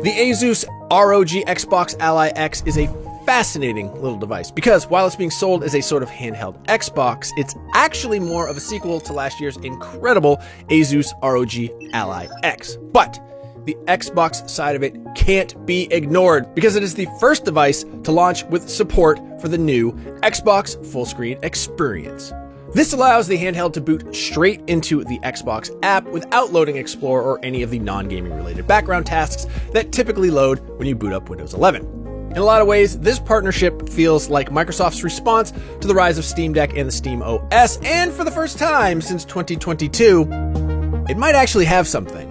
The Asus ROG Xbox Ally X is a fascinating little device because while it's being sold as a sort of handheld Xbox, it's actually more of a sequel to last year's incredible Asus ROG Ally X. But the Xbox side of it can't be ignored because it is the first device to launch with support for the new Xbox full screen experience. This allows the handheld to boot straight into the Xbox app without loading Explorer or any of the non-gaming related background tasks that typically load when you boot up Windows 11. In a lot of ways, this partnership feels like Microsoft's response to the rise of Steam Deck and the Steam OS, and for the first time since 2022, it might actually have something.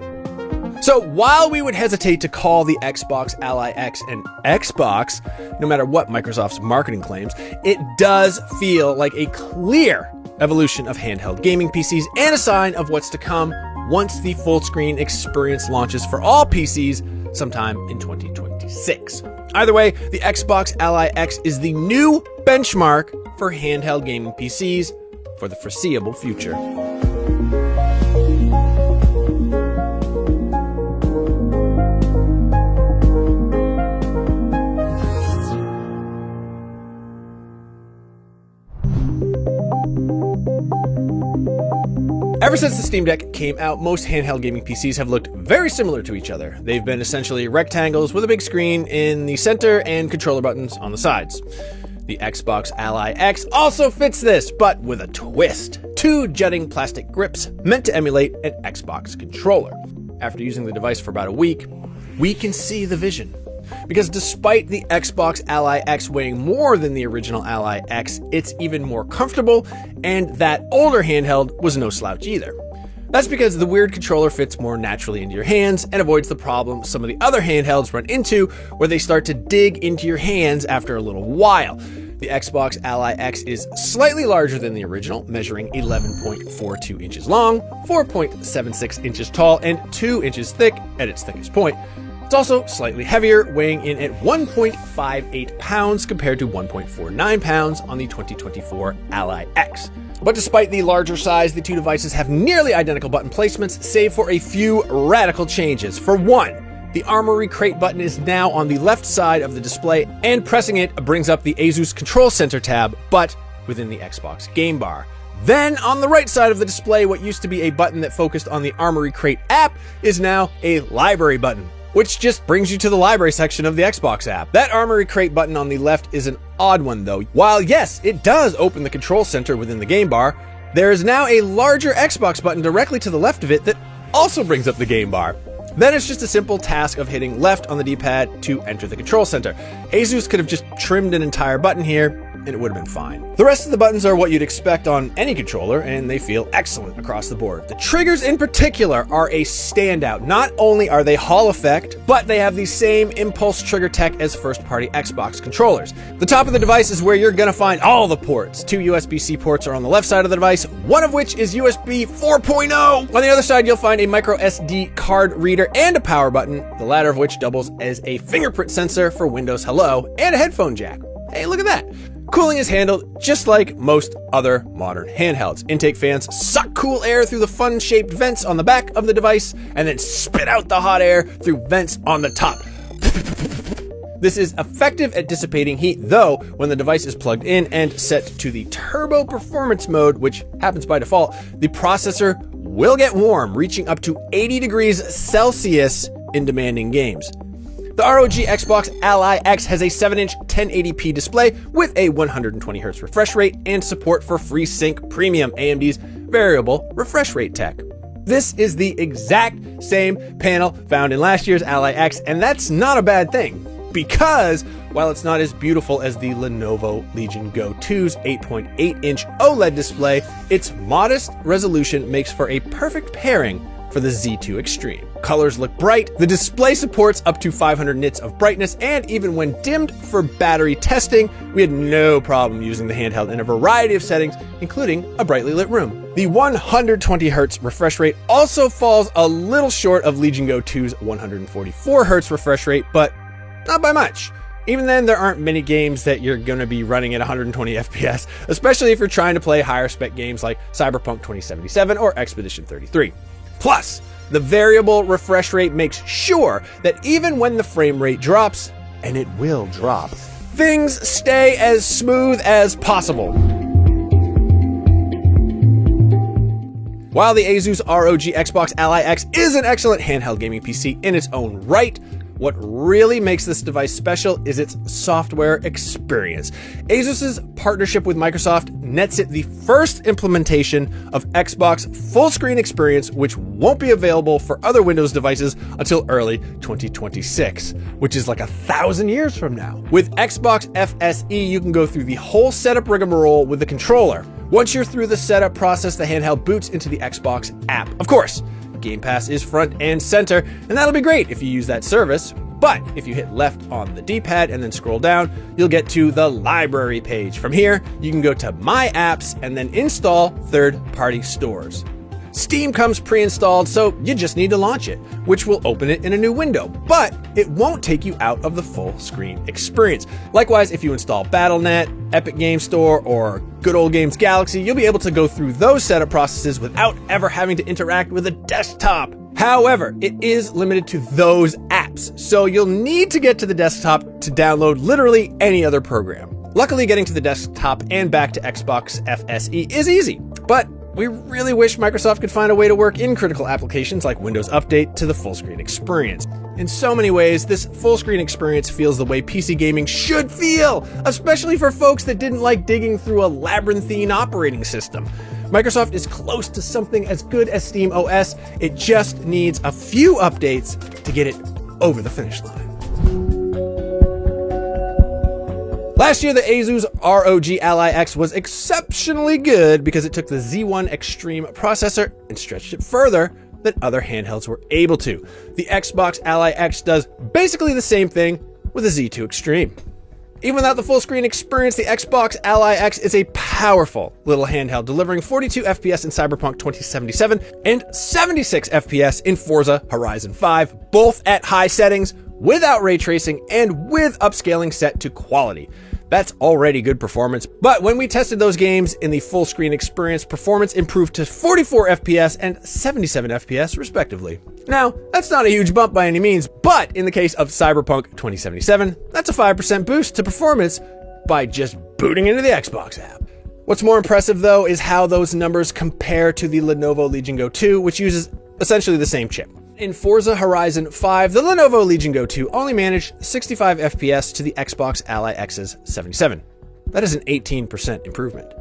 So while we would hesitate to call the Xbox Ally X an Xbox, no matter what Microsoft's marketing claims, it does feel like a clear evolution of handheld gaming PCs and a sign of what's to come once the full screen experience launches for all PCs sometime in 2026. Either way, the Xbox Ally X is the new benchmark for handheld gaming PCs for the foreseeable future. Ever since the Steam Deck came out, most handheld gaming PCs have looked very similar to each other. They've been essentially rectangles with a big screen in the center and controller buttons on the sides. The Xbox Ally X also fits this, but with a twist. Two jutting plastic grips meant to emulate an Xbox controller. After using the device for about a week, we can see the vision. Because despite the Xbox Ally X weighing more than the original Ally X, it's even more comfortable, and that older handheld was no slouch either. That's because the weird controller fits more naturally into your hands and avoids the problem some of the other handhelds run into, where they start to dig into your hands after a little while. The Xbox Ally X is slightly larger than the original, measuring 11.42 inches long, 4.76 inches tall, and 2 inches thick at its thickest point. It's also slightly heavier, weighing in at 1.58 pounds compared to 1.49 pounds on the 2024 Ally X. But despite the larger size, the two devices have nearly identical button placements, save for a few radical changes. For one, the Armory Crate button is now on the left side of the display, and pressing it brings up the Asus Control Center tab, but within the Xbox game bar. Then, on the right side of the display, what used to be a button that focused on the Armory Crate app is now a library button, which just brings you to the library section of the Xbox app. That Armory Crate button on the left is an odd one though. While yes, it does open the control center within the game bar, there is now a larger Xbox button directly to the left of it that also brings up the game bar. Then it's just a simple task of hitting left on the D-pad to enter the control center. Asus could have just trimmed an entire button here, and it would have been fine. The rest of the buttons are what you'd expect on any controller, and they feel excellent across the board. The triggers in particular are a standout. Not only are they Hall effect, but they have the same impulse trigger tech as first-party Xbox controllers. The top of the device is where you're gonna find all the ports. 2 USB-C ports are on the left side of the device, one of which is USB 4.0. On the other side, you'll find a micro SD card reader and a power button, the latter of which doubles as a fingerprint sensor for Windows Hello, and a headphone jack. Hey, look at that. Cooling is handled just like most other modern handhelds. Intake fans suck cool air through the fun-shaped vents on the back of the device and then spit out the hot air through vents on the top. This is effective at dissipating heat, though when the device is plugged in and set to the turbo performance mode, which happens by default, the processor will get warm, reaching up to 80 degrees Celsius in demanding games. The ROG Xbox Ally X has a 7-inch 1080p display with a 120Hz refresh rate and support for FreeSync Premium, AMD's variable refresh rate tech. This is the exact same panel found in last year's Ally X, and that's not a bad thing, because while it's not as beautiful as the Lenovo Legion Go 2's 8.8-inch OLED display, its modest resolution makes for a perfect pairing for the Z2 Extreme. Colors look bright, the display supports up to 500 nits of brightness, and even when dimmed for battery testing, we had no problem using the handheld in a variety of settings, including a brightly lit room. The 120Hz refresh rate also falls a little short of Legion Go 2's 144Hz refresh rate, but not by much. Even then, there aren't many games that you're going to be running at 120 FPS, especially if you're trying to play higher spec games like Cyberpunk 2077 or Expedition 33. Plus, the variable refresh rate makes sure that even when the frame rate drops, and it will drop, things stay as smooth as possible. While the Asus ROG Xbox Ally X is an excellent handheld gaming PC in its own right, what really makes this device special is its software experience. Asus's partnership with Microsoft nets it the first implementation of Xbox full screen experience, which won't be available for other Windows devices until early 2026, which is like 1,000 years from now. With Xbox FSE, you can go through the whole setup rigmarole with the controller. Once you're through the setup process, the handheld boots into the Xbox app. Of course, Game Pass is front and center, and that'll be great if you use that service. But if you hit left on the D-pad and then scroll down, you'll get to the library page. From here, you can go to My Apps and then install third-party stores. Steam comes pre-installed, so you just need to launch it, which will open it in a new window, but it won't take you out of the full screen experience. Likewise, if you install Battle.net, Epic Game Store, or Good Old Games Galaxy, you'll be able to go through those setup processes without ever having to interact with a desktop. However, it is limited to those apps, so you'll need to get to the desktop to download literally any other program. Luckily, getting to the desktop and back to Xbox FSE is easy, but we really wish Microsoft could find a way to work in critical applications like Windows Update to the full screen experience. In so many ways, this full screen experience feels the way PC gaming should feel, especially for folks that didn't like digging through a labyrinthine operating system. Microsoft is close to something as good as Steam OS. It just needs a few updates to get it over the finish line. Last year, the Asus ROG Ally X was exceptionally good because it took the Z1 Extreme processor and stretched it further than other handhelds were able to. The Xbox Ally X does basically the same thing with the Z2 Extreme. Even without the full screen experience, the Xbox Ally X is a powerful little handheld, delivering 42 FPS in Cyberpunk 2077 and 76 FPS in Forza Horizon 5, both at high settings, without ray tracing, and with upscaling set to quality. That's already good performance, but when we tested those games in the full screen experience, performance improved to 44 FPS and 77 FPS respectively. Now, that's not a huge bump by any means, but in the case of Cyberpunk 2077, that's a 5% boost to performance by just booting into the Xbox app. What's more impressive though is how those numbers compare to the Lenovo Legion Go 2, which uses essentially the same chip. In Forza Horizon 5, the Lenovo Legion Go 2 only managed 65 FPS to the Xbox Ally X's 77. That is an 18% improvement.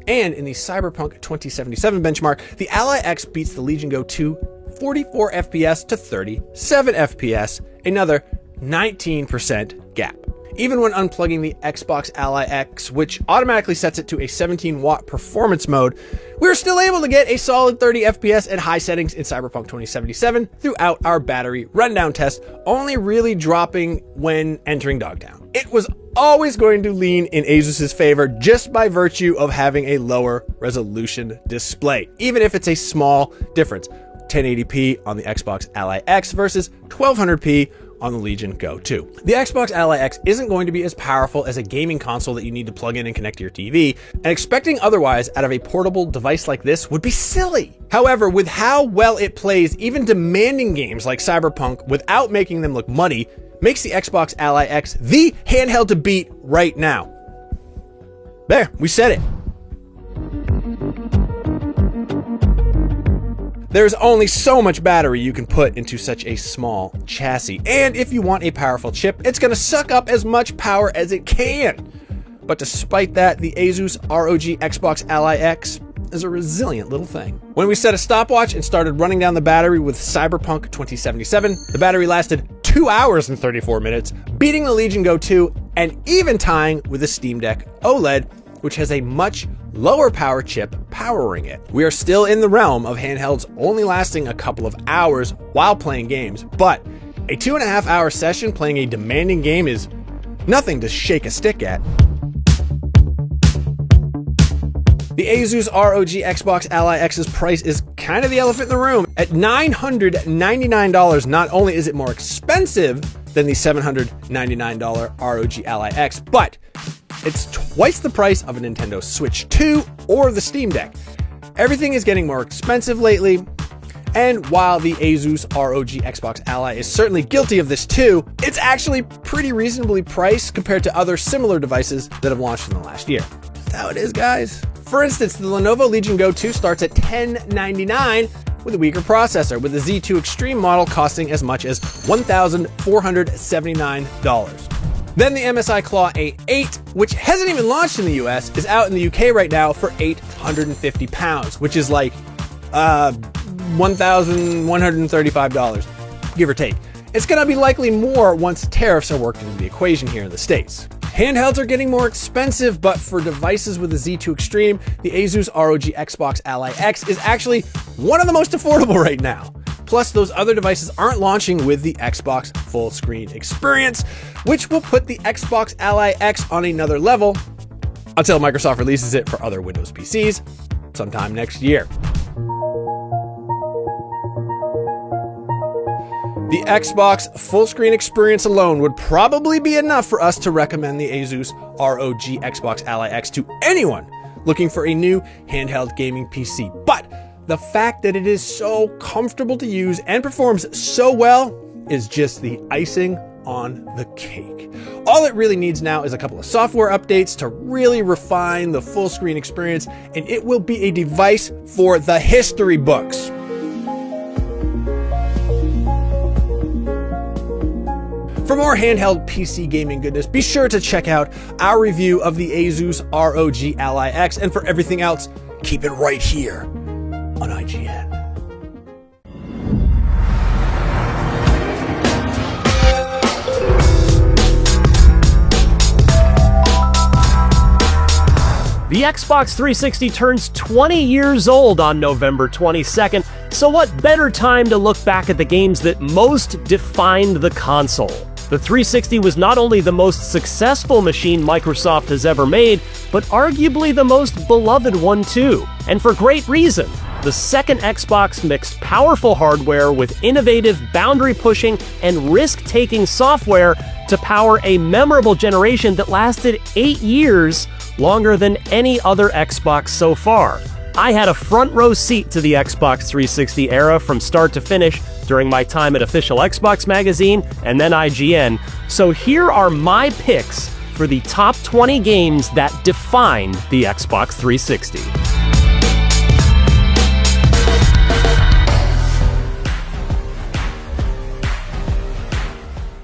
And in the Cyberpunk 2077 benchmark, the Ally X beats the Legion Go 2 44 FPS to 37 FPS, another 19% gap. Even when unplugging the Xbox Ally X, which automatically sets it to a 17-watt performance mode, we were still able to get a solid 30 FPS at high settings in Cyberpunk 2077 throughout our battery rundown test, only really dropping when entering Dogtown. It was always going to lean in Asus's favor just by virtue of having a lower resolution display, even if it's a small difference. 1080p on the Xbox Ally X versus 1200p on the Legion Go 2. The Xbox Ally X isn't going to be as powerful as a gaming console that you need to plug in and connect to your TV, and expecting otherwise out of a portable device like this would be silly. However, with how well it plays even demanding games like Cyberpunk without making them look muddy, makes the Xbox Ally X the handheld to beat right now. There, we said it. There's only so much battery you can put into such a small chassis, and if you want a powerful chip, it's going to suck up as much power as it can. But despite that, the Asus ROG Xbox Ally X is a resilient little thing. When we set a stopwatch and started running down the battery with Cyberpunk 2077, the battery lasted 2 hours and 34 minutes, beating the Legion Go 2 and even tying with the Steam Deck OLED, which has a much lower power chip powering it. We are still in the realm of handhelds only lasting a couple of hours while playing games, but a 2.5 hour session playing a demanding game is nothing to shake a stick at. The Asus ROG Xbox Ally X's price is kind of the elephant in the room. At $999, not only is it more expensive than the $799 ROG Ally X, but it's twice the price of a Nintendo Switch 2 or the Steam Deck. Everything is getting more expensive lately, and while the Asus ROG Xbox Ally is certainly guilty of this too, it's actually pretty reasonably priced compared to other similar devices that have launched in the last year. That's how it is, guys. For instance, the Lenovo Legion Go 2 starts at $1099 with a weaker processor, with the Z2 Extreme model costing as much as $1,479. Then the MSI Claw A8, which hasn't even launched in the US, is out in the UK right now for £850, which is like $1,135, give or take. It's gonna be likely more once tariffs are worked into the equation here in the States. Handhelds are getting more expensive, but for devices with the Z2 Extreme, the Asus ROG Xbox Ally X is actually one of the most affordable right now. Plus, those other devices aren't launching with the Xbox full screen experience, which will put the Xbox Ally X on another level until Microsoft releases it for other Windows PCs sometime next year. The Xbox full screen experience alone would probably be enough for us to recommend the Asus ROG Xbox Ally X to anyone looking for a new handheld gaming PC. But the fact that it is so comfortable to use and performs so well is just the icing on the cake. All it really needs now is a couple of software updates to really refine the full screen experience, and it will be a device for the history books. For more handheld PC gaming goodness, be sure to check out our review of the Asus ROG Ally X, and for everything else, keep it right here on IGN. The Xbox 360 turns 20 years old on November 22nd, so what better time to look back at the games that most defined the console? The 360 was not only the most successful machine Microsoft has ever made, but arguably the most beloved one too, and for great reason. The second Xbox mixed powerful hardware with innovative, boundary-pushing, and risk-taking software to power a memorable generation that lasted 8 years, longer than any other Xbox so far. I had a front row seat to the Xbox 360 era from start to finish during my time at Official Xbox Magazine and then IGN, so here are my picks for the top 20 games that defined the Xbox 360.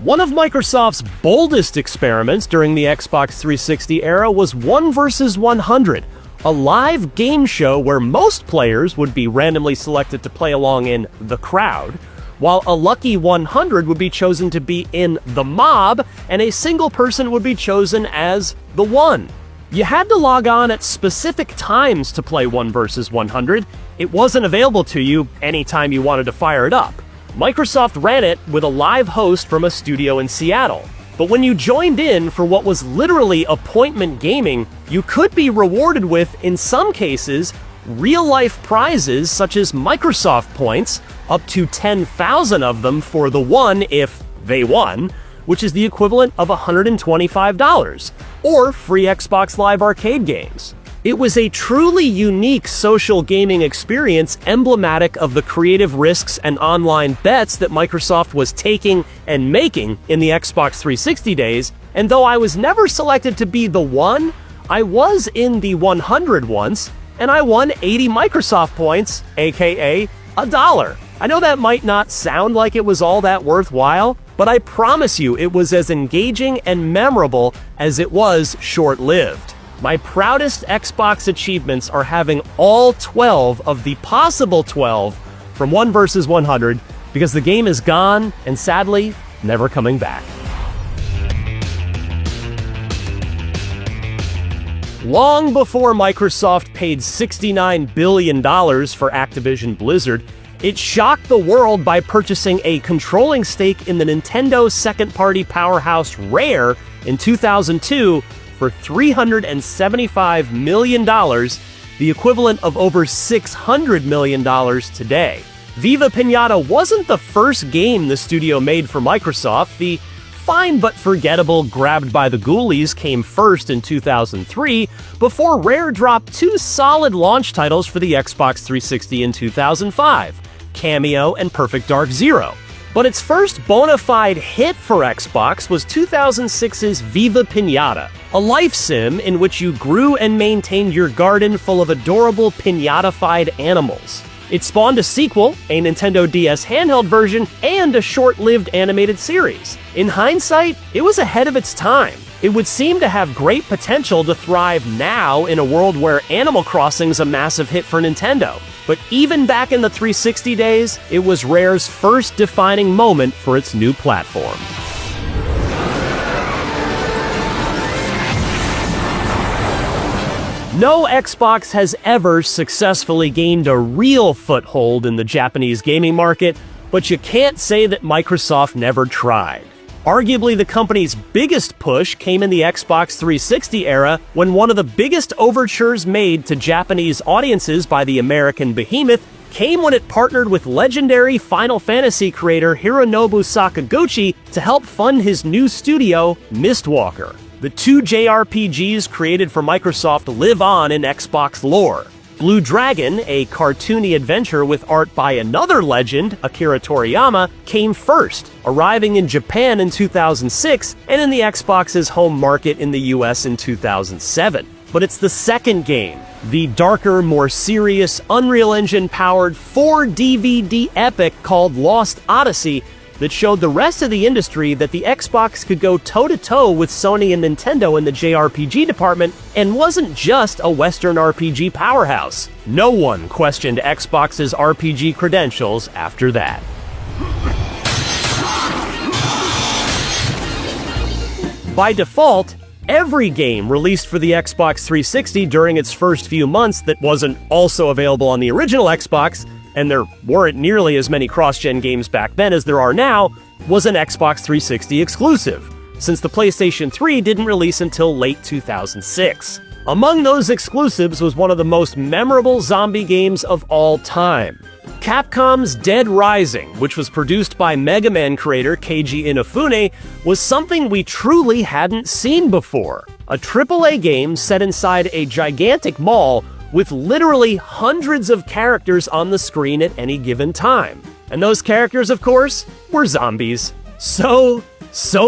One of Microsoft's boldest experiments during the Xbox 360 era was 1 vs. 100, a live game show where most players would be randomly selected to play along in the crowd, while a lucky 100 would be chosen to be in the mob, and a single person would be chosen as the one. You had to log on at specific times to play 1 versus 100. It wasn't available to you anytime you wanted to fire it up. Microsoft ran it with a live host from a studio in Seattle. But when you joined in for what was literally appointment gaming, you could be rewarded with, in some cases, real-life prizes such as Microsoft points, up to 10,000 of them for the one if they won, which is the equivalent of $125, or free Xbox Live Arcade games. It was a truly unique social gaming experience, emblematic of the creative risks and online bets that Microsoft was taking and making in the Xbox 360 days, and though I was never selected to be the one, I was in the 100 once, and I won 80 Microsoft points, aka $1. I know that might not sound like it was all that worthwhile, but I promise you it was as engaging and memorable as it was short-lived. My proudest Xbox achievements are having all 12 of the possible 12 from 1 versus 100, because the game is gone and sadly, never coming back. Long before Microsoft paid $69 billion for Activision Blizzard, it shocked the world by purchasing a controlling stake in the Nintendo second-party powerhouse Rare in 2002 for $375 million, the equivalent of over $600 million today. Viva Pinata wasn't the first game the studio made for Microsoft. The fine but forgettable Grabbed by the Ghoulies came first in 2003, before Rare dropped 2 solid launch titles for the Xbox 360 in 2005, Cameo and Perfect Dark Zero. But its first bona fide hit for Xbox was 2006's Viva Pinata, a life sim in which you grew and maintained your garden full of adorable pinata-fied animals. It spawned a sequel, a Nintendo DS handheld version, and a short-lived animated series. In hindsight, it was ahead of its time. It would seem to have great potential to thrive now in a world where Animal Crossing's a massive hit for Nintendo. But even back in the 360 days, it was Rare's first defining moment for its new platform. No Xbox has ever successfully gained a real foothold in the Japanese gaming market, but you can't say that Microsoft never tried. Arguably, the company's biggest push came in the Xbox 360 era, when one of the biggest overtures made to Japanese audiences by the American behemoth came when it partnered with legendary Final Fantasy creator Hironobu Sakaguchi to help fund his new studio, Mistwalker. The 2 JRPGs created for Microsoft live on in Xbox lore. Blue Dragon, a cartoony adventure with art by another legend, Akira Toriyama, came first, arriving in Japan in 2006 and in the Xbox's home market in the US in 2007. But it's the second game, the darker, more serious, Unreal Engine-powered 4-DVD epic called Lost Odyssey, that showed the rest of the industry that the Xbox could go toe-to-toe with Sony and Nintendo in the JRPG department, and wasn't just a Western RPG powerhouse. No one questioned Xbox's RPG credentials after that. By default, every game released for the Xbox 360 during its first few months that wasn't also available on the original Xbox, and there weren't nearly as many cross-gen games back then as there are now, was an Xbox 360 exclusive, since the PlayStation 3 didn't release until late 2006. Among those exclusives was one of the most memorable zombie games of all time. Capcom's Dead Rising, which was produced by Mega Man creator Keiji Inafune, was something we truly hadn't seen before. A AAA game set inside a gigantic mall with literally hundreds of characters on the screen at any given time. And those characters, of course, were zombies. So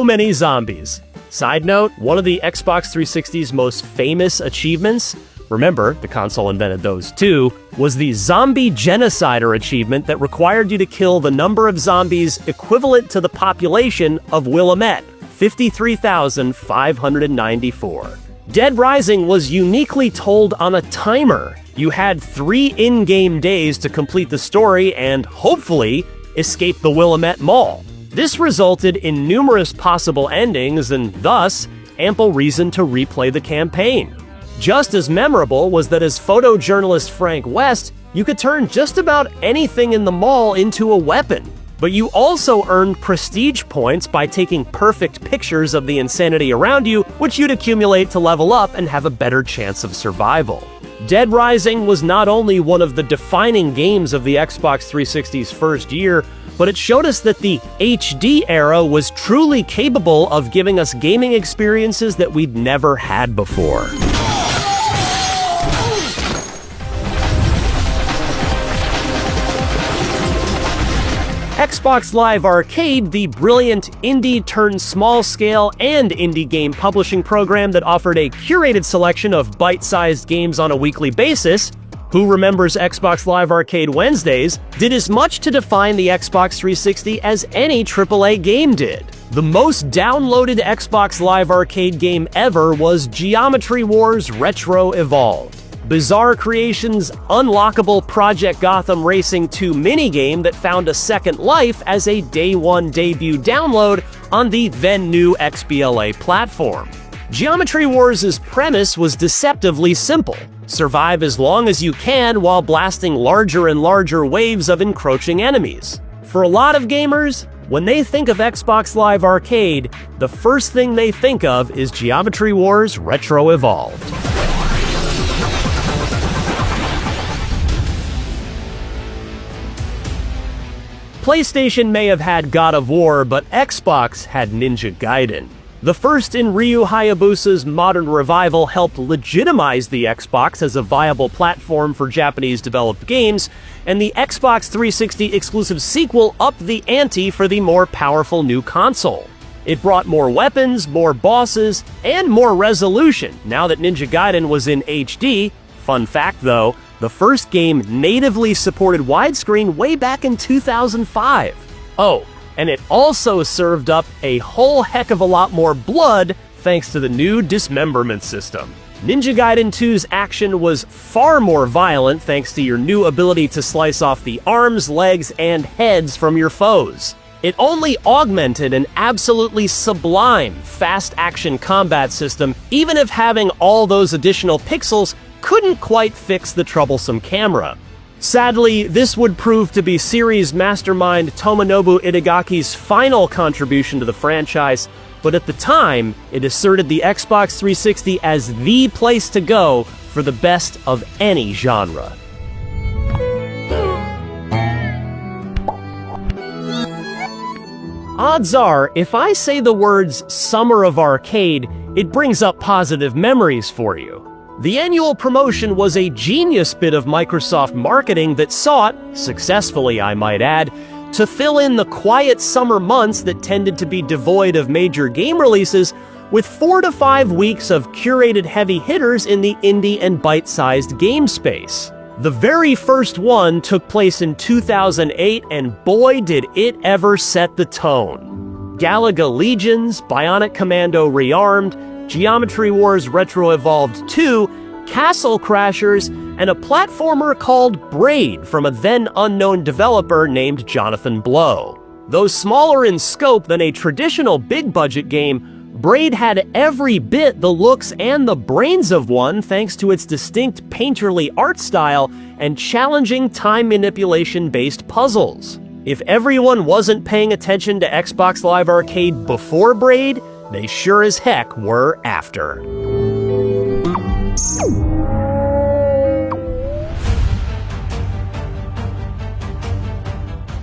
many zombies. Side note, one of the Xbox 360's most famous achievements, remember, the console invented those too, was the Zombie Genocider achievement that required you to kill the number of zombies equivalent to the population of Willamette, 53,594. Dead Rising was uniquely told on a timer. You had 3 in-game days to complete the story and, hopefully, escape the Willamette Mall. This resulted in numerous possible endings and thus ample reason to replay the campaign. Just as memorable was that as photojournalist Frank West, you could turn just about anything in the mall into a weapon. But you also earned prestige points by taking perfect pictures of the insanity around you, which you'd accumulate to level up and have a better chance of survival. Dead Rising was not only one of the defining games of the Xbox 360's first year, but it showed us that the HD era was truly capable of giving us gaming experiences that we'd never had before. Xbox Live Arcade, the brilliant indie-turned-small-scale and indie game publishing program that offered a curated selection of bite-sized games on a weekly basis, who remembers Xbox Live Arcade Wednesdays, did as much to define the Xbox 360 as any AAA game did. The most downloaded Xbox Live Arcade game ever was Geometry Wars Retro Evolved, Bizarre Creations' unlockable Project Gotham Racing 2 minigame that found a second life as a day one debut download on the then-new XBLA platform. Geometry Wars' premise was deceptively simple. Survive as long as you can while blasting larger and larger waves of encroaching enemies. For a lot of gamers, when they think of Xbox Live Arcade, the first thing they think of is Geometry Wars Retro Evolved. PlayStation may have had God of War, but Xbox had Ninja Gaiden. The first in Ryu Hayabusa's modern revival helped legitimize the Xbox as a viable platform for Japanese-developed games, and the Xbox 360 exclusive sequel upped the ante for the more powerful new console. It brought more weapons, more bosses, and more resolution now that Ninja Gaiden was in HD. Fun fact though, the first game natively supported widescreen way back in 2005. Oh, and it also served up a whole heck of a lot more blood thanks to the new dismemberment system. Ninja Gaiden 2's action was far more violent thanks to your new ability to slice off the arms, legs, and heads from your foes. It only augmented an absolutely sublime fast-action combat system, even if having all those additional pixels couldn't quite fix the troublesome camera. Sadly, this would prove to be series mastermind Tomonobu Itagaki's final contribution to the franchise, but at the time, it asserted the Xbox 360 as the place to go for the best of any genre. Odds are, if I say the words Summer of Arcade, it brings up positive memories for you. The annual promotion was a genius bit of Microsoft marketing that sought, successfully I might add, to fill in the quiet summer months that tended to be devoid of major game releases with 4 to 5 weeks of curated heavy hitters in the indie and bite-sized game space. The very first one took place in 2008, and boy did it ever set the tone. Galaga Legions, Bionic Commando Rearmed, Geometry Wars Retro Evolved 2, Castle Crashers, and a platformer called Braid from a then-unknown developer named Jonathan Blow. Though smaller in scope than a traditional big-budget game, Braid had every bit the looks and the brains of one thanks to its distinct painterly art style and challenging time manipulation-based puzzles. If everyone wasn't paying attention to Xbox Live Arcade before Braid, they sure as heck were after.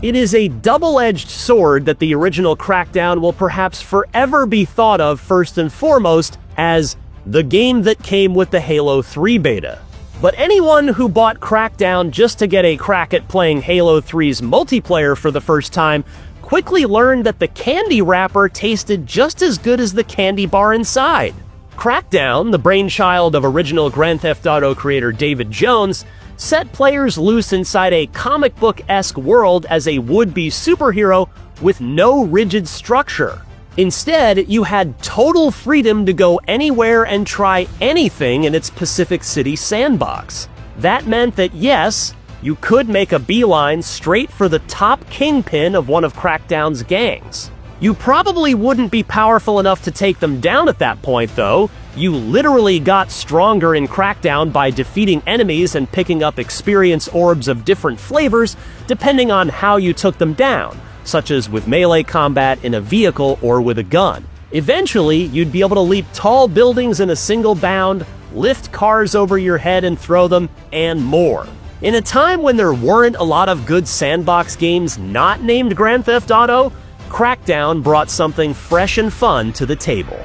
It is a double-edged sword that the original Crackdown will perhaps forever be thought of first and foremost as the game that came with the Halo 3 beta. But anyone who bought Crackdown just to get a crack at playing Halo 3's multiplayer for the first time quickly learned that the candy wrapper tasted just as good as the candy bar inside. Crackdown, the brainchild of original Grand Theft Auto creator David Jones, set players loose inside a comic book-esque world as a would-be superhero with no rigid structure. Instead, you had total freedom to go anywhere and try anything in its Pacific City sandbox. That meant that yes, you could make a beeline straight for the top kingpin of one of Crackdown's gangs. You probably wouldn't be powerful enough to take them down at that point, though. You literally got stronger in Crackdown by defeating enemies and picking up experience orbs of different flavors depending on how you took them down, such as with melee combat in a vehicle or with a gun. Eventually, you'd be able to leap tall buildings in a single bound, lift cars over your head and throw them, and more. In a time when there weren't a lot of good sandbox games not named Grand Theft Auto, Crackdown brought something fresh and fun to the table.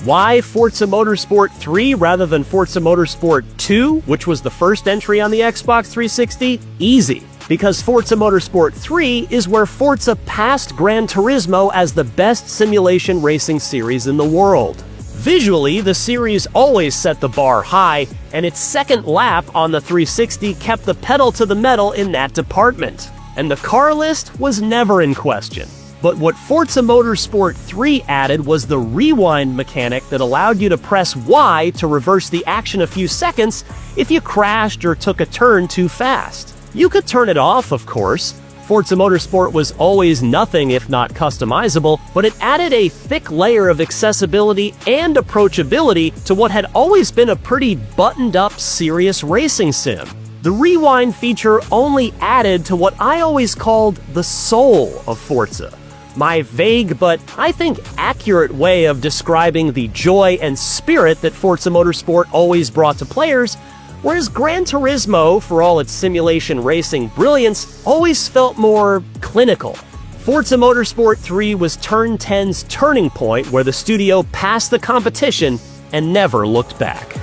Why Forza Motorsport 3 rather than Forza Motorsport 2, which was the first entry on the Xbox 360? Easy. Because Forza Motorsport 3 is where Forza passed Gran Turismo as the best simulation racing series in the world. Visually, the series always set the bar high, and its second lap on the 360 kept the pedal to the metal in that department. And the car list was never in question. But what Forza Motorsport 3 added was the rewind mechanic that allowed you to press Y to reverse the action a few seconds if you crashed or took a turn too fast. You could turn it off, of course. Forza Motorsport was always nothing if not customizable, but it added a thick layer of accessibility and approachability to what had always been a pretty buttoned-up, serious racing sim. The rewind feature only added to what I always called the soul of Forza. My vague but, I think, accurate way of describing the joy and spirit that Forza Motorsport always brought to players, whereas Gran Turismo, for all its simulation racing brilliance, always felt more clinical. Forza Motorsport 3 was Turn 10's turning point where the studio passed the competition and never looked back.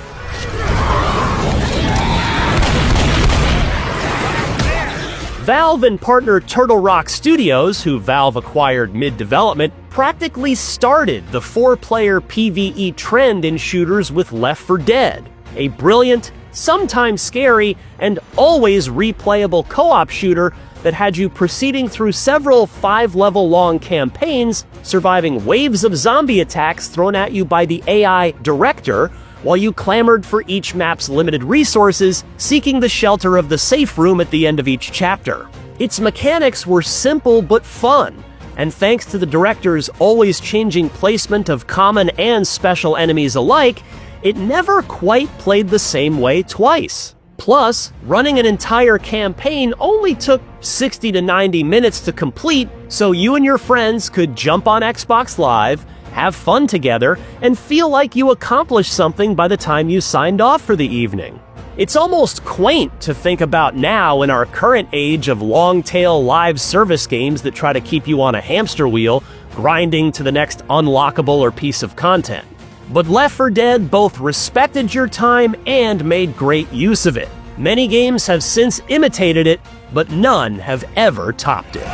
Valve and partner Turtle Rock Studios, who Valve acquired mid-development, practically started the 4-player PvE trend in shooters with Left 4 Dead, a brilliant, sometimes scary, and always replayable co-op shooter that had you proceeding through several 5-level-long campaigns, surviving waves of zombie attacks thrown at you by the AI Director, while you clamored for each map's limited resources, seeking the shelter of the safe room at the end of each chapter. Its mechanics were simple but fun, and thanks to the Director's always changing placement of common and special enemies alike, it never quite played the same way twice. Plus, running an entire campaign only took 60 to 90 minutes to complete, so you and your friends could jump on Xbox Live, have fun together, and feel like you accomplished something by the time you signed off for the evening. It's almost quaint to think about now in our current age of long-tail live service games that try to keep you on a hamster wheel, grinding to the next unlockable or piece of content. But Left 4 Dead both respected your time and made great use of it. Many games have since imitated it, but none have ever topped it.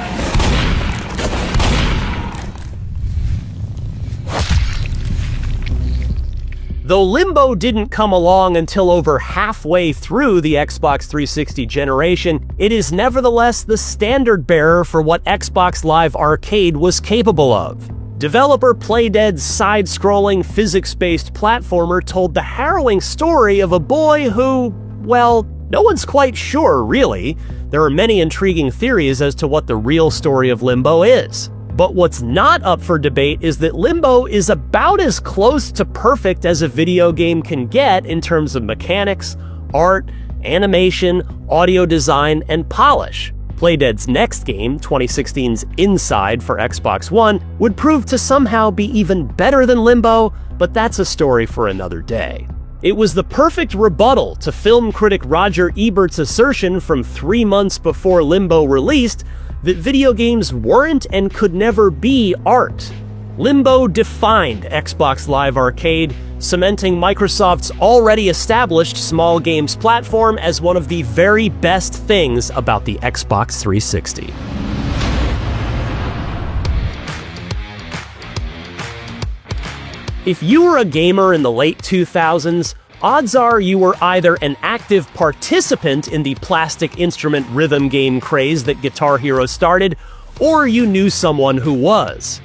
Though Limbo didn't come along until over halfway through the Xbox 360 generation, it is nevertheless the standard-bearer for what Xbox Live Arcade was capable of. Developer Playdead's side-scrolling, physics-based platformer told the harrowing story of a boy who, well, no one's quite sure, really. There are many intriguing theories as to what the real story of Limbo is. But what's not up for debate is that Limbo is about as close to perfect as a video game can get in terms of mechanics, art, animation, audio design, and polish. Playdead's next game, 2016's Inside for Xbox One, would prove to somehow be even better than Limbo, but that's a story for another day. It was the perfect rebuttal to film critic Roger Ebert's assertion from 3 months before Limbo released that video games weren't and could never be art. Limbo defined Xbox Live Arcade, cementing Microsoft's already established small games platform as one of the very best things about the Xbox 360. If you were a gamer in the late 2000s, odds are you were either an active participant in the plastic instrument rhythm game craze that Guitar Hero started, or you knew someone who was.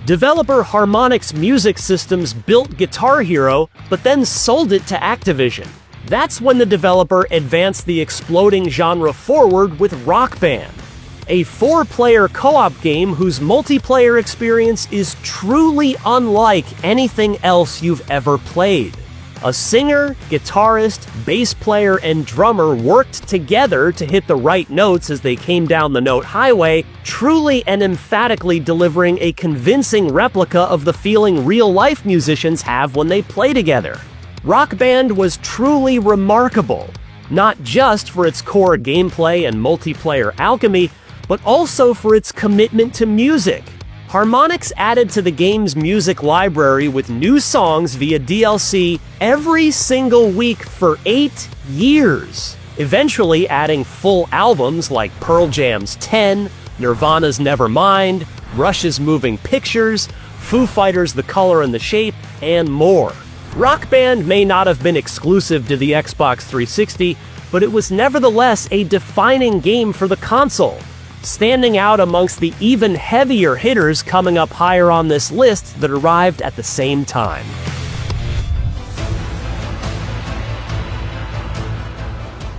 Developer Harmonix Music Systems built Guitar Hero, but then sold it to Activision. That's when the developer advanced the exploding genre forward with Rock Band, a 4-player co-op game whose multiplayer experience is truly unlike anything else you've ever played. A singer, guitarist, bass player, and drummer worked together to hit the right notes as they came down the note highway, truly and emphatically delivering a convincing replica of the feeling real-life musicians have when they play together. Rock Band was truly remarkable, not just for its core gameplay and multiplayer alchemy, but also for its commitment to music. Harmonix added to the game's music library with new songs via DLC every single week for 8 years, eventually adding full albums like Pearl Jam's 10, Nirvana's Nevermind, Rush's Moving Pictures, Foo Fighters' The Color and the Shape, and more. Rock Band may not have been exclusive to the Xbox 360, but it was nevertheless a defining game for the console, standing out amongst the even heavier hitters coming up higher on this list that arrived at the same time.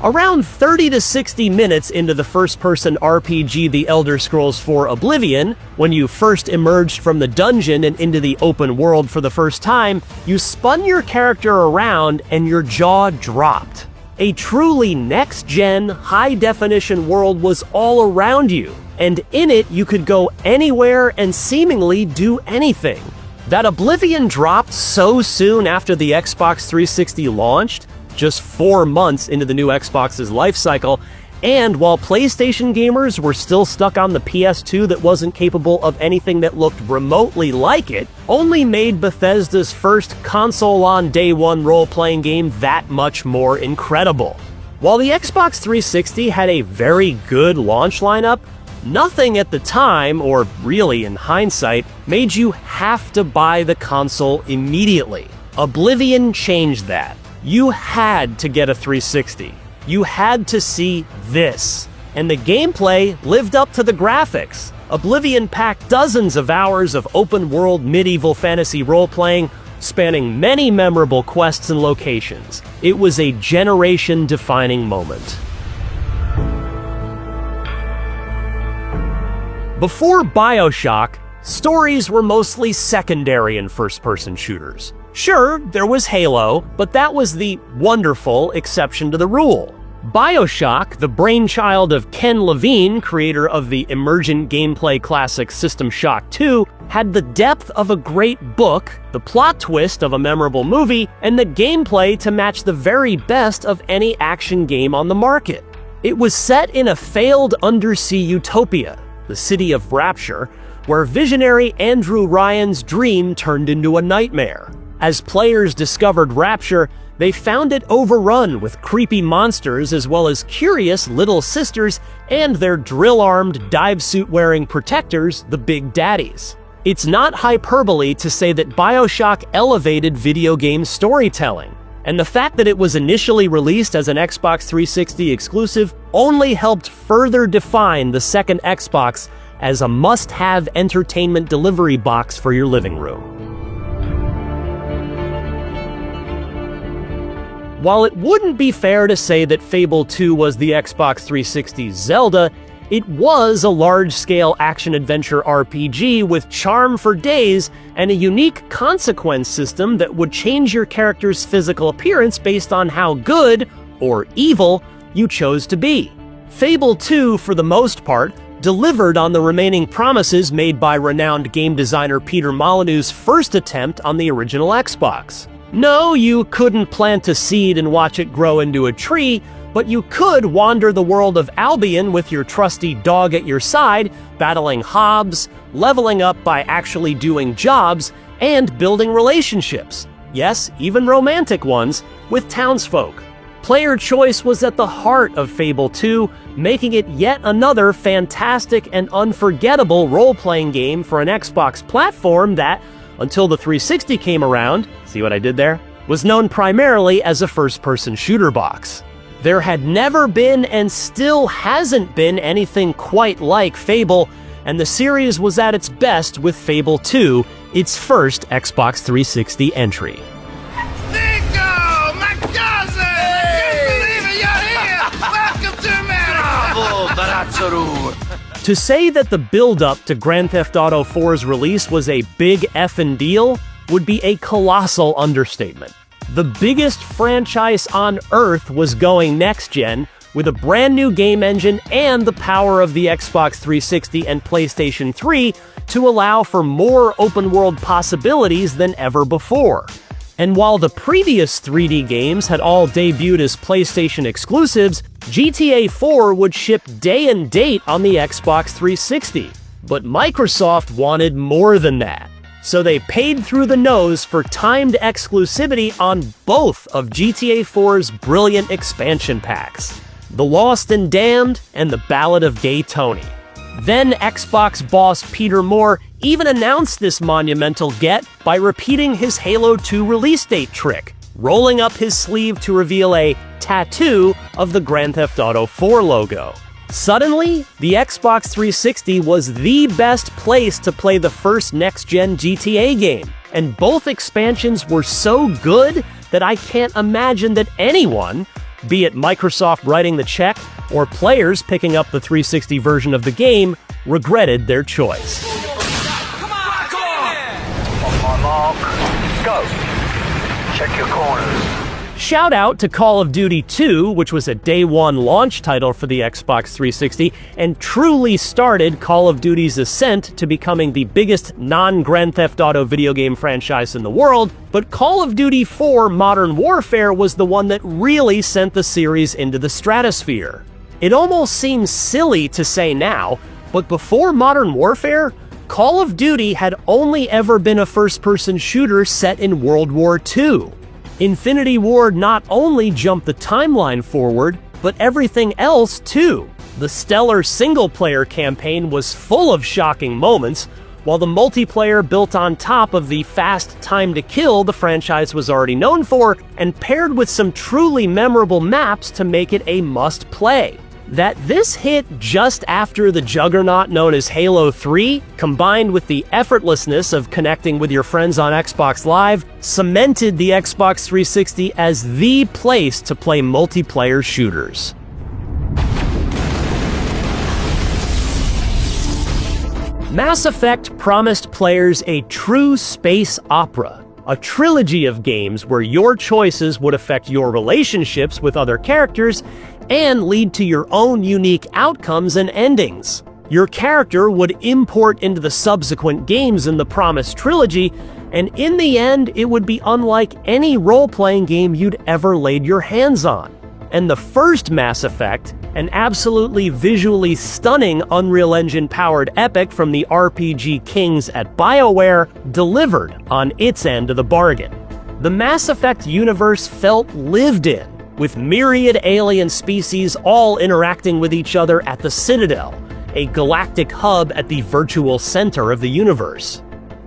Around 30 to 60 minutes into the first-person RPG The Elder Scrolls IV Oblivion, when you first emerged from the dungeon and into the open world for the first time, you spun your character around and your jaw dropped. A truly next-gen, high-definition world was all around you, and in it you could go anywhere and seemingly do anything. That Oblivion dropped so soon after the Xbox 360 launched, just 4 months into the new Xbox's life cycle, and while PlayStation gamers were still stuck on the PS2 that wasn't capable of anything that looked remotely like it, only made Bethesda's first console-on-day-one role-playing game that much more incredible. While the Xbox 360 had a very good launch lineup, nothing at the time, or really in hindsight, made you have to buy the console immediately. Oblivion changed that. You had to get a 360. You had to see this. And the gameplay lived up to the graphics. Oblivion packed dozens of hours of open-world medieval fantasy role-playing, spanning many memorable quests and locations. It was a generation-defining moment. Before BioShock, stories were mostly secondary in first-person shooters. Sure, there was Halo, but that was the wonderful exception to the rule. BioShock, the brainchild of Ken Levine, creator of the emergent gameplay classic System Shock 2, had the depth of a great book, the plot twist of a memorable movie, and the gameplay to match the very best of any action game on the market. It was set in a failed undersea utopia, the city of Rapture, where visionary Andrew Ryan's dream turned into a nightmare. As players discovered Rapture, they found it overrun with creepy monsters as well as curious little sisters and their drill-armed, dive-suit-wearing protectors, the Big Daddies. It's not hyperbole to say that BioShock elevated video game storytelling, and the fact that it was initially released as an Xbox 360 exclusive only helped further define the second Xbox as a must-have entertainment delivery box for your living room. While it wouldn't be fair to say that Fable 2 was the Xbox 360's Zelda, it was a large-scale action-adventure RPG with charm for days and a unique consequence system that would change your character's physical appearance based on how good, or evil, you chose to be. Fable 2, for the most part, delivered on the remaining promises made by renowned game designer Peter Molyneux's first attempt on the original Xbox. No, you couldn't plant a seed and watch it grow into a tree, but you could wander the world of Albion with your trusty dog at your side, battling Hobbs, leveling up by actually doing jobs, and building relationships. Yes, even romantic ones, with townsfolk. Player choice was at the heart of Fable 2, making it yet another fantastic and unforgettable role-playing game for an Xbox platform that, until the 360 came around, see what I did there? Was known primarily as a first-person shooter box. There had never been and still hasn't been anything quite like Fable, and the series was at its best with Fable 2, its first Xbox 360 entry. Nico, my cousin! I can't believe it, you're here! Welcome to America! To say that the build-up to Grand Theft Auto 4's release was a big effing deal would be a colossal understatement. The biggest franchise on Earth was going next-gen, with a brand new game engine and the power of the Xbox 360 and PlayStation 3 to allow for more open-world possibilities than ever before. And while the previous 3D games had all debuted as PlayStation exclusives, GTA 4 would ship day and date on the Xbox 360. But Microsoft wanted more than that. So they paid through the nose for timed exclusivity on both of GTA 4's brilliant expansion packs, The Lost and Damned and The Ballad of Gay Tony. Then Xbox boss Peter Moore even announced this monumental get by repeating his Halo 2 release date trick, rolling up his sleeve to reveal a tattoo of the Grand Theft Auto 4 logo. Suddenly, the Xbox 360 was the best place to play the first next-gen GTA game, and both expansions were so good that I can't imagine that anyone, be it Microsoft writing the check or players picking up the 360 version of the game, regretted their choice. Come on my mark, go. Check your corners. Shout out to Call of Duty 2, which was a day one launch title for the Xbox 360 and truly started Call of Duty's ascent to becoming the biggest non-Grand Theft Auto video game franchise in the world, but Call of Duty 4 Modern Warfare was the one that really sent the series into the stratosphere. It almost seems silly to say now, but before Modern Warfare, Call of Duty had only ever been a first-person shooter set in World War II. Infinity Ward not only jumped the timeline forward, but everything else too. The stellar single-player campaign was full of shocking moments, while the multiplayer built on top of the fast time to kill the franchise was already known for, and paired with some truly memorable maps to make it a must-play. That this hit just after the juggernaut known as Halo 3, combined with the effortlessness of connecting with your friends on Xbox Live, cemented the Xbox 360 as the place to play multiplayer shooters. Mass Effect promised players a true space opera, a trilogy of games where your choices would affect your relationships with other characters and lead to your own unique outcomes and endings. Your character would import into the subsequent games in the promised trilogy, and in the end, it would be unlike any role-playing game you'd ever laid your hands on. And the first Mass Effect, an absolutely visually stunning Unreal Engine-powered epic from the RPG kings at BioWare, delivered on its end of the bargain. The Mass Effect universe felt lived in, with myriad alien species all interacting with each other at the Citadel, a galactic hub at the virtual center of the universe.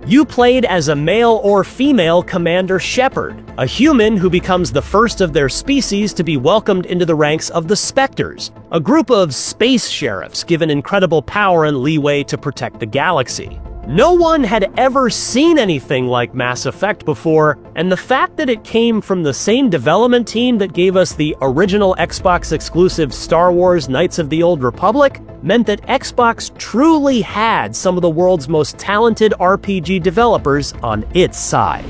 You played as a male or female Commander Shepard, a human who becomes the first of their species to be welcomed into the ranks of the Spectres, a group of space sheriffs given incredible power and leeway to protect the galaxy. No one had ever seen anything like Mass Effect before, and the fact that it came from the same development team that gave us the original Xbox-exclusive Star Wars Knights of the Old Republic meant that Xbox truly had some of the world's most talented RPG developers on its side.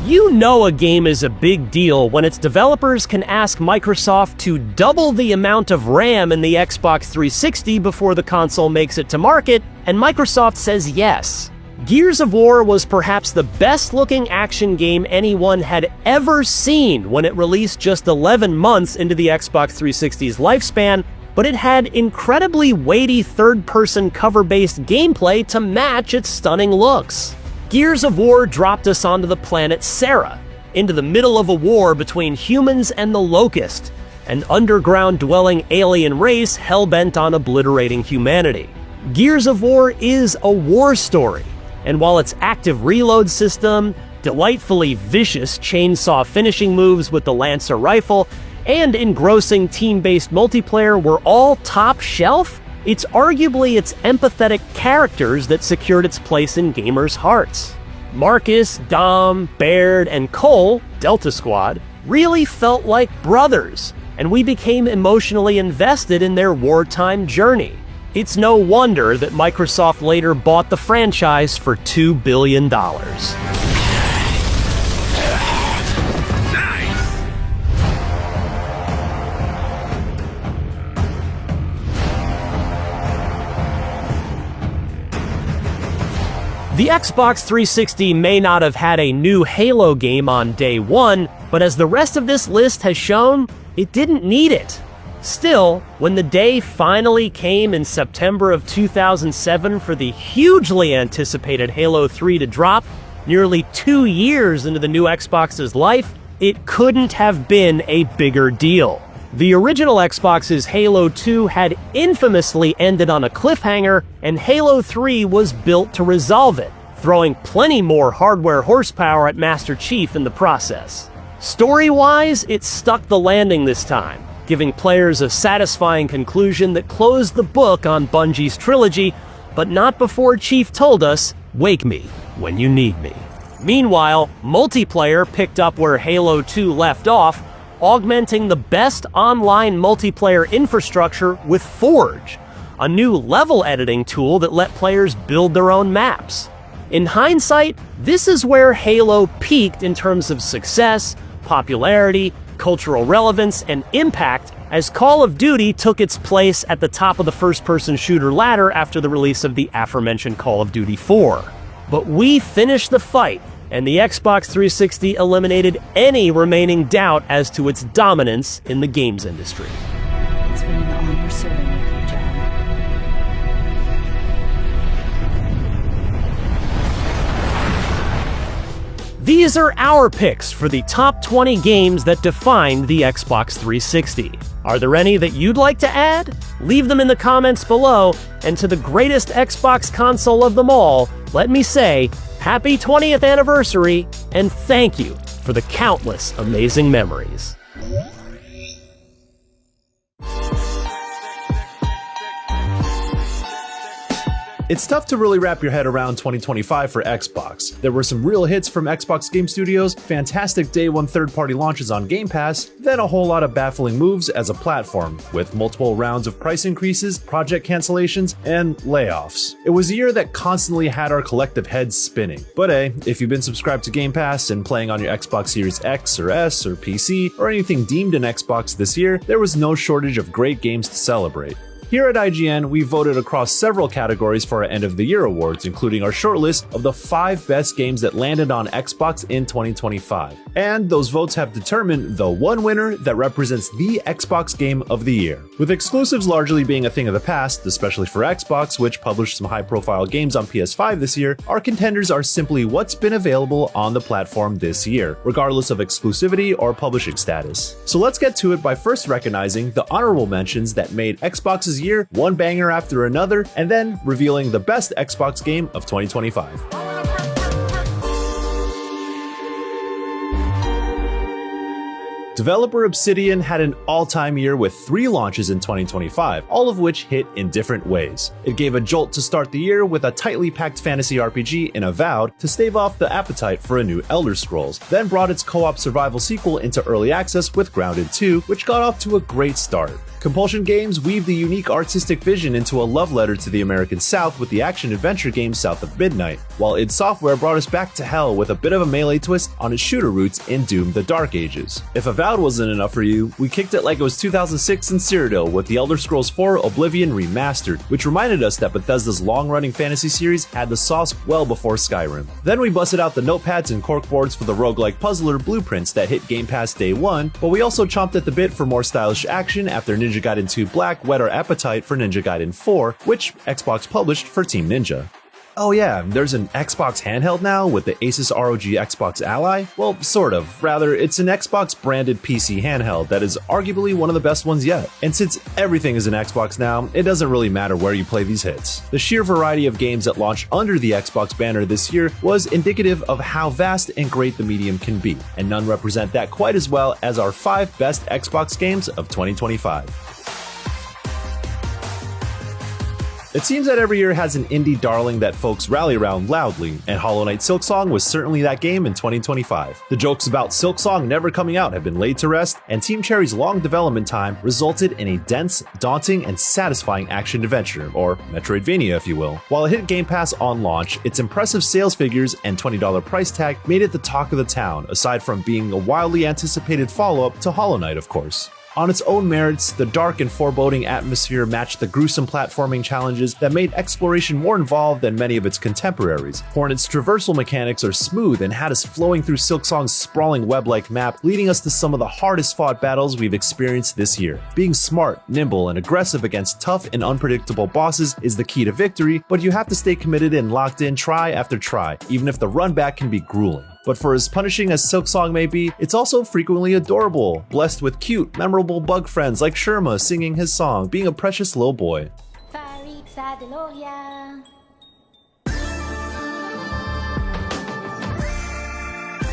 You know a game is a big deal when its developers can ask Microsoft to double the amount of RAM in the Xbox 360 before the console makes it to market, and Microsoft says yes. Gears of War was perhaps the best-looking action game anyone had ever seen when it released just 11 months into the Xbox 360's lifespan, but it had incredibly weighty third-person cover-based gameplay to match its stunning looks. Gears of War dropped us onto the planet Serra, into the middle of a war between humans and the Locust, an underground-dwelling alien race hell-bent on obliterating humanity. Gears of War is a war story, And while its active reload system, delightfully vicious chainsaw finishing moves with the Lancer rifle, and engrossing team-based multiplayer were all top shelf, it's arguably its empathetic characters that secured its place in gamers' hearts. Marcus, Dom, Baird, and Cole, Delta Squad, really felt like brothers, and we became emotionally invested in their wartime journey. It's no wonder that Microsoft later bought the franchise for $2 billion. The Xbox 360 may not have had a new Halo game on day one, but as the rest of this list has shown, it didn't need it. Still, when the day finally came in September of 2007 for the hugely anticipated Halo 3 to drop, nearly 2 years into the new Xbox's life, it couldn't have been a bigger deal. The original Xbox's Halo 2 had infamously ended on a cliffhanger, and Halo 3 was built to resolve it, throwing plenty more hardware horsepower at Master Chief in the process. Story-wise, it stuck the landing this time, giving players a satisfying conclusion that closed the book on Bungie's trilogy, but not before Chief told us, "Wake me when you need me." Meanwhile, multiplayer picked up where Halo 2 left off, augmenting the best online multiplayer infrastructure with Forge, a new level editing tool that let players build their own maps. In hindsight, this is where Halo peaked in terms of success, popularity, cultural relevance, and impact as Call of Duty took its place at the top of the first-person shooter ladder after the release of the aforementioned Call of Duty 4. But we finished the fight, and the Xbox 360 eliminated any remaining doubt as to its dominance in the games industry. It's been an honor serving with you, John. These are our picks for the top 20 games that defined the Xbox 360. Are there any that you'd like to add? Leave them in the comments below, and to the greatest Xbox console of them all, let me say, happy 20th anniversary, and thank you for the countless amazing memories. It's tough to really wrap your head around 2025 for Xbox. There were some real hits from Xbox Game Studios, fantastic day one third-party launches on Game Pass, then a whole lot of baffling moves as a platform, with multiple rounds of price increases, project cancellations, and layoffs. It was a year that constantly had our collective heads spinning. But hey, if you've been subscribed to Game Pass and playing on your Xbox Series X or S or PC, or anything deemed an Xbox this year, there was no shortage of great games to celebrate. Here at IGN, we voted across several categories for our End of the Year awards, including our shortlist of the 5 best games that landed on Xbox in 2025. And those votes have determined the one winner that represents the Xbox Game of the Year. With exclusives largely being a thing of the past, especially for Xbox, which published some high-profile games on PS5 this year, our contenders are simply what's been available on the platform this year, regardless of exclusivity or publishing status. So let's get to it by first recognizing the honorable mentions that made Xbox's year one banger after another, and then revealing the best Xbox game of 2025. Developer Obsidian had an all-time year with 3 launches in 2025, all of which hit in different ways. It gave a jolt to start the year with a tightly packed fantasy RPG in Avowed to stave off the appetite for a new Elder Scrolls, then brought its co-op survival sequel into early access with Grounded 2, which got off to a great start. Compulsion Games weaved the unique artistic vision into a love letter to the American South with the action-adventure game South of Midnight, while id Software brought us back to hell with a bit of a melee twist on its shooter roots in Doom: The Dark Ages. If Avowed wasn't enough for you, we kicked it like it was 2006 in Cyrodiil with the Elder Scrolls 4 Oblivion Remastered, which reminded us that Bethesda's long-running fantasy series had the sauce well before Skyrim. Then we busted out the notepads and corkboards for the roguelike puzzler Blueprints that hit Game Pass day one, but we also chomped at the bit for more stylish action after Ninja Gaiden 2 Black whet our appetite for Ninja Gaiden 4, which Xbox published for Team Ninja. Oh yeah, there's an Xbox handheld now with the Asus ROG Xbox Ally? Well, sort of. Rather, it's an Xbox branded PC handheld that is arguably one of the best ones yet. And since everything is an Xbox now, it doesn't really matter where you play these hits. The sheer variety of games that launched under the Xbox banner this year was indicative of how vast and great the medium can be, and none represent that quite as well as our 5 best Xbox games of 2025. It seems that every year has an indie darling that folks rally around loudly, and Hollow Knight Silksong was certainly that game in 2025. The jokes about Silksong never coming out have been laid to rest, and Team Cherry's long development time resulted in a dense, daunting, and satisfying action-adventure, or Metroidvania if you will. While it hit Game Pass on launch, its impressive sales figures and $20 price tag made it the talk of the town, aside from being a wildly anticipated follow-up to Hollow Knight of course. On its own merits, the dark and foreboding atmosphere matched the gruesome platforming challenges that made exploration more involved than many of its contemporaries. Hornet's traversal mechanics are smooth and had us flowing through Silksong's sprawling web-like map, leading us to some of the hardest fought battles we've experienced this year. Being smart, nimble, and aggressive against tough and unpredictable bosses is the key to victory, but you have to stay committed and locked in try after try, even if the run back can be grueling. But for as punishing as Silksong may be, it's also frequently adorable, blessed with cute, memorable bug friends like Sherma singing his song, being a precious little boy.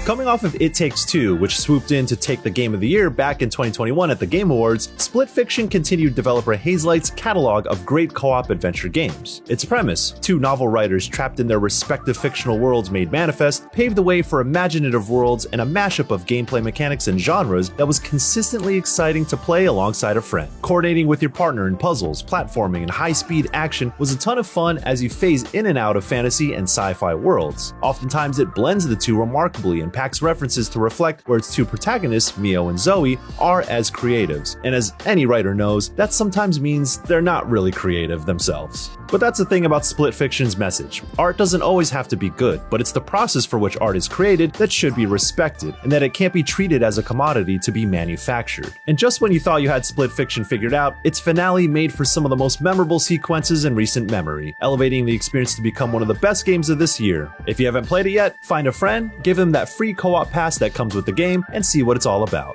Coming off of It Takes Two, which swooped in to take the Game of the Year back in 2021 at the Game Awards, Split Fiction continued developer Hazelight's catalog of great co-op adventure games. Its premise, 2 novel writers trapped in their respective fictional worlds made manifest, paved the way for imaginative worlds and a mashup of gameplay mechanics and genres that was consistently exciting to play alongside a friend. Coordinating with your partner in puzzles, platforming, and high-speed action was a ton of fun as you phase in and out of fantasy and sci-fi worlds. Oftentimes it blends the two remarkably and packs references to reflect where its 2 protagonists, Mio and Zoe, are as creatives. And as any writer knows, that sometimes means they're not really creative themselves. But that's the thing about Split Fiction's message. Art doesn't always have to be good, but it's the process for which art is created that should be respected, and that it can't be treated as a commodity to be manufactured. And just when you thought you had Split Fiction figured out, its finale made for some of the most memorable sequences in recent memory, elevating the experience to become one of the best games of this year. If you haven't played it yet, find a friend, give him that free co-op pass that comes with the game, and see what it's all about.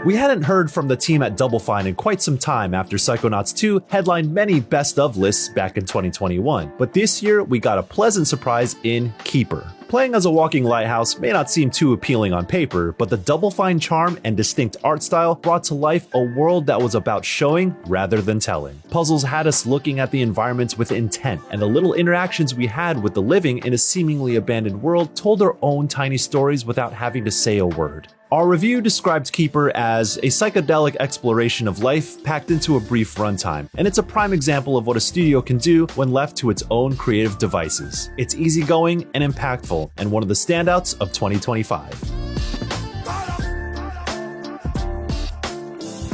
We hadn't heard from the team at Double Fine in quite some time after Psychonauts 2 headlined many best of lists back in 2021, but this year we got a pleasant surprise in Keeper. Playing as a walking lighthouse may not seem too appealing on paper, but the Double Fine charm and distinct art style brought to life a world that was about showing rather than telling. Puzzles had us looking at the environments with intent, and the little interactions we had with the living in a seemingly abandoned world told their own tiny stories without having to say a word. Our review described Keeper as a psychedelic exploration of life packed into a brief runtime, and it's a prime example of what a studio can do when left to its own creative devices. It's easygoing and impactful, and one of the standouts of 2025.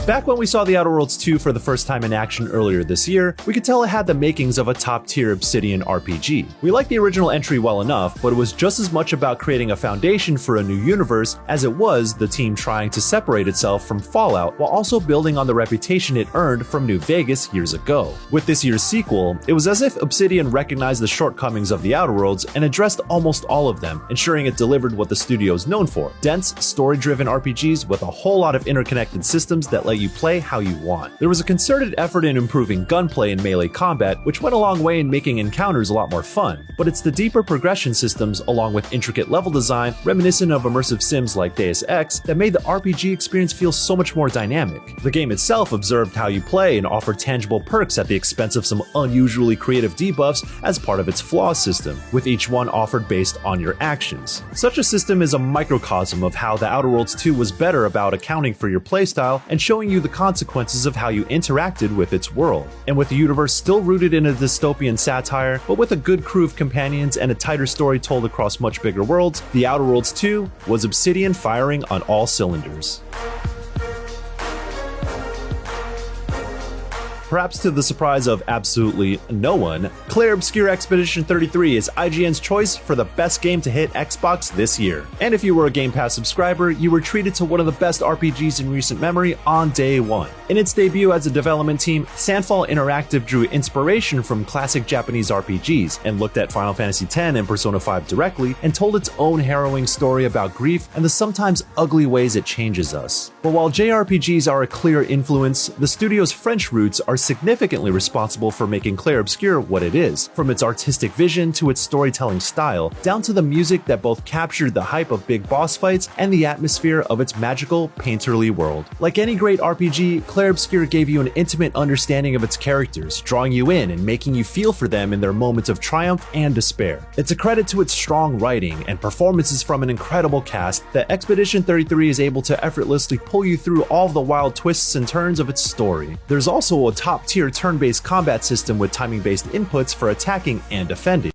Back when we saw The Outer Worlds 2 for the first time in action earlier this year, we could tell it had the makings of a top-tier Obsidian RPG. We liked the original entry well enough, but it was just as much about creating a foundation for a new universe as it was the team trying to separate itself from Fallout while also building on the reputation it earned from New Vegas years ago. With this year's sequel, it was as if Obsidian recognized the shortcomings of The Outer Worlds and addressed almost all of them, ensuring it delivered what the studio is known for: dense, story-driven RPGs with a whole lot of interconnected systems that let you play how you want. There was a concerted effort in improving gunplay and melee combat, which went a long way in making encounters a lot more fun, but it's the deeper progression systems along with intricate level design, reminiscent of immersive sims like Deus Ex, that made the RPG experience feel so much more dynamic. The game itself observed how you play and offered tangible perks at the expense of some unusually creative debuffs as part of its flaws system, with each one offered based on your actions. Such a system is a microcosm of how The Outer Worlds 2 was better about accounting for your playstyle and showing you the consequences of how you interacted with its world. And with the universe still rooted in a dystopian satire, but with a good crew of companions and a tighter story told across much bigger worlds, The Outer Worlds 2 was Obsidian firing on all cylinders. Perhaps to the surprise of absolutely no one, Clair Obscur Expedition 33 is IGN's choice for the best game to hit Xbox this year. And if you were a Game Pass subscriber, you were treated to one of the best RPGs in recent memory on day one. In its debut as a development team, Sandfall Interactive drew inspiration from classic Japanese RPGs and looked at Final Fantasy X and Persona 5 directly and told its own harrowing story about grief and the sometimes ugly ways it changes us. But while JRPGs are a clear influence, the studio's French roots are significantly responsible for making Clair Obscur what it is, from its artistic vision to its storytelling style, down to the music that both captured the hype of big boss fights and the atmosphere of its magical, painterly world. Like any great RPG, Clair Obscur gave you an intimate understanding of its characters, drawing you in and making you feel for them in their moments of triumph and despair. It's a credit to its strong writing and performances from an incredible cast that Expedition 33 is able to effortlessly pull you through all the wild twists and turns of its story. There's also a top-tier turn-based combat system with timing-based inputs for attacking and defending.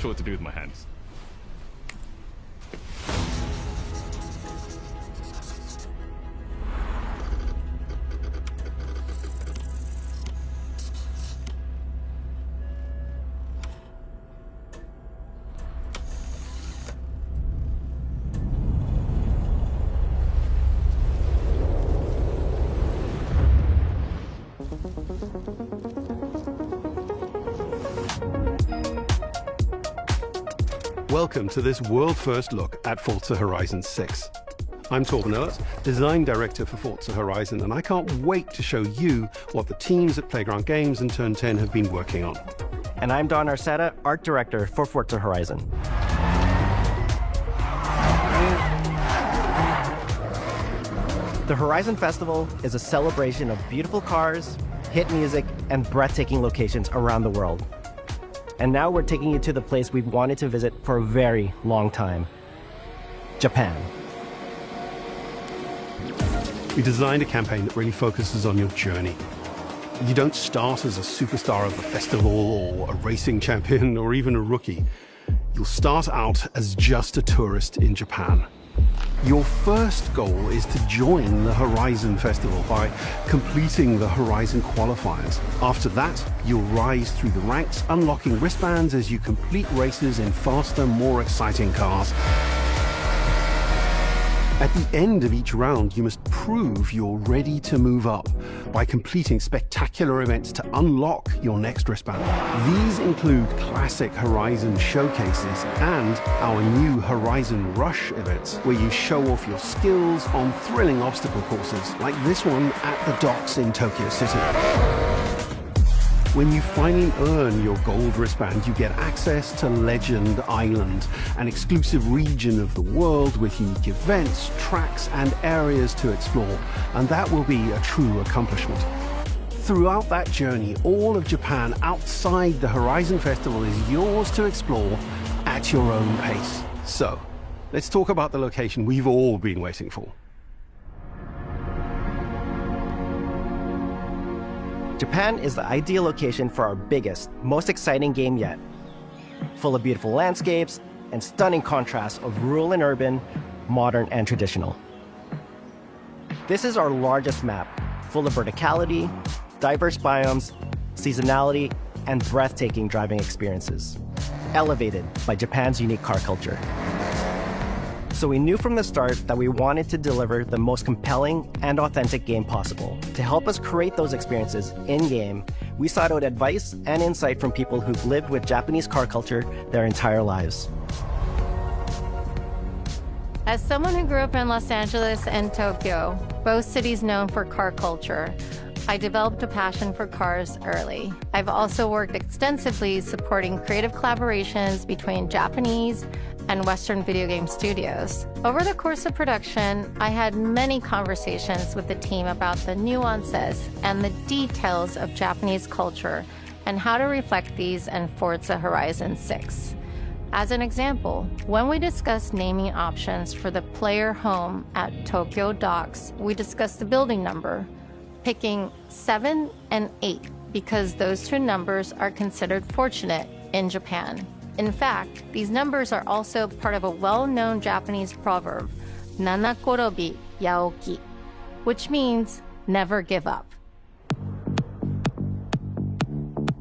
sure what to do with my hands. Welcome to this world-first look at Forza Horizon 6. I'm Torben Ehlers, Design Director for Forza Horizon, and I can't wait to show you what the teams at Playground Games and Turn 10 have been working on. And I'm Don Arceta, Art Director for Forza Horizon. The Horizon Festival is a celebration of beautiful cars, hit music, and breathtaking locations around the world. And now we're taking you to the place we've wanted to visit for a very long time, Japan. We designed a campaign that really focuses on your journey. You don't start as a superstar of the festival or a racing champion or even a rookie. You'll start out as just a tourist in Japan. Your first goal is to join the Horizon Festival by completing the Horizon qualifiers. After that, you'll rise through the ranks, unlocking wristbands as you complete races in faster, more exciting cars. At the end of each round, you must prove you're ready to move up by completing spectacular events to unlock your next wristband. These include classic Horizon showcases and our new Horizon Rush events, where you show off your skills on thrilling obstacle courses, like this one at the docks in Tokyo City. When you finally earn your gold wristband, you get access to Legend Island, an exclusive region of the world with unique events, tracks, and areas to explore, and that will be a true accomplishment. Throughout that journey, all of Japan outside the Horizon Festival is yours to explore at your own pace. So, let's talk about the location we've all been waiting for. Japan is the ideal location for our biggest, most exciting game yet. Full of beautiful landscapes and stunning contrasts of rural and urban, modern and traditional. This is our largest map, full of verticality, diverse biomes, seasonality, and breathtaking driving experiences, elevated by Japan's unique car culture. So we knew from the start that we wanted to deliver the most compelling and authentic game possible. To help us create those experiences in-game, we sought out advice and insight from people who've lived with Japanese car culture their entire lives. As someone who grew up in Los Angeles and Tokyo, both cities known for car culture, I developed a passion for cars early. I've also worked extensively supporting creative collaborations between Japanese and Western video game studios. Over the course of production, I had many conversations with the team about the nuances and the details of Japanese culture and how to reflect these in Forza Horizon 6. As an example, when we discussed naming options for the player home at Tokyo Docks, we discussed the building number, picking 7 and 8 because those two numbers are considered fortunate in Japan. In fact, these numbers are also part of a well-known Japanese proverb, Nanakorobi Yaoki, which means never give up.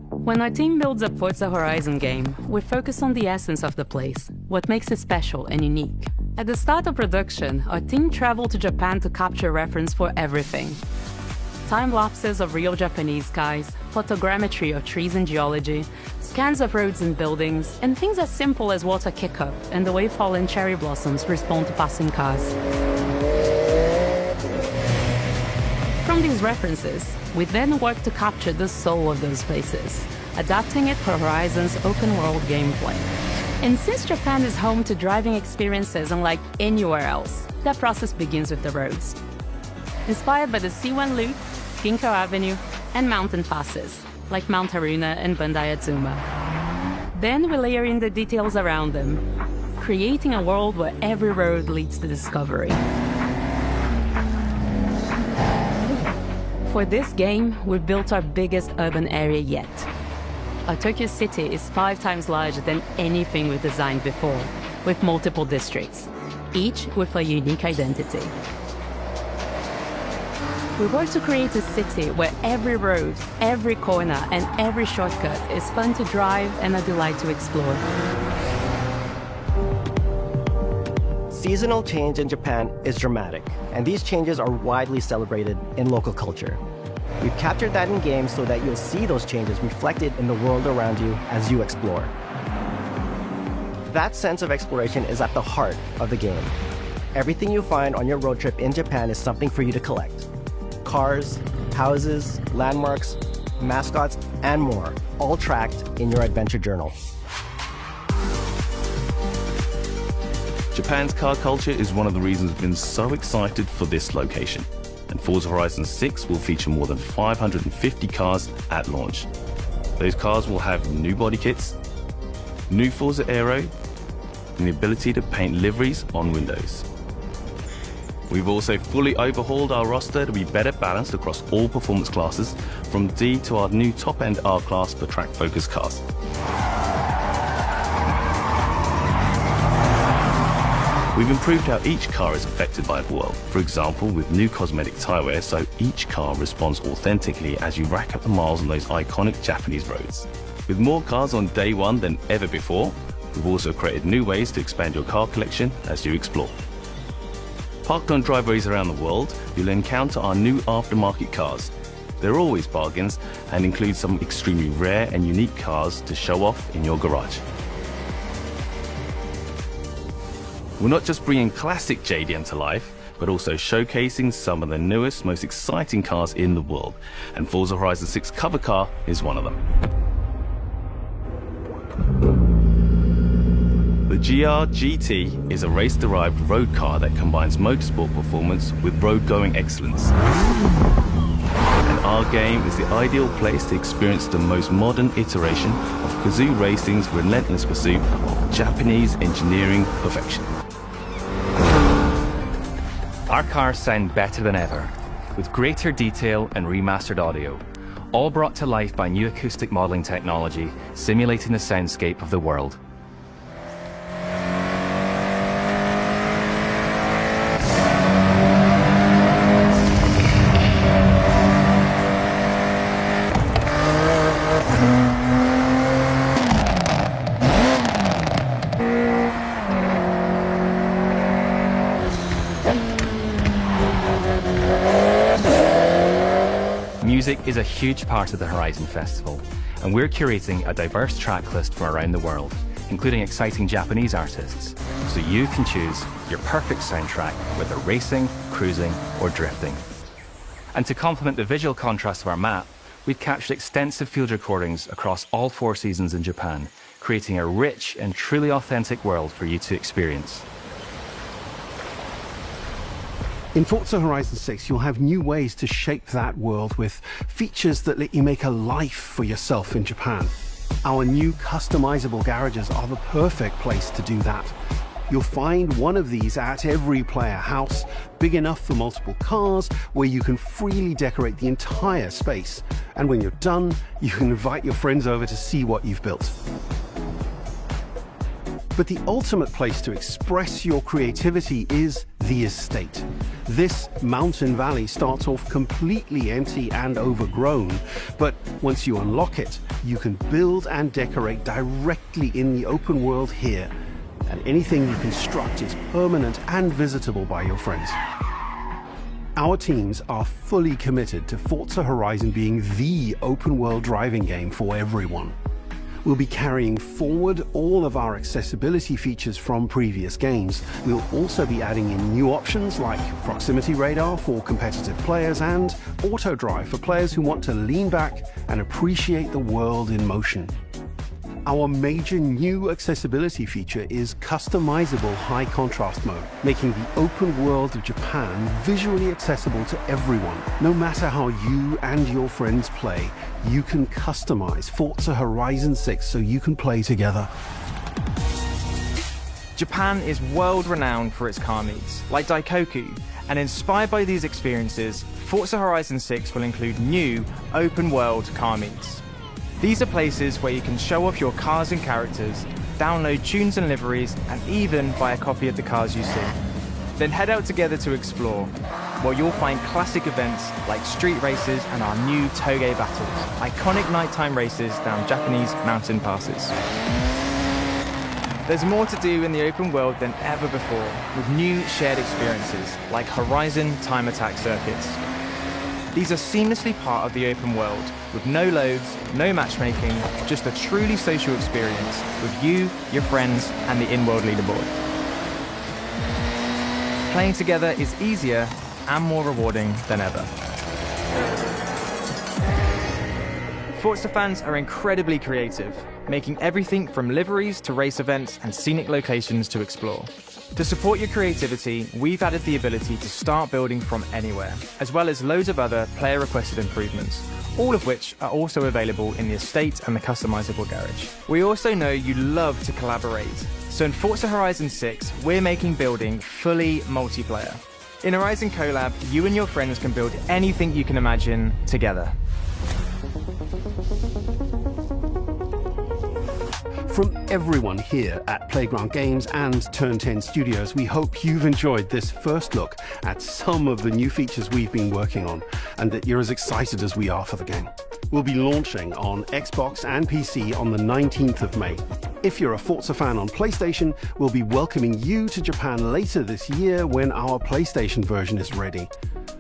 When our team builds a Forza Horizon game, we focus on the essence of the place, what makes it special and unique. At the start of production, our team traveled to Japan to capture reference for everything. Time lapses of real Japanese skies, photogrammetry of trees and geology, scans of roads and buildings, and things as simple as water kick-up and the way fallen cherry blossoms respond to passing cars. From these references, we then work to capture the soul of those places, adapting it for Horizon's open-world gameplay. And since Japan is home to driving experiences unlike anywhere else, that process begins with the roads. Inspired by the C1 Loop, Ginkgo Avenue, and mountain passes, like Mount Haruna and Bandai Atsuma. Then we layer in the details around them, creating a world where every road leads to discovery. For this game, we built our biggest urban area yet. Tokyo City is 5 times larger than anything we've designed before, with multiple districts, each with a unique identity. We work to create a city where every road, every corner, and every shortcut is fun to drive and a delight to explore. Seasonal change in Japan is dramatic, and these changes are widely celebrated in local culture. We've captured that in games so that you'll see those changes reflected in the world around you as you explore. That sense of exploration is at the heart of the game. Everything you find on your road trip in Japan is something for you to collect. Cars, houses, landmarks, mascots, and more, all tracked in your adventure journal. Japan's car culture is one of the reasons we've been so excited for this location. And Forza Horizon 6 will feature more than 550 cars at launch. Those cars will have new body kits, new Forza Aero, and the ability to paint liveries on windows. We've also fully overhauled our roster to be better balanced across all performance classes, from D to our new top-end R-Class for track-focused cars. We've improved how each car is affected by the world, for example with new cosmetic tyre wear, so each car responds authentically as you rack up the miles on those iconic Japanese roads. With more cars on day one than ever before, we've also created new ways to expand your car collection as you explore. Parked on driveways around the world, you'll encounter our new aftermarket cars. They're always bargains and include some extremely rare and unique cars to show off in your garage. We're not just bringing classic JDM to life, but also showcasing some of the newest, most exciting cars in the world, and Forza Horizon 6 cover car is one of them. The GR GT is a race-derived road car that combines motorsport performance with road-going excellence. And our game is the ideal place to experience the most modern iteration of Kazoo Racing's relentless pursuit of Japanese engineering perfection. Our cars sound better than ever, with greater detail and remastered audio, all brought to life by new acoustic modeling technology, simulating the soundscape of the world. Music is a huge part of the Horizon Festival, and we're curating a diverse track list from around the world, including exciting Japanese artists, so you can choose your perfect soundtrack, whether racing, cruising, or drifting. And to complement the visual contrast of our map, we've captured extensive field recordings across all 4 seasons in Japan, creating a rich and truly authentic world for you to experience. In Forza Horizon 6, you'll have new ways to shape that world with features that let you make a life for yourself in Japan. Our new customizable garages are the perfect place to do that. You'll find one of these at every player house, big enough for multiple cars, where you can freely decorate the entire space. And when you're done, you can invite your friends over to see what you've built. But the ultimate place to express your creativity is the estate. This mountain valley starts off completely empty and overgrown, but once you unlock it, you can build and decorate directly in the open world here, and anything you construct is permanent and visitable by your friends. Our teams are fully committed to Forza Horizon being the open world driving game for everyone. We'll be carrying forward all of our accessibility features from previous games. We'll also be adding in new options like proximity radar for competitive players and auto drive for players who want to lean back and appreciate the world in motion. Our major new accessibility feature is customizable high contrast mode, making the open world of Japan visually accessible to everyone. No matter how you and your friends play, you can customize Forza Horizon 6 so you can play together. Japan is world-renowned for its car meets, like Daikoku, and inspired by these experiences, Forza Horizon 6 will include new open-world car meets. These are places where you can show off your cars and characters, download tunes and liveries, and even buy a copy of the cars you see. Then head out together to explore, where you'll find classic events like street races and our new Toge battles, iconic nighttime races down Japanese mountain passes. There's more to do in the open world than ever before, with new shared experiences like Horizon Time Attack circuits. These are seamlessly part of the open world, with no loads, no matchmaking, just a truly social experience with you, your friends, and the in-world leaderboard. Playing together is easier and more rewarding than ever. Forza fans are incredibly creative, making everything from liveries to race events and scenic locations to explore. To support your creativity, we've added the ability to start building from anywhere, as well as loads of other player-requested improvements, all of which are also available in the estate and the customizable garage. We also know you love to collaborate, so in Forza Horizon 6, we're making building fully multiplayer. In Horizon Collab, you and your friends can build anything you can imagine together. From everyone here at Playground Games and Turn 10 Studios, we hope you've enjoyed this first look at some of the new features we've been working on, and that you're as excited as we are for the game. We'll be launching on Xbox and PC on the 19th of May. If you're a Forza fan on PlayStation, we'll be welcoming you to Japan later this year when our PlayStation version is ready.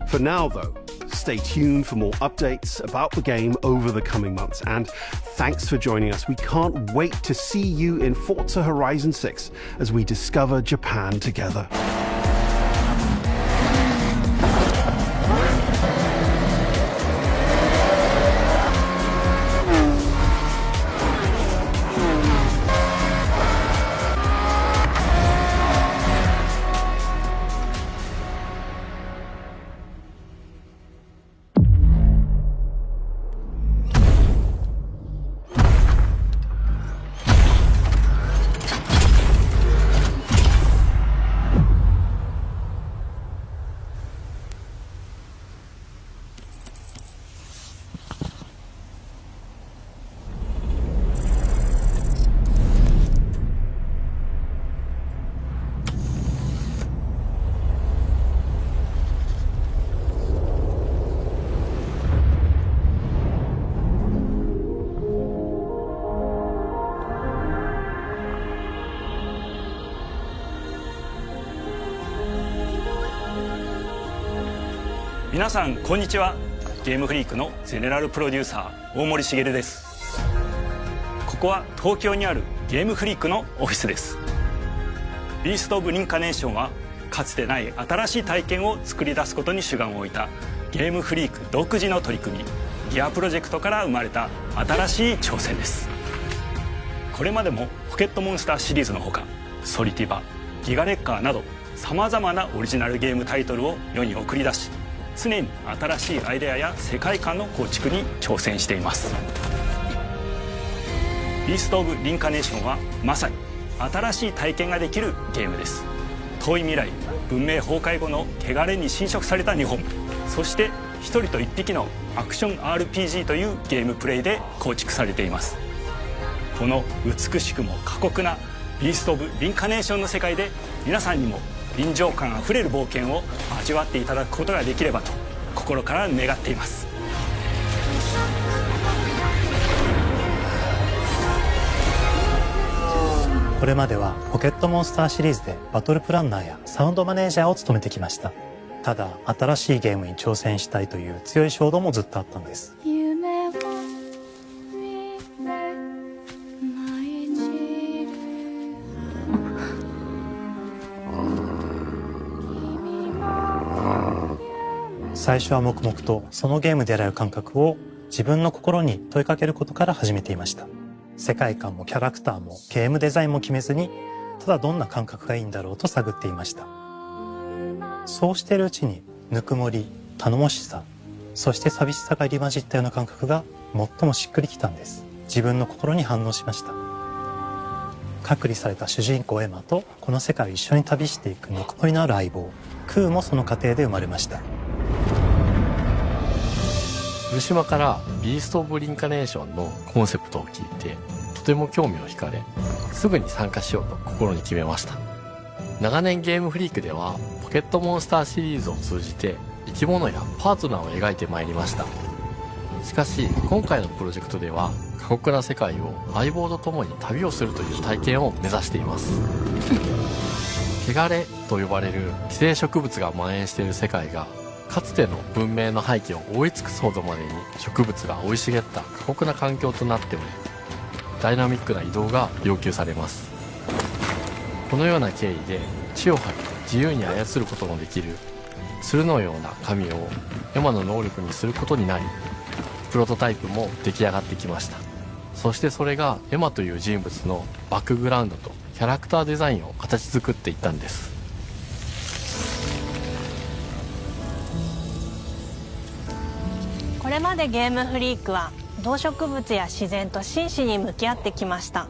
For now, though, stay tuned for more updates about the game over the coming months, and thanks for joining us. We can't wait to see you in Forza Horizon 6 as we discover Japan together.皆さんこんにちは。ゲームフリークのゼネラルプロデューサー大森茂です。ここは東京にあるゲームフリークのオフィスです。ビースト・オブ・リンカネーションはかつてない新しい体験を作り出すことに主眼を置いたゲームフリーク独自の取り組みギアプロジェクトから生まれた新しい挑戦です。これまでもポケットモンスターシリーズのほかソリティバ、ギガレッカーなどさまざまなオリジナルゲームタイトルを世に送り出し、常に新しいアイデアや世界観の構築に挑戦しています。ビースト・オブ・リンカネーションはまさに新しい体験ができるゲームです。遠い未来、文明崩壊後の汚れに侵食された日本、そして一人と一匹のアクション RPG というゲームプレイで構築されています。この美しくも過酷なビースト・オブ・リンカネーションの世界で皆さんにも臨場感あふれる冒険を味わっていただくことができればと心から願っています。これまではポケットモンスターシリーズでバトルプランナーやサウンドマネージャーを務めてきました。ただ新しいゲームに挑戦したいという強い衝動もずっとあったんです。最初は黙々とそのゲームである感覚を自分の心に問いかけることから始めていました。世界観もキャラクターもゲームデザインも決めずに、ただどんな感覚がいいんだろうと探っていました。そうしているうちにぬくもり、頼もしさ、そして寂しさが入り混じったような感覚が最もしっくりきたんです。自分の心に反応しました。隔離された主人公エマとこの世界を一緒に旅していくぬくもりのある相棒クーもその過程で生まれました。古島からビースト・オブ・リンカネーションのコンセプトを聞いてとても興味を惹かれ、すぐに参加しようと心に決めました。長年ゲームフリークではポケットモンスターシリーズを通じて生き物やパートナーを描いてまいりました。しかし今回のプロジェクトでは過酷な世界を相棒と共に旅をするという体験を目指しています。汚れと呼ばれる寄生植物が蔓延している世界がかつての文明の廃棄を覆い尽くすほどまでに植物が生い茂った過酷な環境となっており、ダイナミックな移動が要求されます。このような経緯で血を吐き自由に操ることのできる鶴のような神をエマの能力にすることになり、プロトタイプも出来上がってきました。そしてそれがエマという人物のバックグラウンドとキャラクターデザインを形作っていったんです。これまでゲームフリークは動植物や自然と真摯に向き合ってきました。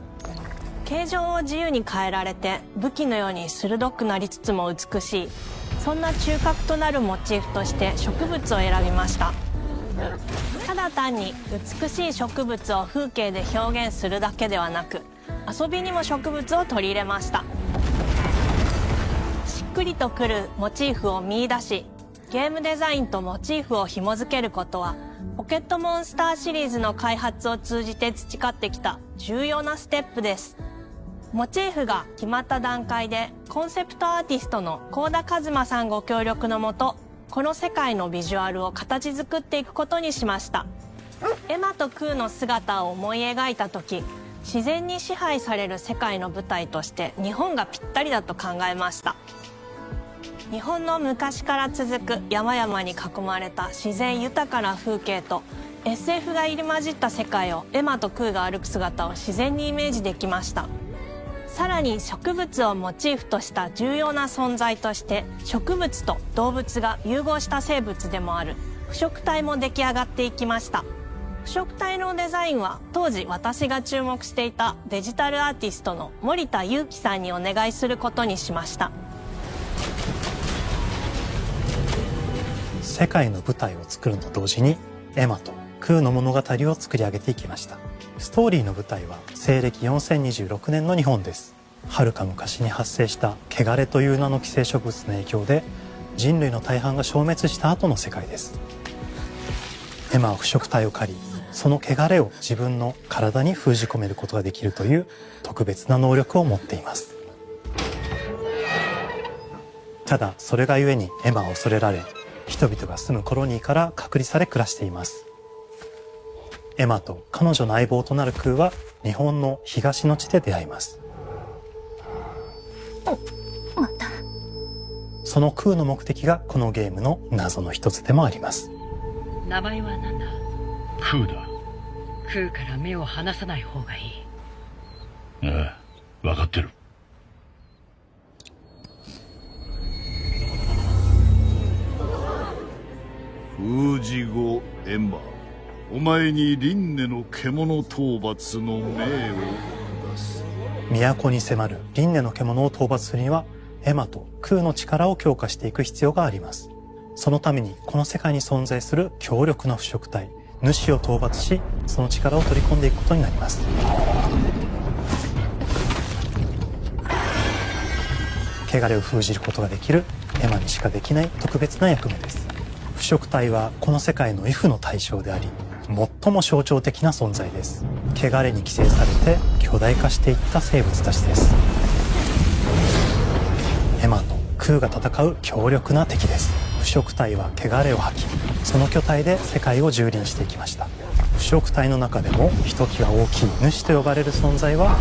形状を自由に変えられて武器のように鋭くなりつつも美しい、そんな中核となるモチーフとして植物を選びました。ただ単に美しい植物を風景で表現するだけではなく、遊びにも植物を取り入れました。しっくりとくるモチーフを見出し、ゲームデザインとモチーフを紐付けることはポケットモンスターシリーズの開発を通じて培ってきた重要なステップです。モチーフが決まった段階でコンセプトアーティストの幸田一馬さんご協力のもと、この世界のビジュアルを形作っていくことにしました。エマとクーの姿を思い描いた時、自然に支配される世界の舞台として日本がぴったりだと考えました。日本の昔から続く山々に囲まれた自然豊かな風景と SF が入り混じった世界をエマとクーが歩く姿を自然にイメージできました。さらに植物をモチーフとした重要な存在として植物と動物が融合した生物でもある腐植体も出来上がっていきました。腐植体のデザインは当時私が注目していたデジタルアーティストの森田裕樹さんにお願いすることにしました。世界の舞台を作ると同時にエマとクーの物語を作り上げていきました。ストーリーの舞台は西暦4026年の日本です。遥か昔に発生した汚れという名の寄生植物の影響で人類の大半が消滅した後の世界です。エマは腐植体を借り、その汚れを自分の体に封じ込めることができるという特別な能力を持っています。ただそれがゆえにエマは恐れられ、人々が住むコロニーから隔離され暮らしています。エマと彼女の相棒となるクーは日本の東の地で出会います。また。そのクーの目的がこのゲームの謎の一つでもあります。名前は何だ？クーだ。クーから目を離さない方がいい。ああ、わかってる。封じ後エマ、お前に輪廻の獣討伐の命を下す。都に迫る輪廻の獣を討伐するにはエマとクーの力を強化していく必要があります。そのためにこの世界に存在する強力な腐植体主を討伐し、その力を取り込んでいくことになります。汚れを封じることができるエマにしかできない特別な役目です。腐植体はこの世界の畏怖の対象であり、最も象徴的な存在です。汚れに寄生されて巨大化していった生物たちです。エマとクーが戦う強力な敵です。腐植体は汚れを吐き、その巨体で世界を蹂躙していきました。腐植体の中でもひときわ大きい主と呼ばれる存在は、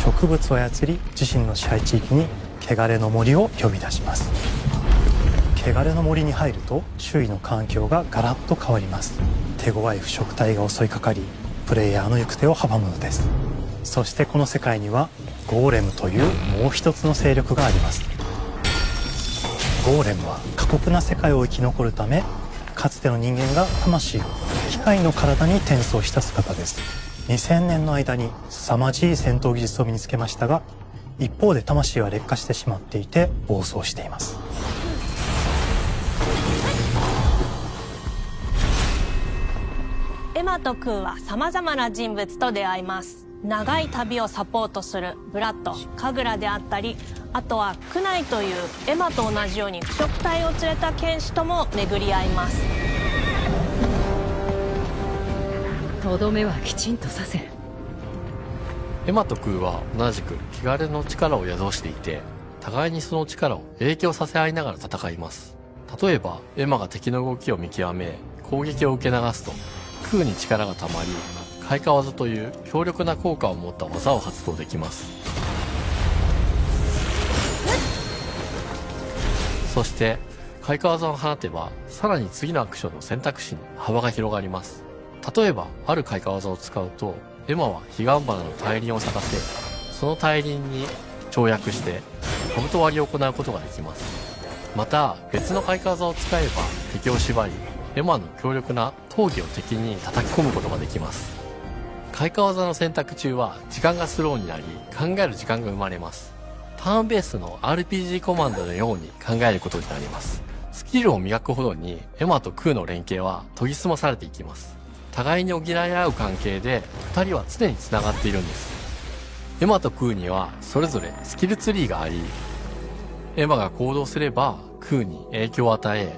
植物を操り自身の支配地域に汚れの森を呼び出します。汚れの森に入ると周囲の環境がガラッと変わります。手強い腐植体が襲いかかり、プレイヤーの行く手を阻むのです。そしてこの世界にはゴーレムというもう一つの勢力があります。ゴーレムは過酷な世界を生き残るため、かつての人間が魂を機械の体に転送した姿です。2000年の間に凄まじい戦闘技術を身につけましたが、一方で魂は劣化してしまっていて暴走しています。エマとクーは様々な人物と出会います。長い旅をサポートするブラッド、カグラであったり、あとはクナイというエマと同じように腐食体を連れた剣士とも巡り合います。とどめはきちんとさせ。エマとクーは同じく汚れの力を宿していて、互いにその力を影響させ合いながら戦います。例えばエマが敵の動きを見極め攻撃を受け流すと、クーに力が溜まり開花技という強力な効果を持った技を発動できます。そして開花技を放てば、さらに次のアクションの選択肢に幅が広がります。例えばある開花技を使うと、エマは彼岸花の大輪を咲かせ、その大輪に跳躍して兜割りを行うことができます。また別の開花技を使えば敵を縛り、エマの強力な闘技を敵に叩き込むことができます。開花技の選択中は時間がスローになり、考える時間が生まれます。ターンベースの RPG コマンドのように考えることになります。スキルを磨くほどにエマとクーの連携は研ぎ澄まされていきます。互いに補い合う関係で2人は常に繋がっているんです。エマとクーにはそれぞれスキルツリーがあり、エマが行動すればクーに影響を与え、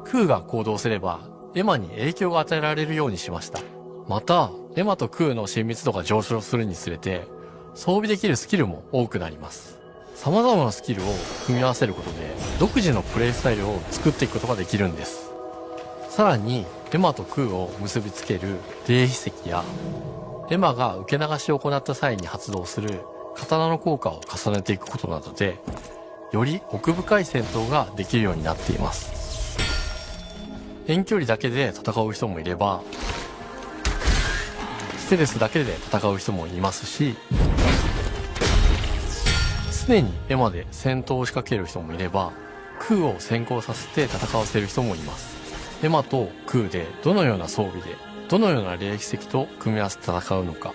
クーが行動すればエマに影響が与えられるようにしました。またエマとクーの親密度が上昇するにつれて装備できるスキルも多くなります。様々なスキルを組み合わせることで独自のプレイスタイルを作っていくことができるんです。さらにエマとクーを結びつける霊秘石や、エマが受け流しを行った際に発動する刀の効果を重ねていくことなどで、より奥深い戦闘ができるようになっています。遠距離だけで戦う人もいれば、ステルスだけで戦う人もいますし、常にエマで戦闘を仕掛ける人もいれば、クーを先行させて戦わせる人もいます。エマとクーでどのような装備でどのような霊秘石と組み合わせて戦うのか、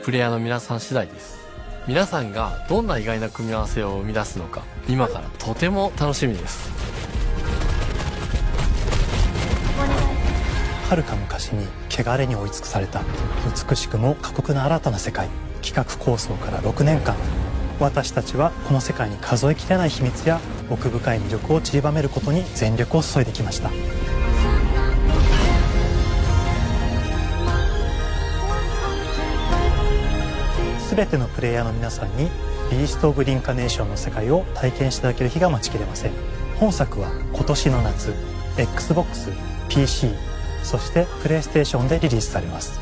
プレイヤーの皆さん次第です。皆さんがどんな意外な組み合わせを生み出すのか、今からとても楽しみです。遥か昔に汚れに追い尽くされた美しくも過酷な新たな世界。企画構想から6年間、私たちはこの世界に数えきれない秘密や奥深い魅力を散りばめることに全力を注いできました。全てのプレイヤーの皆さんにビースト・オブ・リンカネーションの世界を体験していただける日が待ちきれません。本作は今年の夏 XBOX、PC、そしてプレイステーションでリリースされます。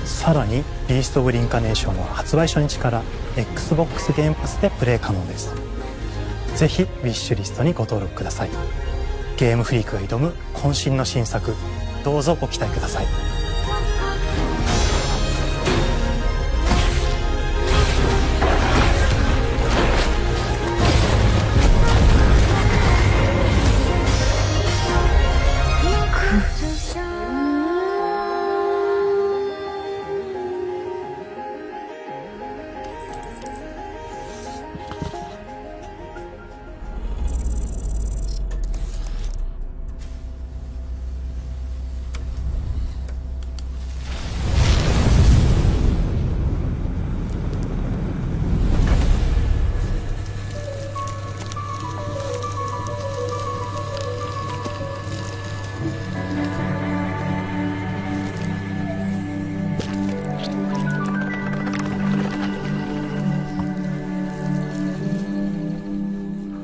さらにビースト・オブ・リンカネーションは発売初日から XBOX ゲームパスでプレイ可能です。ぜひウィッシュリストにご登録ください。ゲームフリークが挑む渾身の新作、どうぞご期待ください。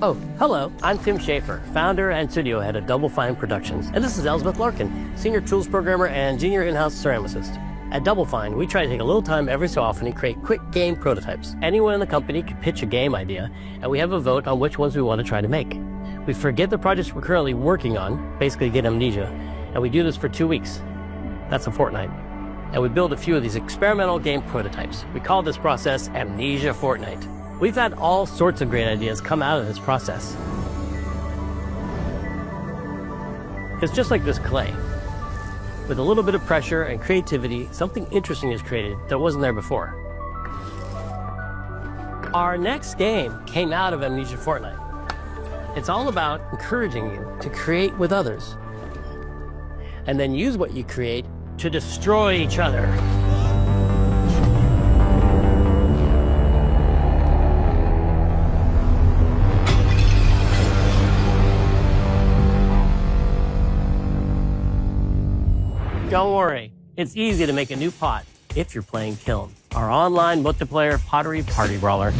Oh, hello. I'm Tim Schafer, founder and studio head of Double Fine Productions, and this is Elizabeth Larkin, senior tools programmer and junior in-house ceramicist. At Double Fine, we try to take a little time every so often and create quick game prototypes. Anyone in the company can pitch a game idea, and we have a vote on which ones we want to try to make. We forget the projects we're currently working on, basically get amnesia, and we do this for 2 weeks. That's a fortnight. And we build a few of these experimental game prototypes. We call this process Amnesia Fortnight. We've had all sorts of great ideas come out of this process. It's just like this clay. With a little bit of pressure and creativity, something interesting is created that wasn't there before. Our next game came out of Amnesia Fortnight. It's all about encouraging you to create with others, and then use what you create to destroy each other. Don't worry, it's easy to make a new pot if you're playing Kiln, our online multiplayer pottery party brawler.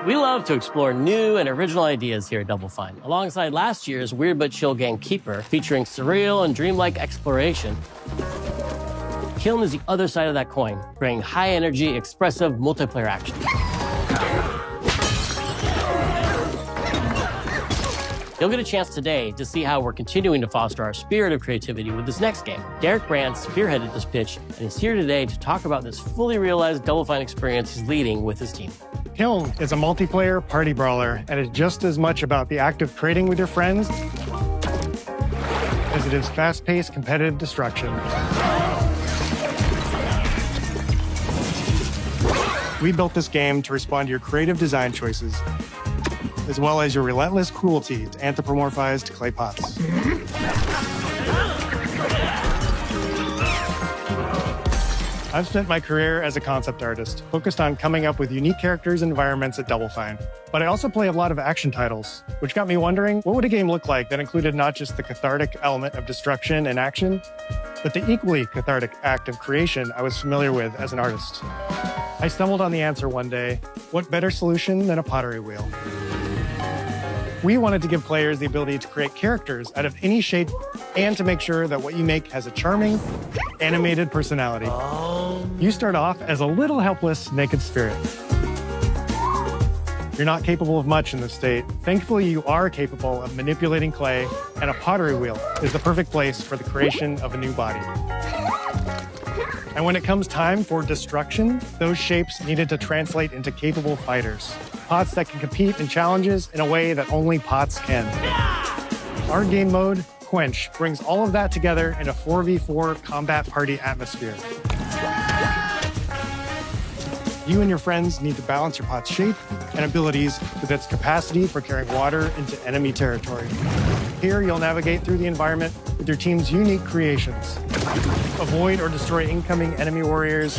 We love to explore new and original ideas here at Double Fine, alongside last year's Weird But Chill Game Keeper, featuring surreal and dreamlike exploration. Kiln is the other side of that coin, bringing high-energy, expressive multiplayer action. You'll get a chance today to see how we're continuing to foster our spirit of creativity with this next game. Derek Brand spearheaded this pitch, and he's here today to talk about this fully realized Double Fine experience he's leading with his team. Kiln is a multiplayer party brawler, and is just as much about the act of trading with your friends as it is fast-paced competitive destruction. We built this game to respond to your creative design choices, as well as your relentless cruelty to anthropomorphized clay pots. I've spent my career as a concept artist, focused on coming up with unique characters and environments at Double Fine. But I also play a lot of action titles, which got me wondering, what would a game look like that included not just the cathartic element of destruction and action, but the equally cathartic act of creation I was familiar with as an artist? I stumbled on the answer one day: what better solution than a pottery wheel? We wanted to give players the ability to create characters out of any shape and to make sure that what you make has a charming, animated personality. You start off as a little helpless, naked spirit. You're not capable of much in this state. Thankfully, you are capable of manipulating clay, and a pottery wheel is the perfect place for the creation of a new body. And when it comes time for destruction, those shapes needed to translate into capable fighters. Pots that can compete in challenges in a way that only pots can. Our game mode, Quench, brings all of that together in a 4v4 combat party atmosphere. You and your friends need to balance your pot's shape and abilities with its capacity for carrying water into enemy territory. Here, you'll navigate through the environment with your team's unique creations. Avoid or destroy incoming enemy warriors.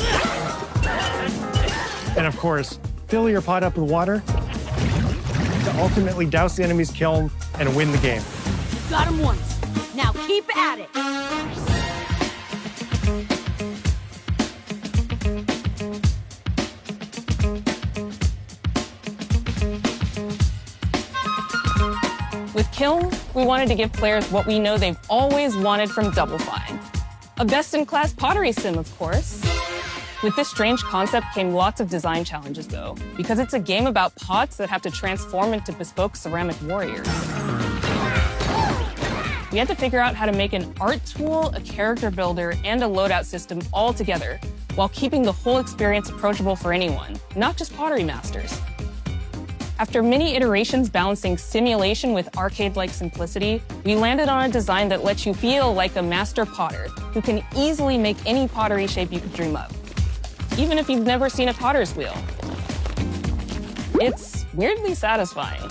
And of course, fill your pot up with water to ultimately douse the enemy's kiln and win the game. Got him once. Now keep at it. With Kiln, we wanted to give players what we know they've always wanted from Double Fine. A best-in-class pottery sim, of course. With this strange concept came lots of design challenges, though, because it's a game about pots that have to transform into bespoke ceramic warriors. We had to figure out how to make an art tool, a character builder, and a loadout system all together, while keeping the whole experience approachable for anyone, not just pottery masters. After many iterations balancing simulation with arcade-like simplicity, we landed on a design that lets you feel like a master potter who can easily make any pottery shape you could dream up, even if you've never seen a potter's wheel. It's weirdly satisfying.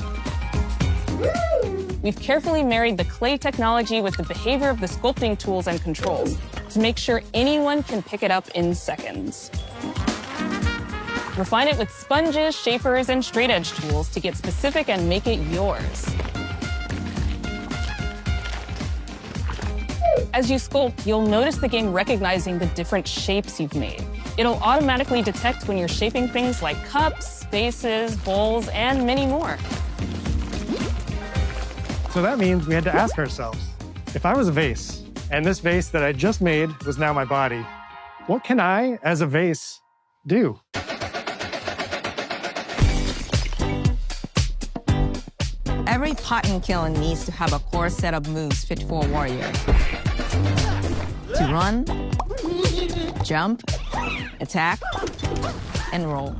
We've carefully married the clay technology with the behavior of the sculpting tools and controls to make sure anyone can pick it up in seconds. Refine it with sponges, shapers, and straight edge tools to get specific and make it yours. As you sculpt, you'll notice the game recognizing the different shapes you've made. It'll automatically detect when you're shaping things like cups, vases, bowls, and many more. So that means we had to ask ourselves, if I was a vase, and this vase that I just made was now my body, what can I, as a vase, do? Every pot in Kiln needs to have a core set of moves fit for a warrior. To run, jump, attack, and roll.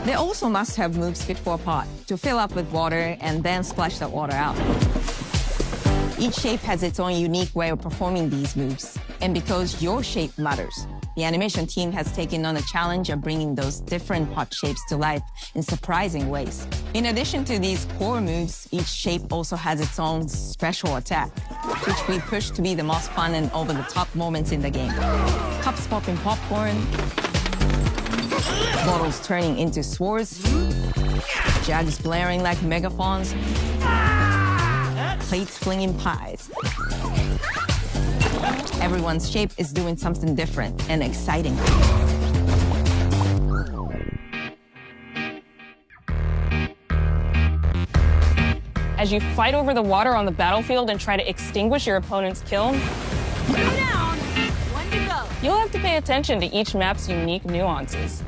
They also must have moves fit for a pot to fill up with water and then splash that water out. Each shape has its own unique way of performing these moves. And because your shape matters, the animation team has taken on the challenge of bringing those different pot shapes to life in surprising ways. In addition to these core moves, each shape also has its own special attack, which we push to be the most fun and over-the-top moments in the game. Cups popping popcorn, bottles turning into swords, jugs blaring like megaphones, plates flinging pies. Everyone's shape is doing something different and exciting. As you fight over the water on the battlefield and try to extinguish your opponent's kiln, Down. One to go. you'll have to pay attention to each map's unique nuances.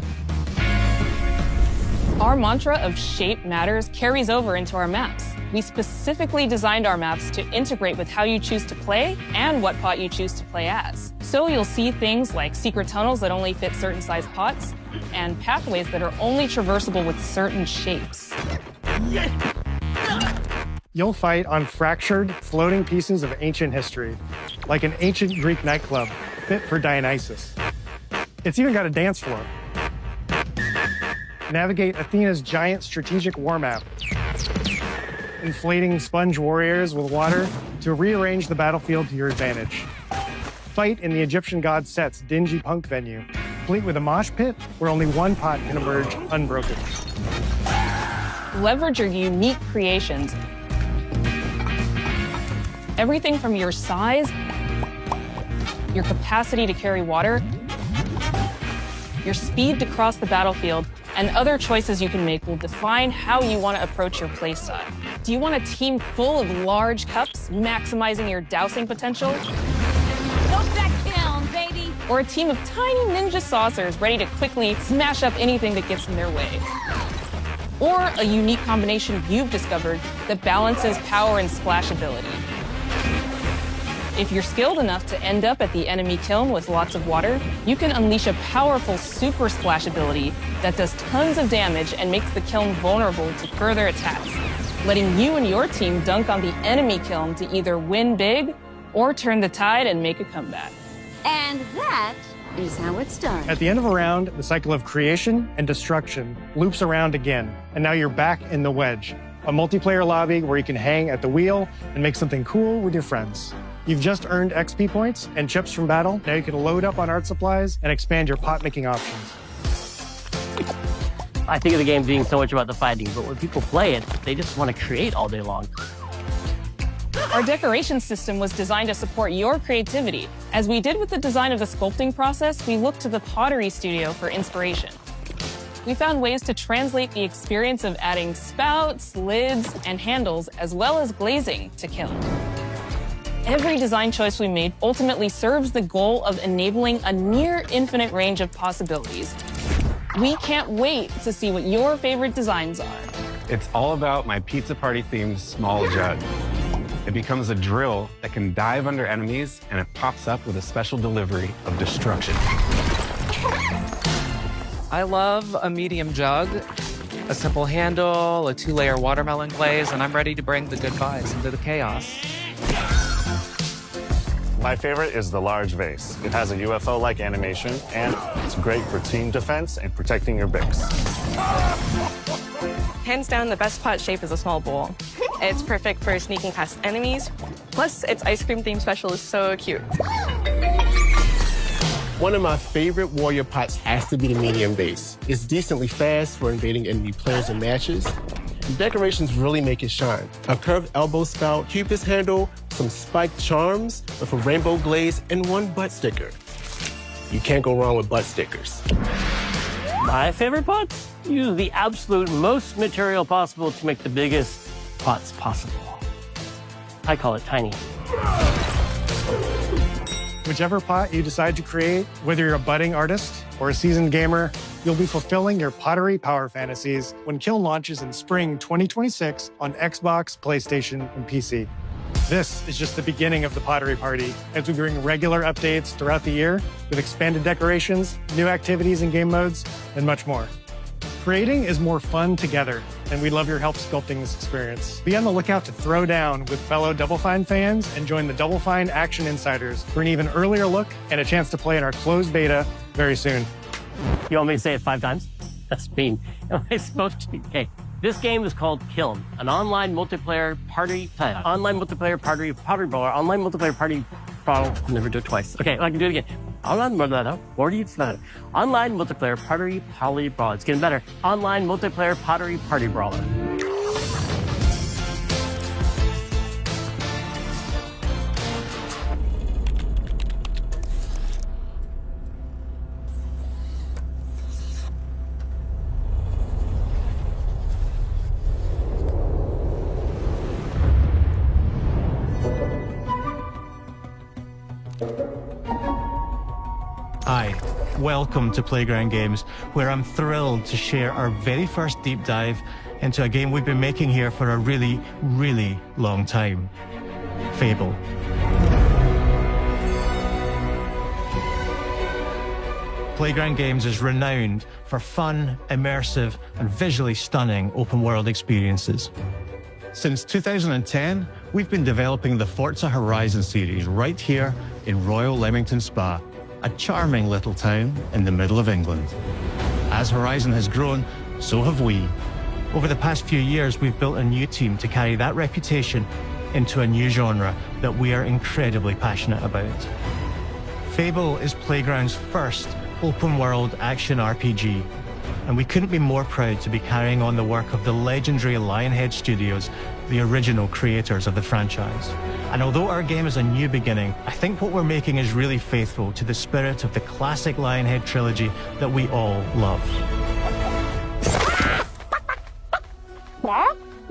Our mantra of shape matters carries over into our maps. We specifically designed our maps to integrate with how you choose to play and what pot you choose to play as. So you'll see things like secret tunnels that only fit certain size pots and pathways that are only traversable with certain shapes. You'll fight on fractured, floating pieces of ancient history, like an ancient Greek nightclub fit for Dionysus. It's even got a dance floor. Navigate Athena's giant strategic war map, inflating sponge warriors with water to rearrange the battlefield to your advantage. Fight in the Egyptian god Set's dingy punk venue, complete with a mosh pit where only one pot can emerge unbroken. Leverage your unique creations. Everything from your size, your capacity to carry water, your speed to cross the battlefield, and other choices you can make will define how you want to approach your playstyle. Do you want a team full of large cups, maximizing your dousing potential? Go back down, baby. Or a team of tiny ninja saucers ready to quickly smash up anything that gets in their way? Or a unique combination you've discovered that balances power and splashability? If you're skilled enough to end up at the enemy kiln with lots of water, you can unleash a powerful super splash ability that does tons of damage and makes the kiln vulnerable to further attacks, letting you and your team dunk on the enemy kiln to either win big or turn the tide and make a comeback. And that is how it's done. At the end of a round, the cycle of creation and destruction loops around again, and now you're back in the wedge, a multiplayer lobby where you can hang at the wheel and make something cool with your friends. You've just earned XP points and chips from battle. Now you can load up on art supplies and expand your pot-making options. I think of the game being so much about the fighting, but when people play it, they just want to create all day long. Our decoration system was designed to support your creativity. As we did with the design of the sculpting process, we looked to the pottery studio for inspiration. We found ways to translate the experience of adding spouts, lids, and handles, as well as glazing to kiln. Every design choice we made ultimately serves the goal of enabling a near infinite range of possibilities. We can't wait to see what your favorite designs are. It's all about my pizza party themed small jug. It becomes a drill that can dive under enemies, and it pops up with a special delivery of destruction. I love a medium jug, a simple handle, a 2-layer watermelon glaze, and I'm ready to bring the good vibes into the chaos. My favorite is the large vase. It has a UFO-like animation, and it's great for team defense and protecting your Bix. Hands down, the best pot shape is a small bowl. It's perfect for sneaking past enemies. Plus, its ice cream theme special is so cute. One of my favorite warrior pots has to be the medium base. It's decently fast for invading enemy players and matches. The decorations really make it shine. A curved elbow spout, Cupid's handle, some spiked charms with a rainbow glaze, and one butt sticker. You can't go wrong with butt stickers. My favorite pots use the absolute most material possible to make the biggest pots possible. I call it tiny. Whichever pot you decide to create, whether you're a budding artist or a seasoned gamer, you'll be fulfilling your pottery power fantasies when Kiln launches in spring 2026 on Xbox, PlayStation, and PC. This is just the beginning of the pottery party as we bring regular updates throughout the year with expanded decorations, new activities and game modes, and much more. Creating is more fun together, and we'd love your help sculpting this experience. Be on the lookout to throw down with fellow Double Fine fans and join the Double Fine Action Insiders for an even earlier look and a chance to play in our closed beta very soon. You want me to say it 5 times? That's mean. Am I supposed to? Okay. This game is called Kiln, an online multiplayer party brawler, online multiplayer party. Never do it twice. Okay, I can do it again. Online multiplayer party brawler. It's getting better. Online multiplayer party brawler. Hi, welcome to Playground Games, where I'm thrilled to share our very first deep dive into a game we've been making here for a really, really long time. Fable. Playground Games is renowned for fun, immersive, and visually stunning open-world experiences. Since 2010, we've been developing the Forza Horizon series right here in Royal Leamington Spa, a charming little town in the middle of England. As Horizon has grown, so have we. Over the past few years, we've built a new team to carry that reputation into a new genre that we are incredibly passionate about. Fable is Playground's first open-world action RPG, and we couldn't be more proud to be carrying on the work of the legendary Lionhead Studios, the original creators of the franchise. And although our game is a new beginning, I think what we're making is really faithful to the spirit of the classic Lionhead trilogy that we all love.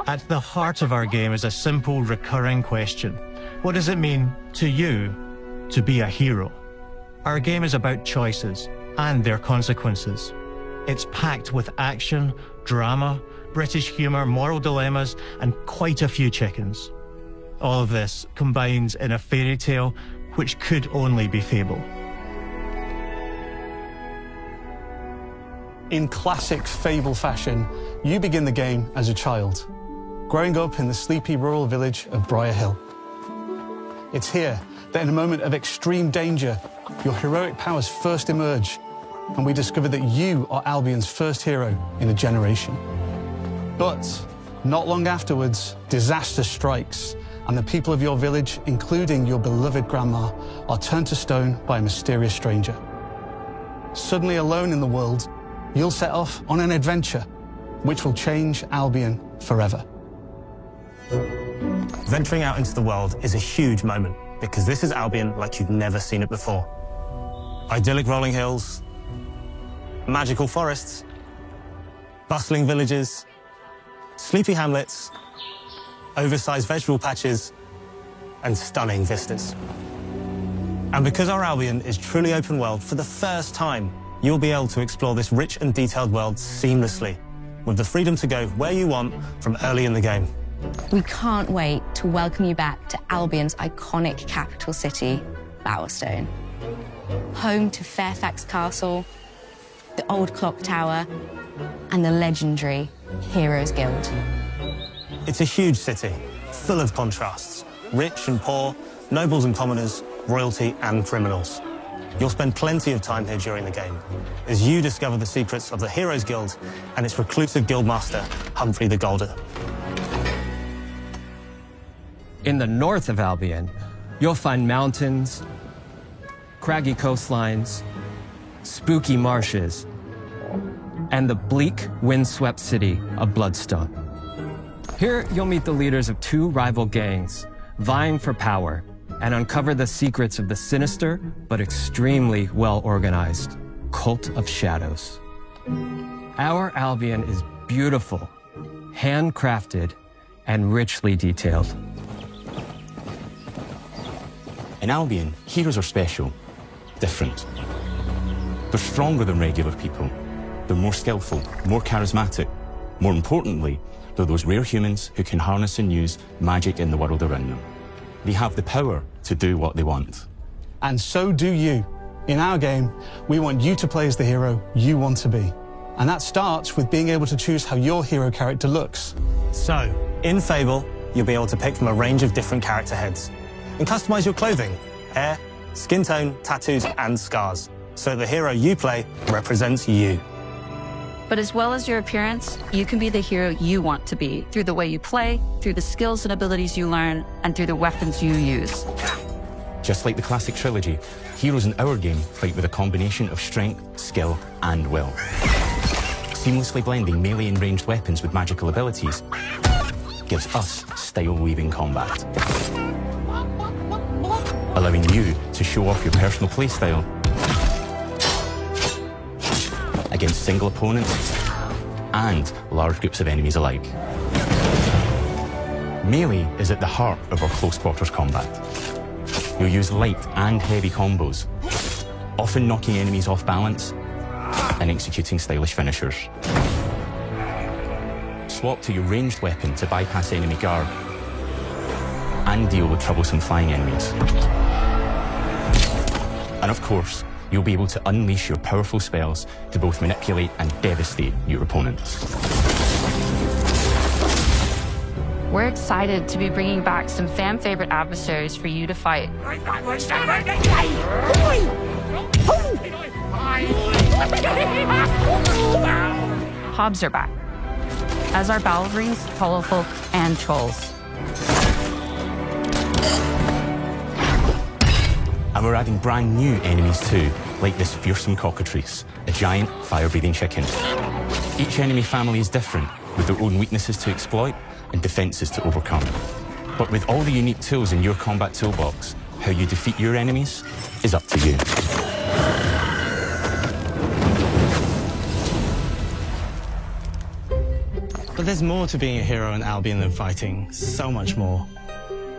At the heart of our game is a simple, recurring question. What does it mean to you to be a hero? Our game is about choices and their consequences. It's packed with action, drama, British humour, moral dilemmas, and quite a few chickens. All of this combines in a fairy tale which could only be Fable. In classic Fable fashion, you begin the game as a child, growing up in the sleepy rural village of Briar Hill. It's here that in a moment of extreme danger, your heroic powers first emerge, and we discover that you are Albion's first hero in a generation. But not long afterwards, disaster strikes, and the people of your village, including your beloved grandma, are turned to stone by a mysterious stranger. Suddenly alone in the world, you'll set off on an adventure which will change Albion forever. Venturing out into the world is a huge moment, because this is Albion like you've never seen it before. Idyllic rolling hills, magical forests, bustling villages, sleepy hamlets, oversized vegetable patches, and stunning vistas. And because our Albion is truly open world, for the first time, you'll be able to explore this rich and detailed world seamlessly, with the freedom to go where you want from early in the game. We can't wait to welcome you back to Albion's iconic capital city, Bowerstone. Home to Fairfax Castle, the old clock tower, and the legendary Heroes Guild. It's a huge city, full of contrasts. Rich and poor, nobles and commoners, royalty and criminals. You'll spend plenty of time here during the game, as you discover the secrets of the Heroes Guild and its reclusive guildmaster, Humphrey the Golden. In the north of Albion, you'll find mountains, craggy coastlines, spooky marshes, and the bleak, windswept city of Bloodstone. Here, you'll meet the leaders of two rival gangs, vying for power, and uncover the secrets of the sinister but extremely well-organized Cult of Shadows. Our Albion is beautiful, handcrafted, and richly detailed. In Albion, heroes are special, different. They're stronger than regular people. They're more skillful, more charismatic. More importantly, they're those rare humans who can harness and use magic in the world around them. They have the power to do what they want. And so do you. In our game, we want you to play as the hero you want to be. And that starts with being able to choose how your hero character looks. So, in Fable, you'll be able to pick from a range of different character heads and customize your clothing, hair, skin tone, tattoos, and scars, so the hero you play represents you. But as well as your appearance, you can be the hero you want to be through the way you play, through the skills and abilities you learn, and through the weapons you use. Just like the classic trilogy, heroes in our game fight with a combination of strength, skill, and will. Seamlessly blending melee and ranged weapons with magical abilities gives us style-weaving combat. Allowing you to show off your personal playstyle against single opponents and large groups of enemies alike. Melee is at the heart of our close quarters combat. You'll use light and heavy combos, often knocking enemies off balance and executing stylish finishers. Swap to your ranged weapon to bypass enemy guard and deal with troublesome flying enemies. And of course, you'll be able to unleash your powerful spells to both manipulate and devastate your opponents. We're excited to be bringing back some fan-favorite adversaries for you to fight. Hobbs are back, as are Balverines, Hollowfolk, and Trolls. And we're adding brand new enemies too, like this fearsome cockatrice, a giant fire-breathing chicken. Each enemy family is different, with their own weaknesses to exploit and defenses to overcome. But with all the unique tools in your combat toolbox, how you defeat your enemies is up to you. But there's more to being a hero in Albion than fighting, so much more.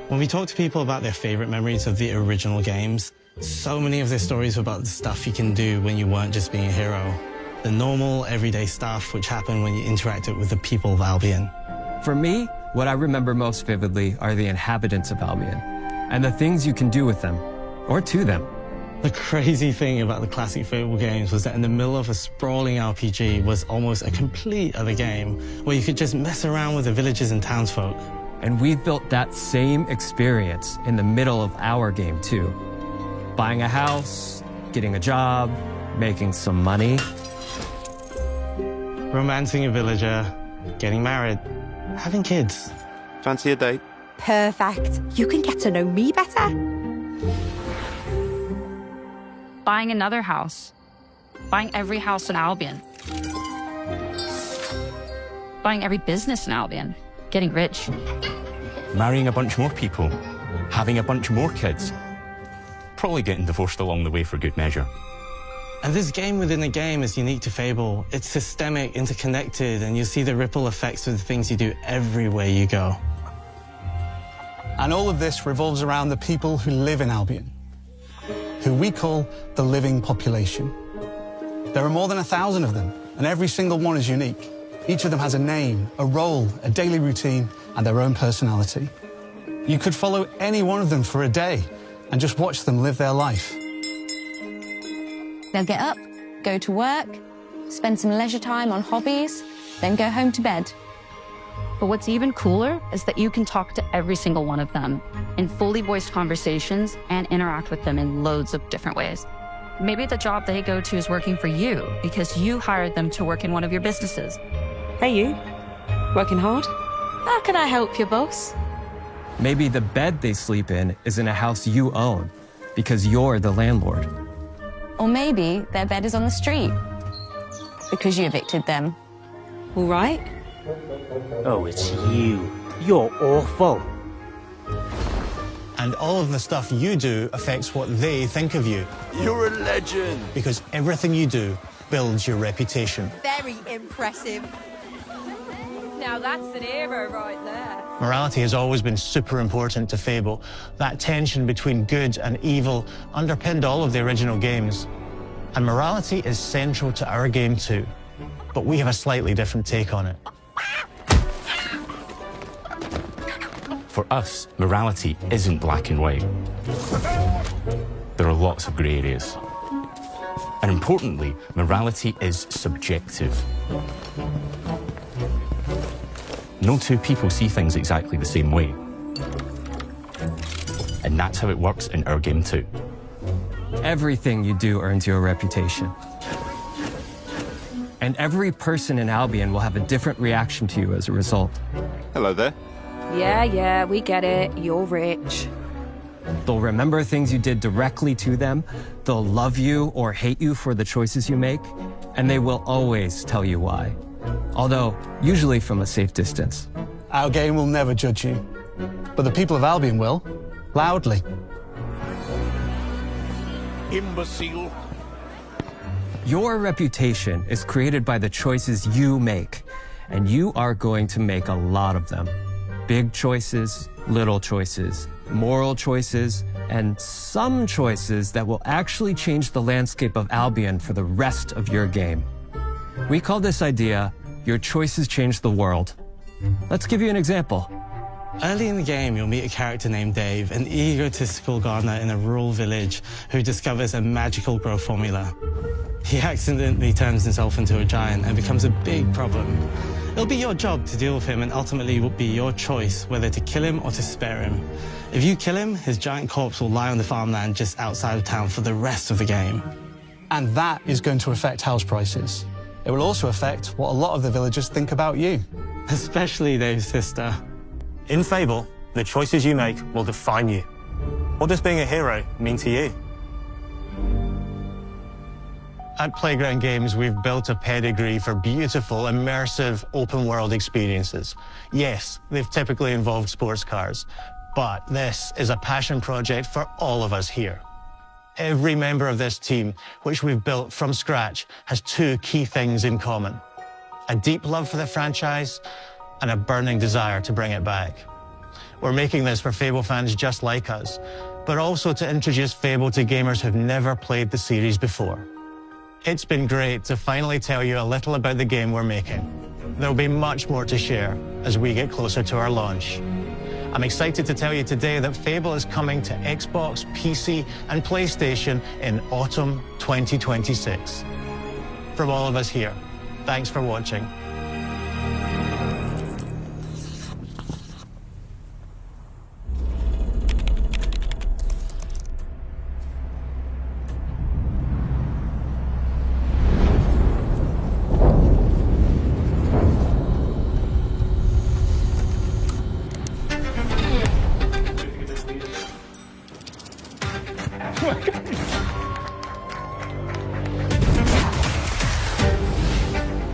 When we talk to people about their favorite memories of the original games, so many of their stories were about the stuff you can do when you weren't just being a hero. The normal, everyday stuff which happened when you interacted with the people of Albion. For me, what I remember most vividly are the inhabitants of Albion, and the things you can do with them, or to them. The crazy thing about the classic Fable games was that in the middle of a sprawling RPG was almost a complete other game, where you could just mess around with the villages and townsfolk. And we've built that same experience in the middle of our game too. Buying a house, getting a job, making some money. Romancing a villager, getting married, having kids. Fancy a date? Perfect. You can get to know me better. Buying another house. Buying every house in Albion. Buying every business in Albion. Getting rich. Marrying a bunch more people, having a bunch more kids, probably getting divorced along the way for good measure. And this game within a game is unique to Fable. It's systemic, interconnected, and you see the ripple effects of the things you do everywhere you go. And all of this revolves around the people who live in Albion, who we call the living population. There are more than 1,000 of them, and every single one is unique. Each of them has a name, a role, a daily routine, and their own personality. You could follow any one of them for a day and just watch them live their life. They'll get up, go to work, spend some leisure time on hobbies, then go home to bed. But what's even cooler is that you can talk to every single one of them in fully voiced conversations and interact with them in loads of different ways. Maybe the job they go to is working for you because you hired them to work in one of your businesses. Hey, you. Working hard? How can I help you, boss? Maybe the bed they sleep in is in a house you own because you're the landlord. Or maybe their bed is on the street because you evicted them. All right. Oh, it's you. You're awful. And all of the stuff you do affects what they think of you. You're a legend. Because everything you do builds your reputation. Very impressive. Now that's an hero right there. Morality has always been super important to Fable. That tension between good and evil underpinned all of the original games. And morality is central to our game too. But we have a slightly different take on it. For us, morality isn't black and white. There are lots of grey areas. And importantly, morality is subjective. No two people see things exactly the same way. And that's how it works in our game too. Everything you do earns you a reputation. And every person in Albion will have a different reaction to you as a result. Hello there. Yeah, we get it. You're rich. They'll remember things you did directly to them, they'll love you or hate you for the choices you make, and they will always tell you why. Although, usually from a safe distance. Our game will never judge you, but the people of Albion will, loudly. Imbecile. Your reputation is created by the choices you make, and you are going to make a lot of them. Big choices, little choices, moral choices, and some choices that will actually change the landscape of Albion for the rest of your game. We call this idea, your choices change the world. Let's give you an example. Early in the game, you'll meet a character named Dave, an egotistical gardener in a rural village who discovers a magical growth formula. He accidentally turns himself into a giant and becomes a big problem. It'll be your job to deal with him, and ultimately it will be your choice whether to kill him or to spare him. If you kill him, his giant corpse will lie on the farmland just outside of town for the rest of the game. And that is going to affect house prices. It will also affect what a lot of the villagers think about you. Especially Dave's sister. In Fable, the choices you make will define you. What does being a hero mean to you? At Playground Games, we've built a pedigree for beautiful, immersive, open-world experiences. Yes, they've typically involved sports cars, but this is a passion project for all of us here. Every member of this team, which we've built from scratch, has two key things in common: a deep love for the franchise and a burning desire to bring it back. We're making this for Fable fans just like us, but also to introduce Fable to gamers who've never played the series before. It's been great to finally tell you a little about the game we're making. There'll be much more to share as we get closer to our launch. I'm excited to tell you today that Fable is coming to Xbox, PC, and PlayStation in autumn 2026. From all of us here, thanks for watching.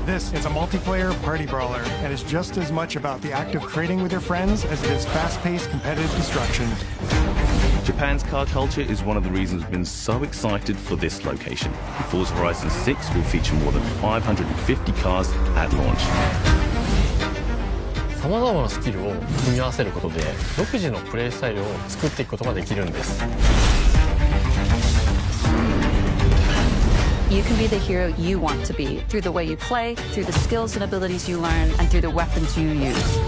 This is a multiplayer party brawler and is just as much about the act of trading with your friends as it is fast-paced competitive destruction. Japan's car culture is one of the reasons we've been so excited for this location. Forza Horizon 6 will feature more than 550 cars at launch. さまざまなスキルを組み合わせることで独自のプレイスタイルを作っていくことができるんです。 You can be the hero you want to be through the way you play, through the skills and abilities you learn, and through the weapons you use.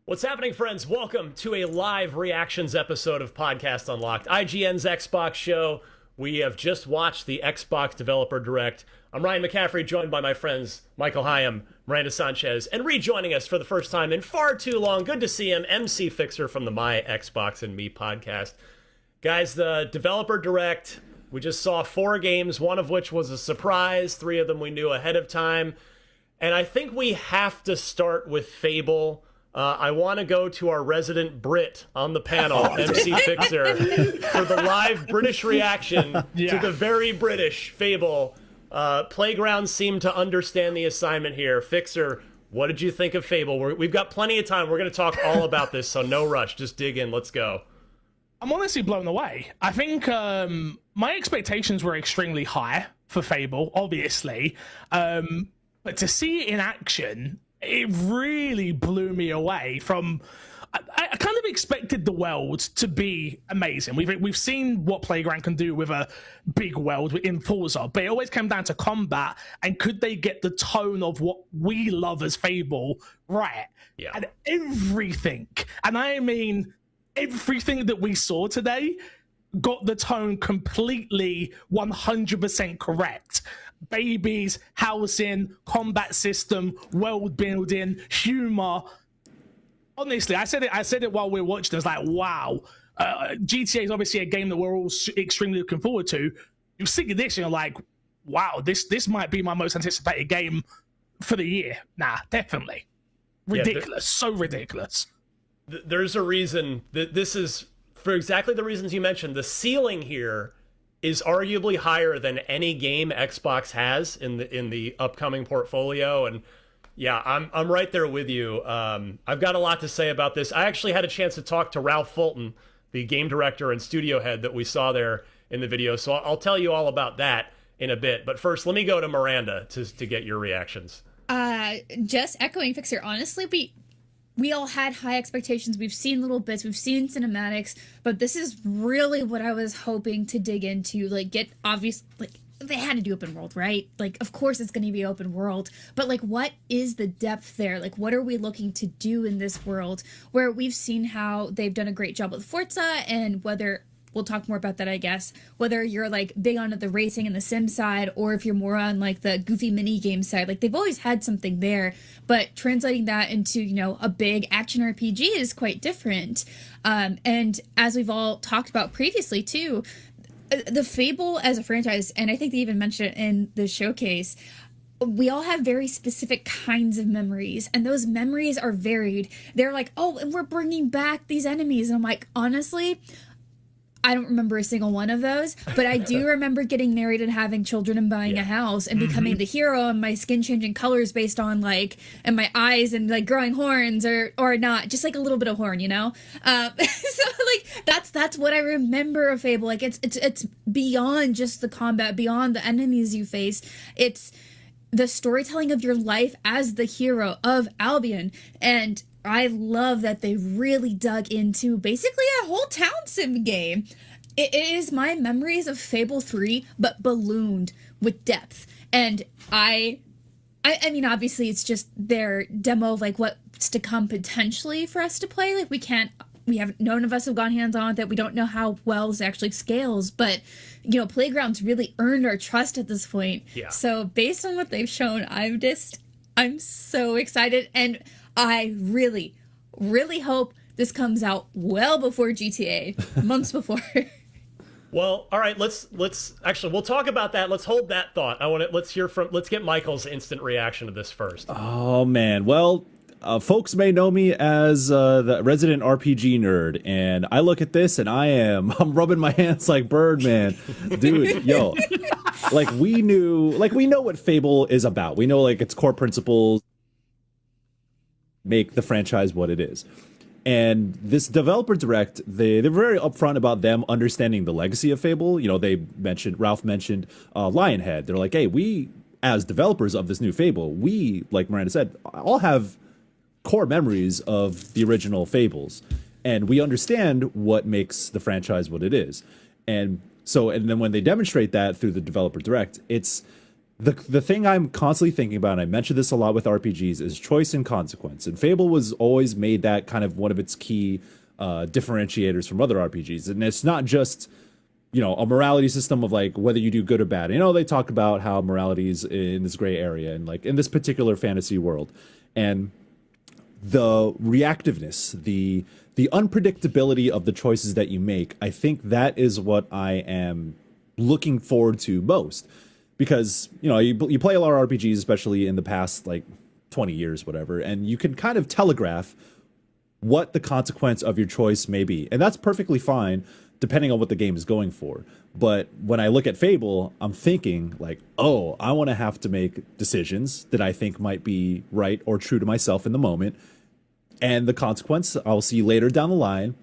What's happening, friends? Welcome to a live reactions episode of Podcast Unlocked, IGN's Xbox show. We have just watched the Xbox Developer Direct. I'm Ryan McCaffrey, joined by my friends Michael Hyam, Miranda Sanchez, and rejoining us for the first time in far too long. Good to see him, MC Fixer from the My Xbox and Me podcast. Guys, the Developer Direct, we just saw 4 games, one of which was a surprise, 3 of them we knew ahead of time. And I think we have to start with Fable. I want to go to our resident Brit on the panel, MC Fixer, for the live British reaction to the very British Fable. Playground seemed to understand the assignment here. Fixer, what did you think of Fable? We've got plenty of time. We're going to talk all about this, so no rush. Just dig in. Let's go. I'm honestly blown away. I think my expectations were extremely high for Fable, obviously. But to see it in action, it really blew me away from... I kind of expected the world to be amazing. We've seen what Playground can do with a big world in Forza, but it always came down to combat, and could they get the tone of what we love as Fable right? Yeah. And everything, and I mean everything that we saw today, got the tone completely 100% correct. Babies, housing, combat system, world building, humor. Honestly, I said it while we were watching. I was like, wow. GTA is obviously a game that we're all extremely looking forward to. You see this and you're like, wow, this might be my most anticipated game for the year. Nah, definitely. Ridiculous. So ridiculous. There's a reason that this is, for exactly the reasons you mentioned. The ceiling here is arguably higher than any game Xbox has in the upcoming portfolio. And yeah, I'm right there with you. I've got a lot to say about this. I actually had a chance to talk to Ralph Fulton, the game director and studio head that we saw there in the video. So I'll tell you all about that in a bit. But first, let me go to Miranda to get your reactions. Just echoing Fixer, honestly, we all had high expectations. We've seen little bits, we've seen cinematics, but this is really what I was hoping to dig into. Like, get obvious, like, they had to do open world, right? Like, of course it's going to be open world, but like, what is the depth there? Like, what are we looking to do in this world where we've seen how they've done a great job with Forza, and whether, we'll talk more about that, I guess, whether you're like big on the racing and the sim side, or if you're more on like the goofy mini game side, like they've always had something there, but translating that into, you know, a big action RPG is quite different. And as we've all talked about previously too, the Fable as a franchise, and I think they even mentioned it in the showcase, we all have very specific kinds of memories, and those memories are varied. They're like, oh, and we're bringing back these enemies. And I'm like, honestly, I don't remember a single one of those, but I do remember getting married and having children and buying a house and becoming the hero, and my skin changing colors based on like, and my eyes and like growing horns or not, just like a little bit of horn, you know? So like that's what I remember of Fable. Like it's beyond just the combat, beyond the enemies you face. It's the storytelling of your life as the hero of Albion. And I love that they really dug into basically a whole town sim game. It is my memories of Fable 3, but ballooned with depth. And I mean, obviously it's just their demo of like what's to come potentially for us to play. Like none of us have gone hands on with it. We don't know how well this actually scales, but you know, Playground's really earned our trust at this point. Yeah. So based on what they've shown, I'm so excited, and I really, really hope this comes out well before GTA, months before. Well, all right, let's actually, we'll talk about that. Let's hold that thought. Let's get Michael's instant reaction to this first. Oh man, well, folks may know me as the resident RPG nerd, and I look at this and I'm rubbing my hands like Birdman, dude. Yo, like we know what Fable is about. We know like its core principles make the franchise what it is. And this developer direct, they're very upfront about them understanding the legacy of Fable. You know, Ralph mentioned Lionhead. They're like, hey, we as developers of this new Fable, we, like Miranda said, all have core memories of the original Fables, and we understand what makes the franchise what it is. And then when they demonstrate that through the developer direct, it's the thing I'm constantly thinking about, and I mentioned this a lot with RPGs, is choice and consequence. And Fable was always made that kind of one of its key differentiators from other RPGs. And it's not just, you know, a morality system of like whether you do good or bad. You know, they talk about how morality is in this gray area and like in this particular fantasy world. And the reactiveness, the unpredictability of the choices that you make, I think that is what I am looking forward to most. Because, you know, you play a lot of RPGs, especially in the past, like, 20 years, whatever, and you can kind of telegraph what the consequence of your choice may be. And that's perfectly fine. depending on what the game is going for. But when I look at Fable, I'm thinking like, oh, I want to have to make decisions that I think might be right or true to myself in the moment. And the consequence I'll see later down the line,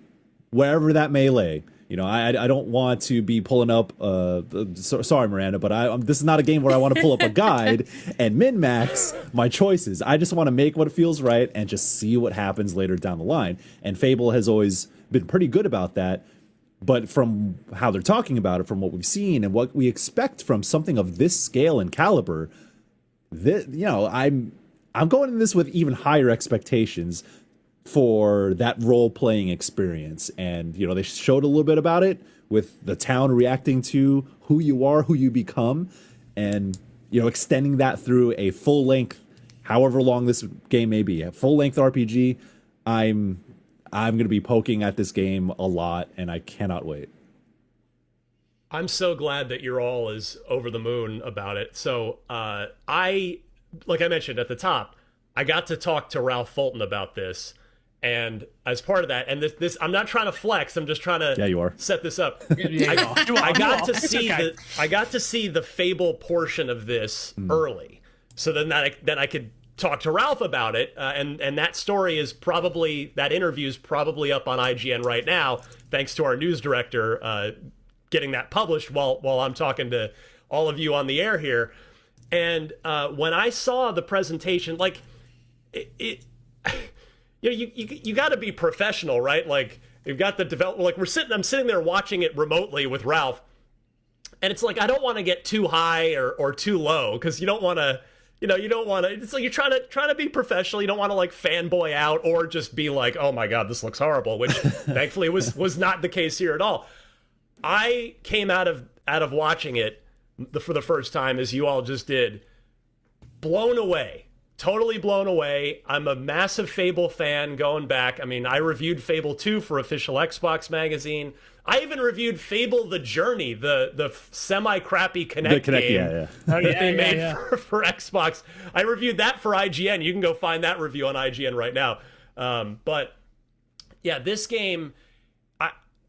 wherever that may lay. You know, I don't want to be pulling up, sorry, Miranda, but this is not a game where I want to pull up a guide and min-max my choices. I just want to make what feels right and just see what happens later down the line. And Fable has always been pretty good about that. But from how they're talking about it, from what we've seen and what we expect from something of this scale and caliber, I'm going into this with even higher expectations for that role-playing experience. And, you know, they showed a little bit about it with the town reacting to who you are, who you become, and, you know, extending that through a full-length, however long this game may be, a full-length RPG. I'm going to be poking at this game a lot, and I cannot wait. I'm so glad that you're all as over the moon about it. So like I mentioned at the top, I got to talk to Ralph Fulton about this. And as part of that, and this I'm not trying to flex, I'm just trying to set this up. I got to see the Fable portion of this early. So then I could talk to Ralph about it, and that story is probably, that interview is probably up on IGN right now, thanks to our news director getting that published while I'm talking to all of you on the air here. And when I saw the presentation, like you got to be professional, right? Like you've got the developer, like I'm sitting there watching it remotely with Ralph, and it's like I don't want to get too high or too low, because you don't want to. You don't want to. It's like you're trying to be professional. You don't want to like fanboy out or just be like, "Oh my God, this looks horrible," which thankfully was not the case here at all. I came out of watching it for the first time, as you all just did, blown away, totally blown away. I'm a massive Fable fan going back. I mean, I reviewed Fable 2 for Official Xbox Magazine. I even reviewed Fable: The Journey, the semi-crappy Kinect game that they made for Xbox. I reviewed that for IGN. You can go find that review on IGN right now. But yeah, this game,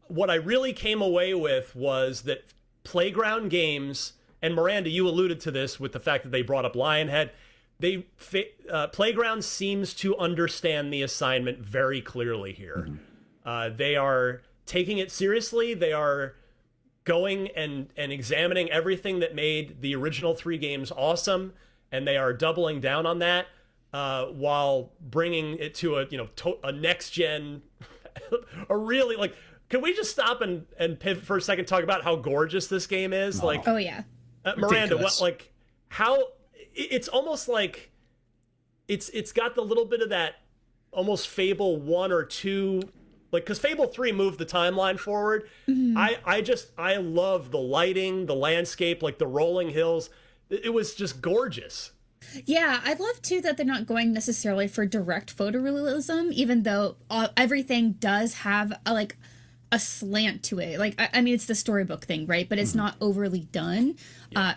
what I really came away with was that Playground Games, and Miranda, you alluded to this with the fact that they brought up Lionhead, Playground seems to understand the assignment very clearly here. They are taking it seriously. They are going and examining everything that made the original 3 games awesome, and they are doubling down on that while bringing it to a next gen, a really, like, can we just stop and pivot for a second, talk about how gorgeous this game is? Like, oh yeah, Miranda, how it's almost like it's got the little bit of that almost Fable 1 or 2. Like, because Fable 3 moved the timeline forward. I love the lighting, the landscape, like the rolling hills. It was just gorgeous. Yeah, I love too that they're not going necessarily for direct photorealism, even though everything does have a slant to it. Like, I mean, it's the storybook thing, right? But it's not overly done.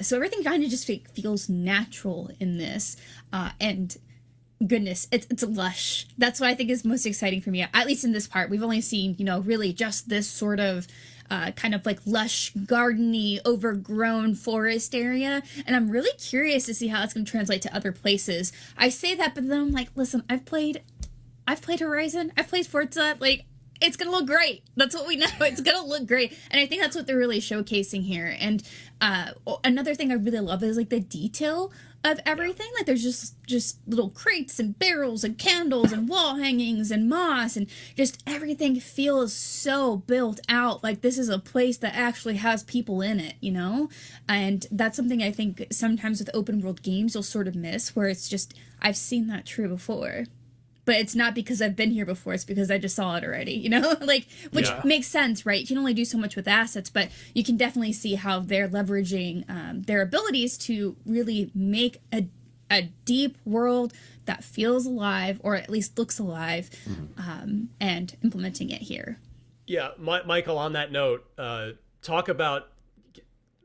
So everything kind of just feels natural in this. And goodness, it's lush. That's what I think is most exciting for me, at least in this part. We've only seen, really just this sort of kind of like lush, gardeny, overgrown forest area, and I'm really curious to see how it's going to translate to other places. I say that, but then I'm like, listen, I've played Horizon, I've played Forza, like, it's gonna look great. That's what we know. It's gonna look great, and I think that's what they're really showcasing here. And another thing I really love is like the detail of everything. Like there's just little crates and barrels and candles and wall hangings and moss, and just everything feels so built out. Like this is a place that actually has people in it, And that's something I think sometimes with open world games you'll sort of miss, where it's just, I've seen that true before. But it's not because I've been here before, it's because I just saw it already, which makes sense, right? You can only do so much with assets, but you can definitely see how they're leveraging their abilities to really make a deep world that feels alive, or at least looks alive, and implementing it here. Yeah, Michael, on that note, talk about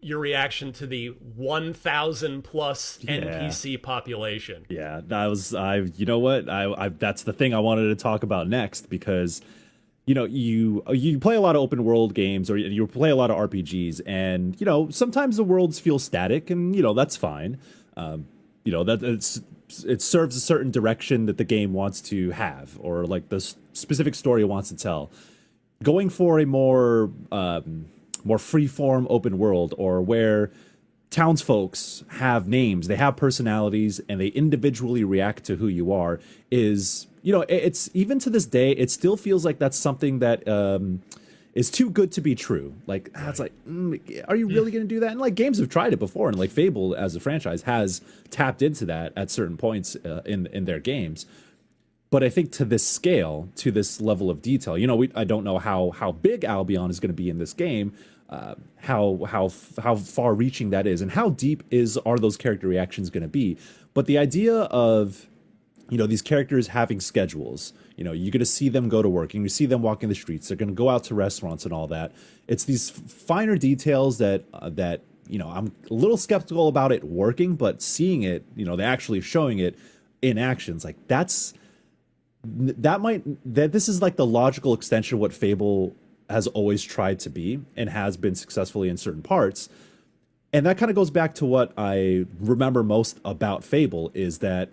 your reaction to the 1,000 plus NPC population. Yeah, you know what? I that's the thing I wanted to talk about next, because you play a lot of open world games, or you play a lot of RPGs, and sometimes the worlds feel static, and that's fine. That it serves a certain direction that the game wants to have, or like the specific story it wants to tell. Going for a more free-form open world, or where townsfolks have names, they have personalities, and they individually react to who you are, is it's, even to this day, it still feels like that's something that is too good to be true. Like, it's like, are you really going to do that? And like, games have tried it before, and like Fable as a franchise has tapped into that at certain points in their games. But I think to this scale, to this level of detail, I don't know how big Albion is going to be in this game, how far-reaching that is, and how deep are those character reactions going to be. But the idea of these characters having schedules, you're going to see them go to work, and you see them walking the streets. They're going to go out to restaurants and all that. It's these finer details that I'm a little skeptical about it working, but seeing it, they actually showing it in actions, like this is like the logical extension of what Fable has always tried to be, and has been successfully in certain parts. And that kind of goes back to what I remember most about Fable, is that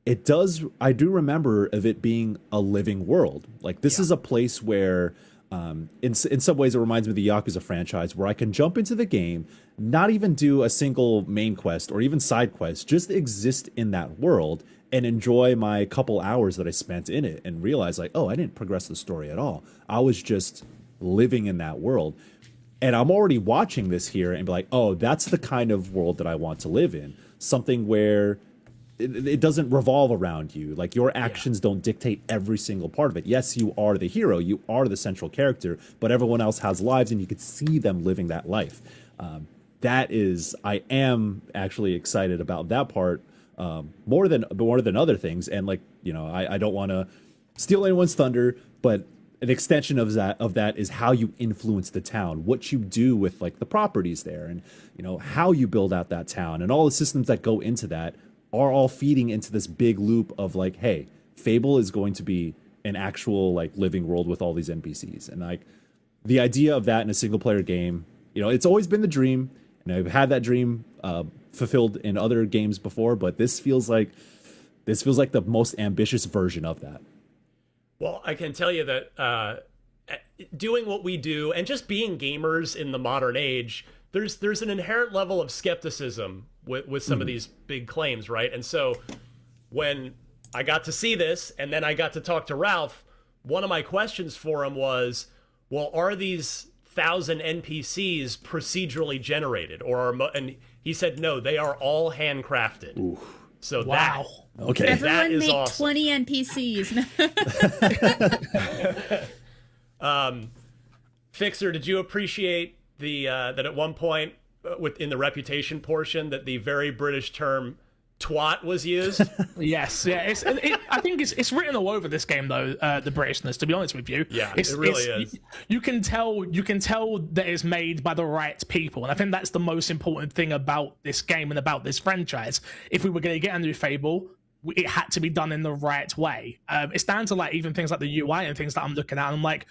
I do remember of it being a living world. Like, this is a place where, in some ways, it reminds me of the Yakuza franchise, where I can jump into the game, not even do a single main quest or even side quest, just exist in that world and enjoy my couple hours that I spent in it, and realize like, oh, I didn't progress the story at all. I was just living in that world. And I'm already watching this here and be like, oh, that's the kind of world that I want to live in. Something where it doesn't revolve around you. Like, your actions don't dictate every single part of it. Yes, you are the hero, you are the central character, but everyone else has lives, and you can see them living that life. I am actually excited about that part more than other things. And like, I don't want to steal anyone's thunder, but an extension of that is how you influence the town, what you do with like the properties there, and how you build out that town, and all the systems that go into that are all feeding into this big loop of like, hey, Fable is going to be an actual like living world with all these NPCs. And like, the idea of that in a single player game, it's always been the dream, and I've had that dream fulfilled in other games before, but this feels like the most ambitious version of that. Well, I can tell you that doing what we do, and just being gamers in the modern age, there's an inherent level of skepticism with some of these big claims, right? And so when I got to see this, and then I got to talk to Ralph, one of my questions for him was, well, are these 1,000 NPCs procedurally generated, and he said no, they are all handcrafted. Ooh. So wow. Okay. Everyone that is make awesome. 20 NPCs. Fixer, did you appreciate that at one point within the reputation portion that the very British term twat was used? Yes, yeah. I think it's written all over this game, though. The Britishness, to be honest with you, yeah, it really is. You can tell that it's made by the right people, and I think that's the most important thing about this game and about this franchise. If we were going to get a new Fable, it had to be done in the right way. It's down to like even things like the UI and things that I'm looking at, and I'm like,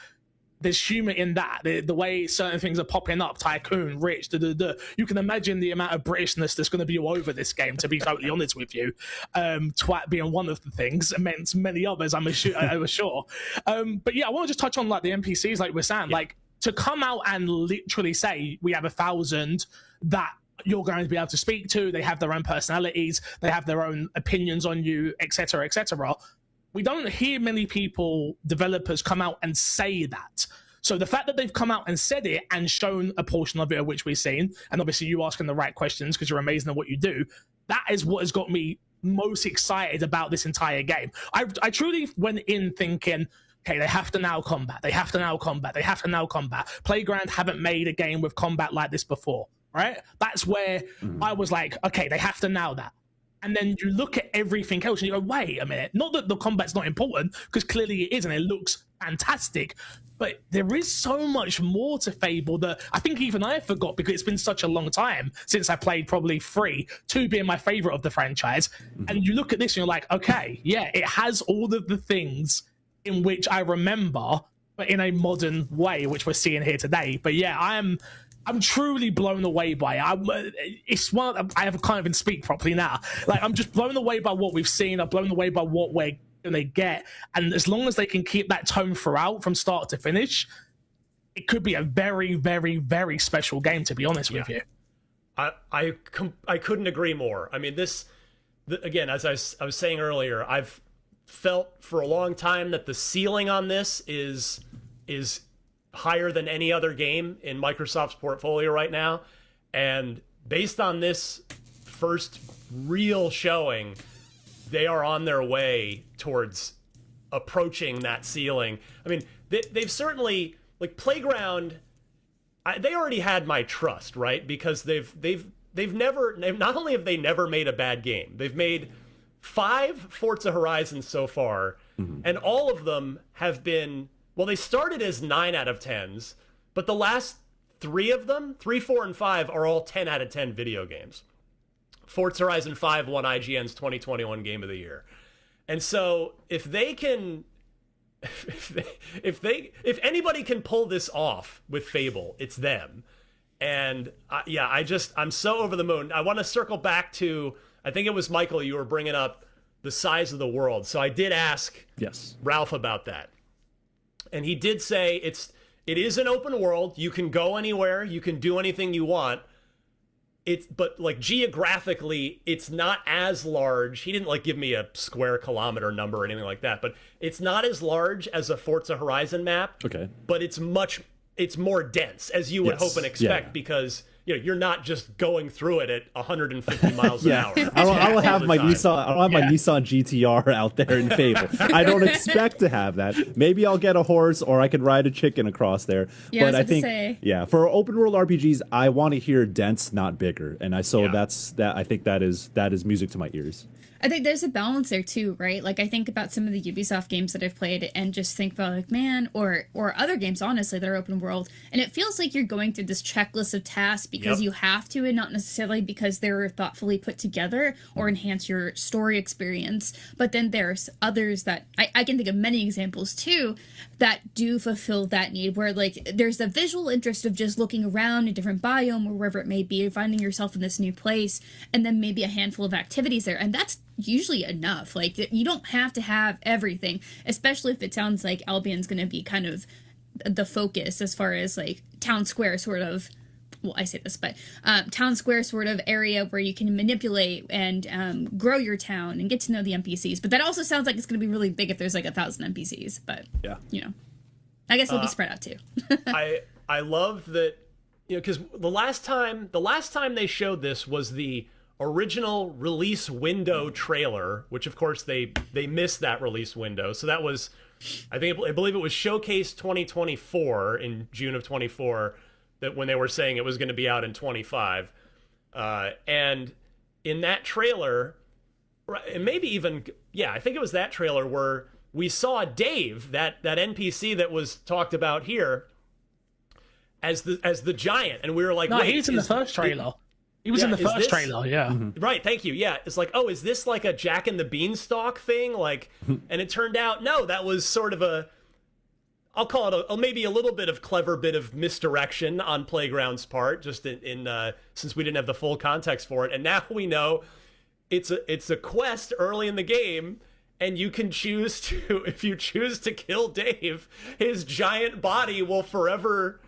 there's humor in that. The way certain things are popping up, tycoon, rich, you can imagine the amount of Britishness that's going to be all over this game, to be totally honest with you. Twat being one of the things, amongst many others, I'm sure. But yeah, I want to just touch on like the NPCs, like we're saying, like to come out and literally say we have 1,000 that you're going to be able to speak to, they have their own personalities, they have their own opinions on you, etc., etc. We don't hear many developers come out and say that. So the fact that they've come out and said it and shown a portion of it, which we've seen, and obviously you asking the right questions because you're amazing at what you do, that is what has got me most excited about this entire game. I truly went in thinking, okay, they have to now combat. They have to now combat. They have to now combat. Playground haven't made a game with combat like this before, right? That's where I was like, okay, they have to now that. And then you look at everything else and you go, wait a minute, not that the combat's not important, because clearly it is and it looks fantastic, but there is so much more to Fable that I think even I forgot, because it's been such a long time since I played probably 3, 2 being my favorite of the franchise. And you look at this and you're like, okay, yeah, it has all of the things in which I remember, but in a modern way, which we're seeing here today. But yeah, I'm truly blown away by it. It's one I can't even speak properly now. Like, I'm just blown away by what we've seen. I'm blown away by what we're gonna get. And as long as they can keep that tone throughout from start to finish, it could be a very, very, very special game, to be honest with you. I couldn't agree more. I mean, again, as I was saying earlier, I've felt for a long time that the ceiling on this is higher than any other game in Microsoft's portfolio right now. And based on this first real showing, they are on their way towards approaching that ceiling. I mean, they've certainly, like, Playground, they already had my trust, right? Because they've not only have they never made a bad game, they've made 5 Forza Horizons so far, and all of them have been, well, they started as 9 out of 10s, but the last 3 of them, 3, 4, and 5, are all 10 out of 10 video games. Forza Horizon 5 won IGN's 2021 Game of the Year. And so if they can, if anybody can pull this off with Fable, it's them. And I'm so over the moon. I want to circle back to, I think it was Michael, you were bringing up the size of the world. So I did ask Ralph about that. And he did say it is an open world. You can go anywhere. You can do anything you want. But like geographically, it's not as large. He didn't like give me a square kilometer number or anything like that, but it's not as large as a Forza Horizon map. Okay. But it's more dense, as you would hope and expect, because you're not just going through it at 150 miles an hour. I don't have my Nissan GTR out there in Fable. I don't expect to have that. Maybe I'll get a horse, or I can ride a chicken across there. Yeah, but I think for open world RPGs, I want to hear dense, not bigger, and I think that is music to my ears. I think there's a balance there too, right? Like, I think about some of the Ubisoft games that I've played and just think about, like, man, or other games, honestly, that are open world, and it feels like you're going through this checklist of tasks because you have to, and not necessarily because they're thoughtfully put together or enhance your story experience. But then there's others that I can think of many examples too that do fulfill that need, where, like, there's the visual interest of just looking around a different biome or wherever it may be, finding yourself in this new place, and then maybe a handful of activities there, and that's usually enough. Like, you don't have to have everything, especially if it sounds like Albion's going to be kind of the focus as far as, like, town square sort of, well, I say this, but town square sort of area where you can manipulate and grow your town and get to know the NPCs. But that also sounds like it's going to be really big if there's like 1,000 NPCs. But I guess it'll be spread out too. I love that, because the last time they showed this was the original release window trailer, which of course they missed that release window. So that was, I believe it was Showcase 2024 in June of 24, that when they were saying it was going to be out in 25. And in that trailer, and maybe even, I think it was that trailer where we saw Dave, that NPC that was talked about here, as the giant, and we were like, no, he's in the first trailer. He was in the first trailer, Right, thank you. Yeah, it's like, oh, is this like a Jack and the Beanstalk thing? Like, and it turned out, no, that was sort of I'll call it maybe a little bit of clever bit of misdirection on Playground's part, just in since we didn't have the full context for it. And now we know it's a quest early in the game, and you can choose to, if you choose to kill Dave, his giant body will forever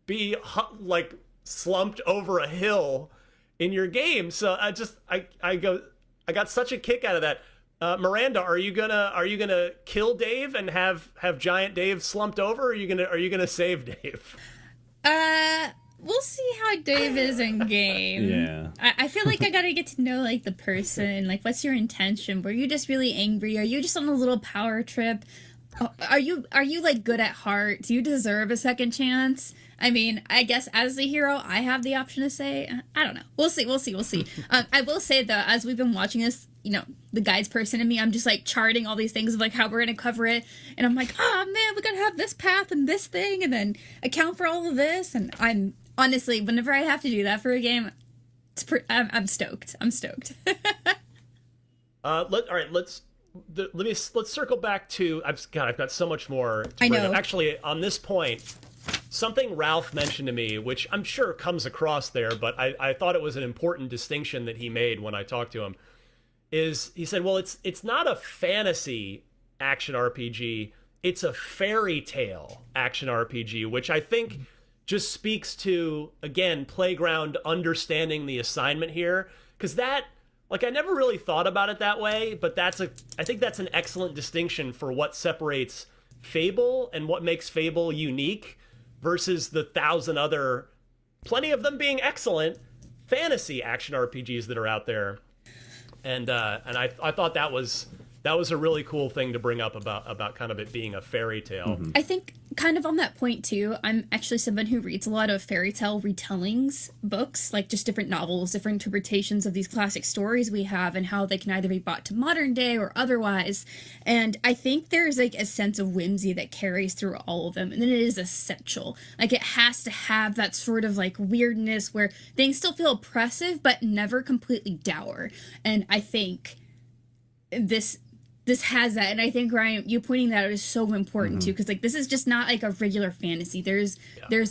be like slumped over a hill in your game. So I got such a kick out of that. Miranda, are you gonna kill Dave and have giant Dave slumped over, or are you gonna save Dave? We'll see how Dave is in game. Yeah. I feel like I gotta get to know, like, the person. Like, what's your intention? Were you just really angry? Are you just on a little power trip? Are you like good at heart? Do you deserve a second chance? I mean, I guess as the hero, I have the option to say, I don't know. We'll see. I will say, though, as we've been watching this, the guides person in me, I'm just like charting all these things of like how we're going to cover it. And I'm like, oh man, we got to have this path and this thing and then account for all of this. And I'm honestly, whenever I have to do that for a game, I'm stoked. I'm stoked. All right, let's let's circle back to I've got so much more to I bring know. up. Actually, on this point, something Ralph mentioned to me, which I'm sure comes across there, but I thought it was an important distinction that he made when I talked to him, is he said, well, it's not a fantasy action RPG, it's a fairy tale action RPG, which I think just speaks to, again, Playground understanding the assignment here, because that, like, I never really thought about it that way, but I think that's an excellent distinction for what separates Fable and what makes Fable unique versus the 1,000 other, plenty of them being excellent, fantasy action RPGs that are out there. And I thought that was a really cool thing to bring up about kind of it being a fairy tale. I think kind of on that point too, I'm actually someone who reads a lot of fairy tale retellings books, like just different novels, different interpretations of these classic stories we have and how they can either be brought to modern day or otherwise. And I think there's like a sense of whimsy that carries through all of them. And then it is essential. Like it has to have that sort of like weirdness where things still feel oppressive, but never completely dour. And I think this has that, and I think, Ryan, you pointing that out is so important too, because like this is just not like a regular fantasy. There's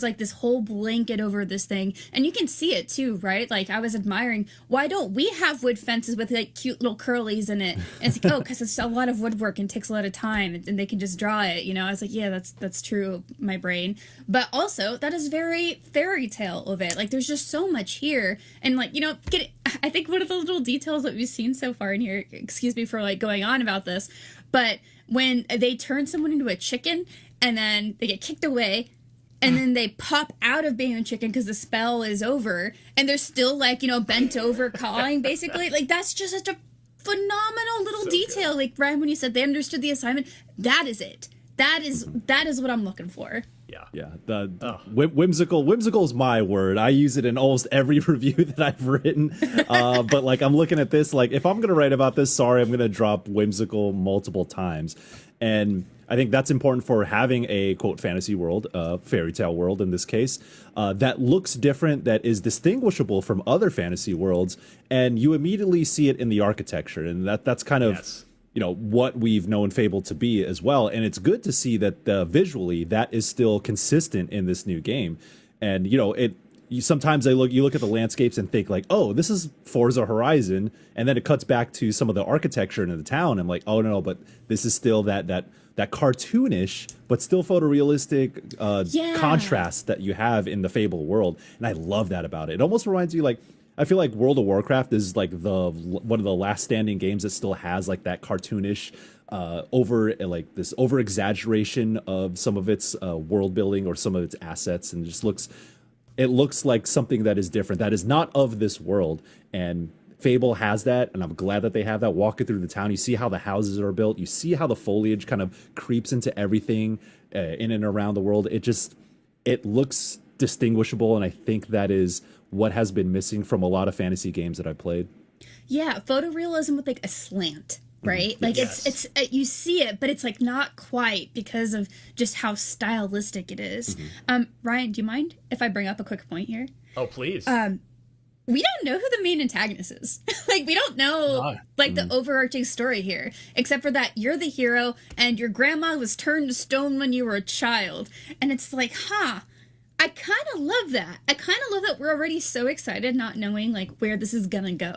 like this whole blanket over this thing, and you can see it too, right? Like I was admiring, why don't we have wood fences with like cute little curlies in it? And it's like, oh, because it's a lot of woodwork and takes a lot of time, and they can just draw it. You know, I was like, yeah, that's true, my brain. But also, that is very fairy tale of it. Like there's just so much here, and like I think one of the little details that we've seen so far in here. Excuse me for like going on about this, but when they turn someone into a chicken and then they get kicked away and then they pop out of being a chicken because the spell is over and they're still like, bent over cawing basically, like that's just such a phenomenal little detail. Good. Like Ryan, when you said they understood the assignment, that is it. That is what I'm looking for. Yeah. Whimsical is my word. I use it in almost every review that I've written. But like I'm looking at this, like if I'm gonna write about this, I'm gonna drop whimsical multiple times. And I think that's important for having a quote fantasy world, fairy tale world in this case, that looks different, that is distinguishable from other fantasy worlds, and you immediately see it in the architecture, and that's kind of what we've known Fable to be as well. And it's good to see that visually that is still consistent in this new game. And sometimes you look at the landscapes and think like, oh, this is Forza Horizon, and then it cuts back to some of the architecture in the town. I'm like, oh no, but this is still that cartoonish but still photorealistic contrast that you have in the Fable world, and I love that about it. It almost reminds you, like, I feel like World of Warcraft is like one of the last standing games that still has like that cartoonish over exaggeration of some of its world building or some of its assets, and it looks like something that is different, that is not of this world. And Fable has that, and I'm glad that they have that. Walking through the town, you see how the houses are built, you see how the foliage kind of creeps into everything in and around the world. It looks distinguishable, and I think that is what has been missing from a lot of fantasy games that I've played. Yeah, photorealism with like a slant, right? Like it's you see it, but it's like not quite because of just how stylistic it is. Ryan, do you mind if I bring up a quick point here? Oh, please. We don't know who the main antagonist is. Like, we don't know, the overarching story here, except for that you're the hero and your grandma was turned to stone when you were a child. And it's like, I kind of love that. I kind of love that we're already so excited not knowing, like, where this is gonna go.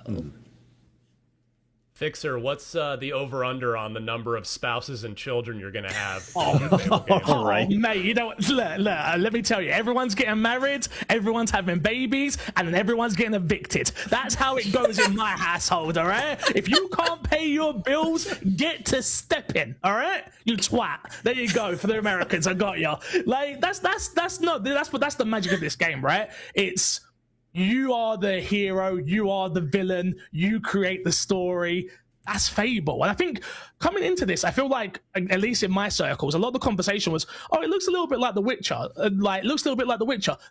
Fixer, what's the over-under on the number of spouses and children you're going to have? Right. Mate, look, let me tell you, everyone's getting married, everyone's having babies, and then everyone's getting evicted. That's how it goes in my household, all right? If you can't pay your bills, get to stepping, all right? You twat. There you go, for the Americans, I got you. Like, that's the magic of this game, right? It's, you are the hero, you are the villain, you create the story. That's Fable. And I think coming into this, I feel like, at least in my circles, a lot of the conversation was, oh, it looks a little bit like The Witcher.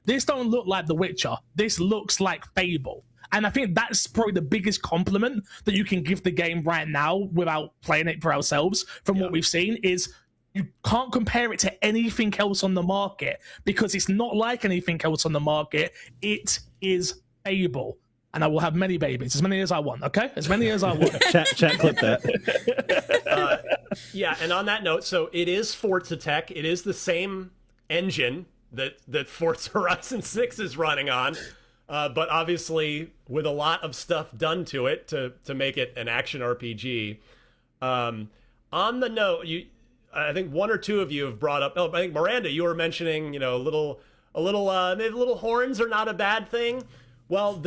This don't look like The Witcher. This looks like Fable. And I think that's probably the biggest compliment that you can give the game right now without playing it for ourselves from what we've seen is you can't compare it to anything else on the market because it's not like anything else on the market. It is Fable. and I will have many babies, as many as I want. Okay, as many as I want. chat clip that. Yeah, and on that note, so it is Forza tech. It is the same engine that Forza Horizon 6 is running on, but obviously with a lot of stuff done to it to make it an action RPG. On the note, I think one or two of you have brought up. Oh, I think Miranda, you were mentioning, maybe little horns are not a bad thing. Well,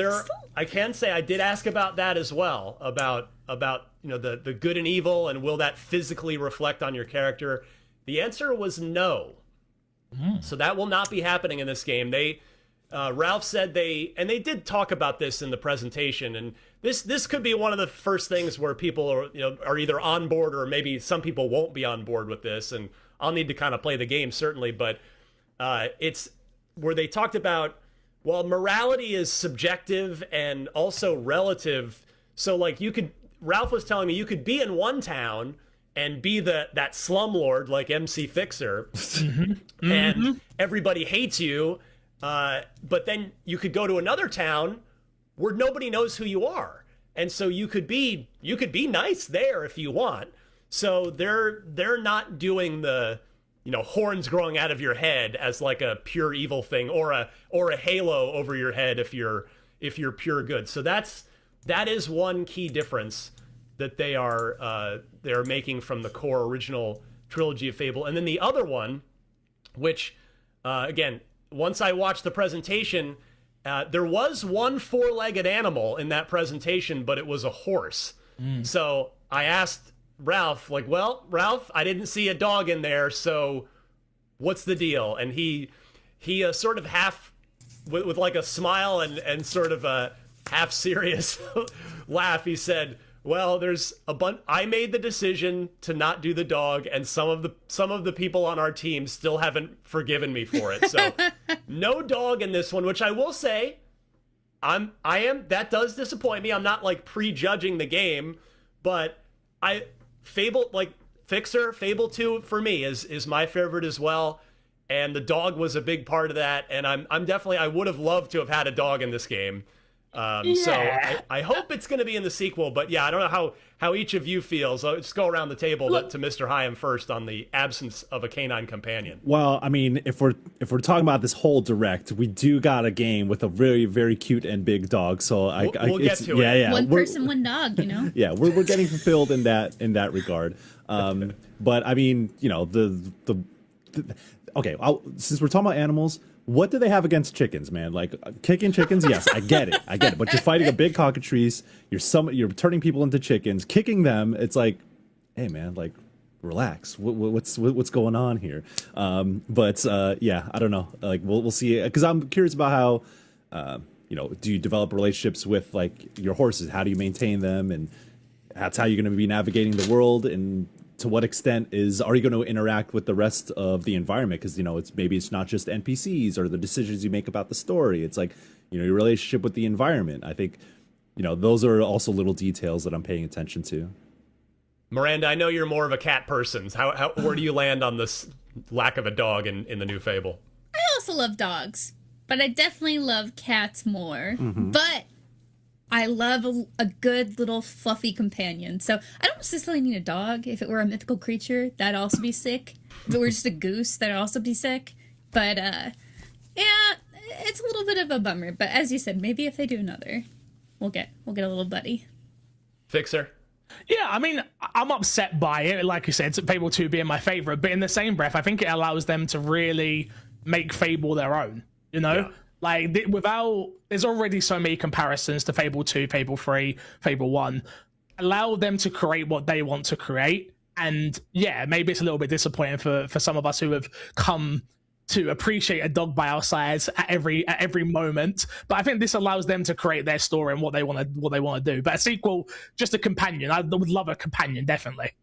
I can say I did ask about that as well, about the good and evil, and will that physically reflect on your character? The answer was no. So that will not be happening in this game. Ralph said they did talk about this in the presentation, and this could be one of the first things where people are either on board, or maybe some people won't be on board with this, and I'll need to kind of play the game certainly, but it's where they talked about, well, morality is subjective and also relative. So like Ralph was telling me you could be in one town and be that slumlord like MC Fixer, and everybody hates you, but then you could go to another town where nobody knows who you are, and so you could be nice there if you want. So they're not doing the horns growing out of your head as like a pure evil thing, or a halo over your head if you're pure good. So that is one key difference that they're making from the core original trilogy of Fable. And then the other one, which again, once I watched the presentation, there was one four-legged animal in that presentation, but it was a horse. So I asked Ralph, Ralph, I didn't see a dog in there, so what's the deal? And he sort of half, with like a smile and sort of a half serious laugh, he said, well, there's I made the decision to not do the dog, and some of the people on our team still haven't forgiven me for it. So no dog in this one, which I will say, that does disappoint me. I'm not like prejudging the game, but Fable 2 for me is my favorite as well, and the dog was a big part of that, and I'm definitely, I would have loved to have had a dog in this game. So I hope it's going to be in the sequel, but yeah, I don't know how each of you feels. Let's go around the table to Mr. Hyam first on the absence of a canine companion. Well, I mean, if we're talking about this whole direct, we do got a game with a very, very cute and big dog. So we'll get to it. Yeah, one person, one dog. Yeah, we're getting fulfilled in that regard. But I mean, okay. Since we're talking about animals, what do they have against chickens, man? Like kicking chickens? Yes, I get it. But you're fighting a big cockatrice. You're turning people into chickens, kicking them. It's like, hey, man, like relax. What's going on here? Yeah, I don't know. Like we'll see. Because I'm curious about how, do you develop relationships with like your horses? How do you maintain them? And that's how you're going to be navigating the world. And to what extent are you going to interact with the rest of the environment? Because it's not just NPCs or the decisions you make about the story. It's like your relationship with the environment. I think those are also little details that I'm paying attention to. Miranda, I know you're more of a cat person. Where do you land on this lack of a dog in the new Fable? I also love dogs, but I definitely love cats more. But I love a good little fluffy companion. So I don't necessarily need a dog. If it were a mythical creature, that'd also be sick. If it were just a goose, that'd also be sick. But yeah, it's a little bit of a bummer. But as you said, maybe if they do another, we'll get a little buddy. Fixer. Yeah, I mean, I'm upset by it. Like you said, Fable 2 being my favorite, but in the same breath, I think it allows them to really make Fable their own. Yeah. Like, there's already so many comparisons to Fable 2, Fable 3, Fable 1. Allow them to create what they want to create. And yeah, maybe it's a little bit disappointing for some of us who have come to appreciate a dog by our sides at every moment. But I think this allows them to create their story and what they want to do. But a sequel, just a companion. I would love a companion, definitely.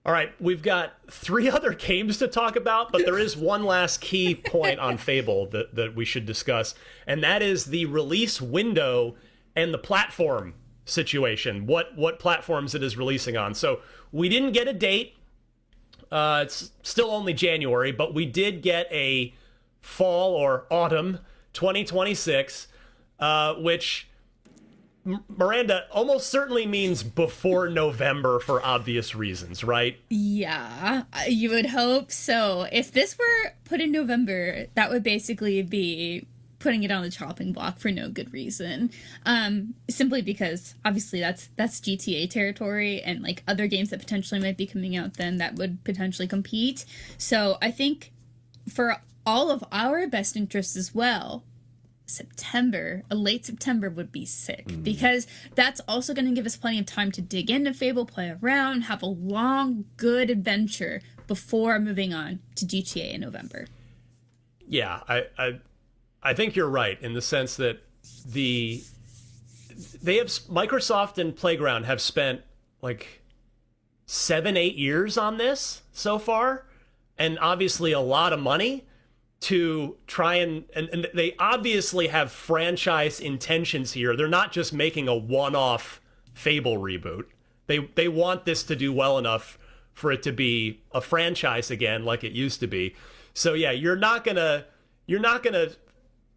All right, we've got 3 other games to talk about, but there is one last key point on Fable that we should discuss, and that is the release window and the platform situation, what platforms it is releasing on. So we didn't get a date. It's still only January, but we did get a fall or autumn 2026, which Miranda, almost certainly means before November for obvious reasons, right? Yeah, you would hope so. If this were put in November, that would basically be putting it on the chopping block for no good reason. Simply because obviously that's GTA territory, and like other games that potentially might be coming out then that would potentially compete. So I think for all of our best interests as well, a late September would be sick, because that's also going to give us plenty of time to dig into Fable, play around, have a long, good adventure before moving on to GTA in November. Yeah, I think you're right in the sense that Microsoft and Playground have spent like 7-8 years on this so far, and obviously a lot of money to try and they obviously have franchise intentions here. They're not just making a one-off Fable reboot. They want this to do well enough for it to be a franchise again like it used to be. So yeah, you're not gonna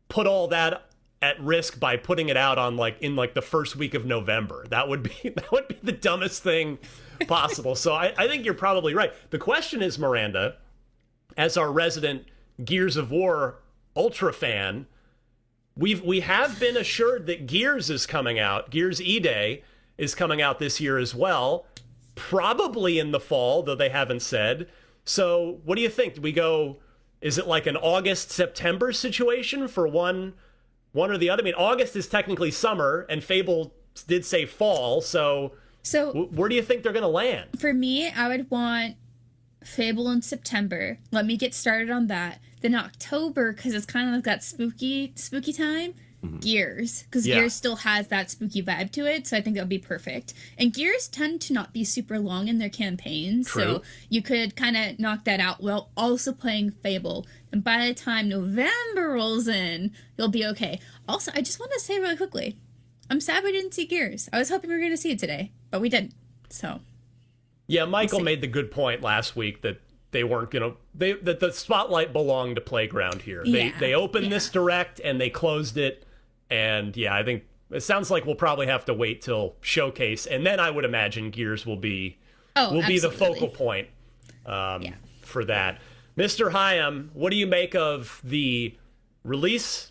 put all that at risk by putting it out on in the first week of November. That would be the dumbest thing possible. So I think you're probably right. The question is, Miranda, as our resident Gears of War ultra fan, we have been assured that Gears is coming out. Gears E-Day is coming out this year as well, probably in the fall, though they haven't said. So what do you think? Do we go, is it like an August-September situation for one or the other? I mean, August is technically summer, and Fable did say fall, so where do you think they're going to land? For me, I would want Fable in September. Let me get started on that. Then October, because it's kind of like that spooky time. Gears, because Gears still has that spooky vibe to it, so I think that would be perfect. And Gears tend to not be super long in their campaigns, so you could kind of knock that out while also playing Fable. And by the time November rolls in, you'll be okay. Also, I just want to say really quickly, I'm sad we didn't see Gears. I was hoping we were going to see it today, but we didn't. So yeah, Michael made the good point last week that they weren't gonna that the spotlight belonged to Playground here. They opened this direct and they closed it. And yeah, I think it sounds like we'll probably have to wait till Showcase, and then I would imagine Gears will be the focal point for that. Mr. Hyam, what do you make of the release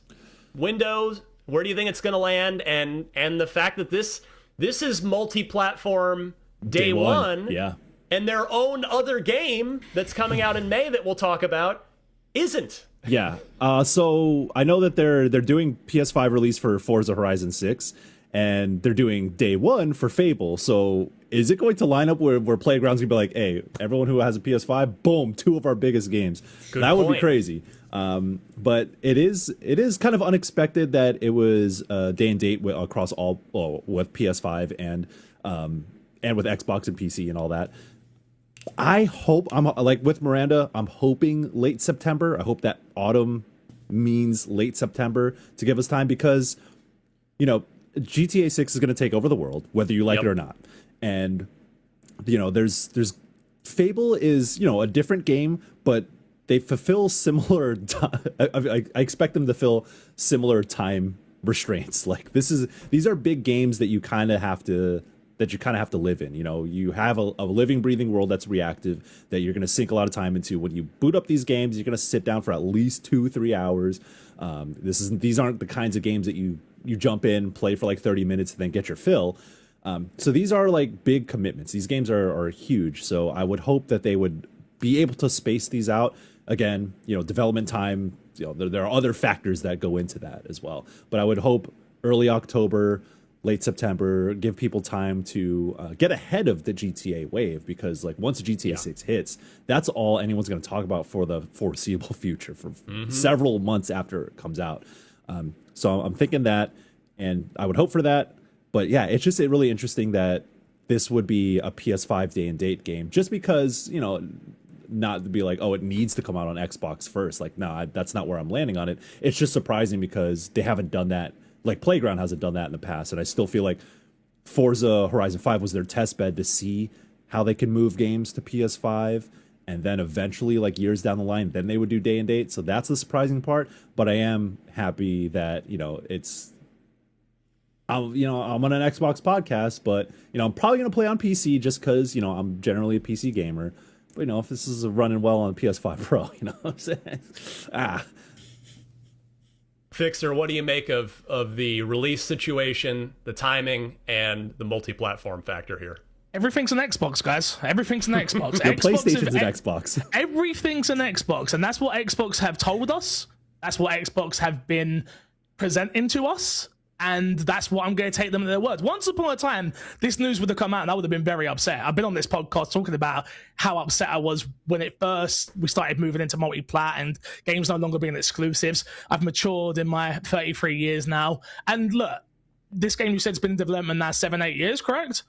windows? Where do you think it's going to land? And the fact that this is multi-platform day one, and their own other game that's coming out in May that we'll talk about isn't. Yeah. So I know that they're doing PS5 release for Forza Horizon 6, and they're doing day one for Fable. So is it going to line up where Playground's going to be like, hey, everyone who has a PS5, boom, 2 of our biggest games? That would be crazy. But it is kind of unexpected that it was day and date across all with PS5 and with Xbox and PC and all that. I hope, I'm like with Miranda, I'm hoping late September. I hope that autumn means late September to give us time, because, GTA 6 is going to take over the world, whether you like it or not. And, there's Fable is, a different game, but they fulfill similar, I expect them to fill similar time restraints. Like these are big games that you kind of have to live in. You have a living, breathing world that's reactive that you're going to sink a lot of time into. When you boot up these games, you're going to sit down for at least 2-3 hours. These aren't the kinds of games that you jump in, play for like 30 minutes, and then get your fill. So these are like big commitments. These games are huge. So I would hope that they would be able to space these out. Again, development time, there are other factors that go into that as well. But I would hope early October, late September, give people time to get ahead of the GTA wave, because like once GTA 6 hits, that's all anyone's going to talk about for the foreseeable future, for several months after it comes out. So I'm thinking that, and I would hope for that. But yeah, it's just really interesting that this would be a PS5 day and date game, just because, not to be like, oh, it needs to come out on Xbox first. Like, no, that's not where I'm landing on it. It's just surprising because they haven't done that. Like Playground hasn't done that in the past, and I still feel like Forza Horizon 5 was their test bed to see how they can move games to PS5, and then eventually, like years down the line, then they would do day and date. So that's the surprising part. But I am happy that I'm on an Xbox podcast, but I'm probably gonna play on PC just because I'm generally a PC gamer. But if this is running well on PS5 Pro, what I'm saying? Fixer, what do you make of the release situation, the timing, and the multi-platform factor here? Everything's an Xbox, guys. Everything's an Xbox. Your PlayStation's an Xbox. Everything's an Xbox, and that's what Xbox have told us. That's what Xbox have been presenting to us, and that's what I'm going to take them at their words. Once upon a time, this news would have come out, and I would have been very upset. I've been on this podcast talking about how upset I was when we started moving into multi-plat and games no longer being exclusives. I've matured in my 33 years now, and look, this game you said has been in development now 7-8 years, correct?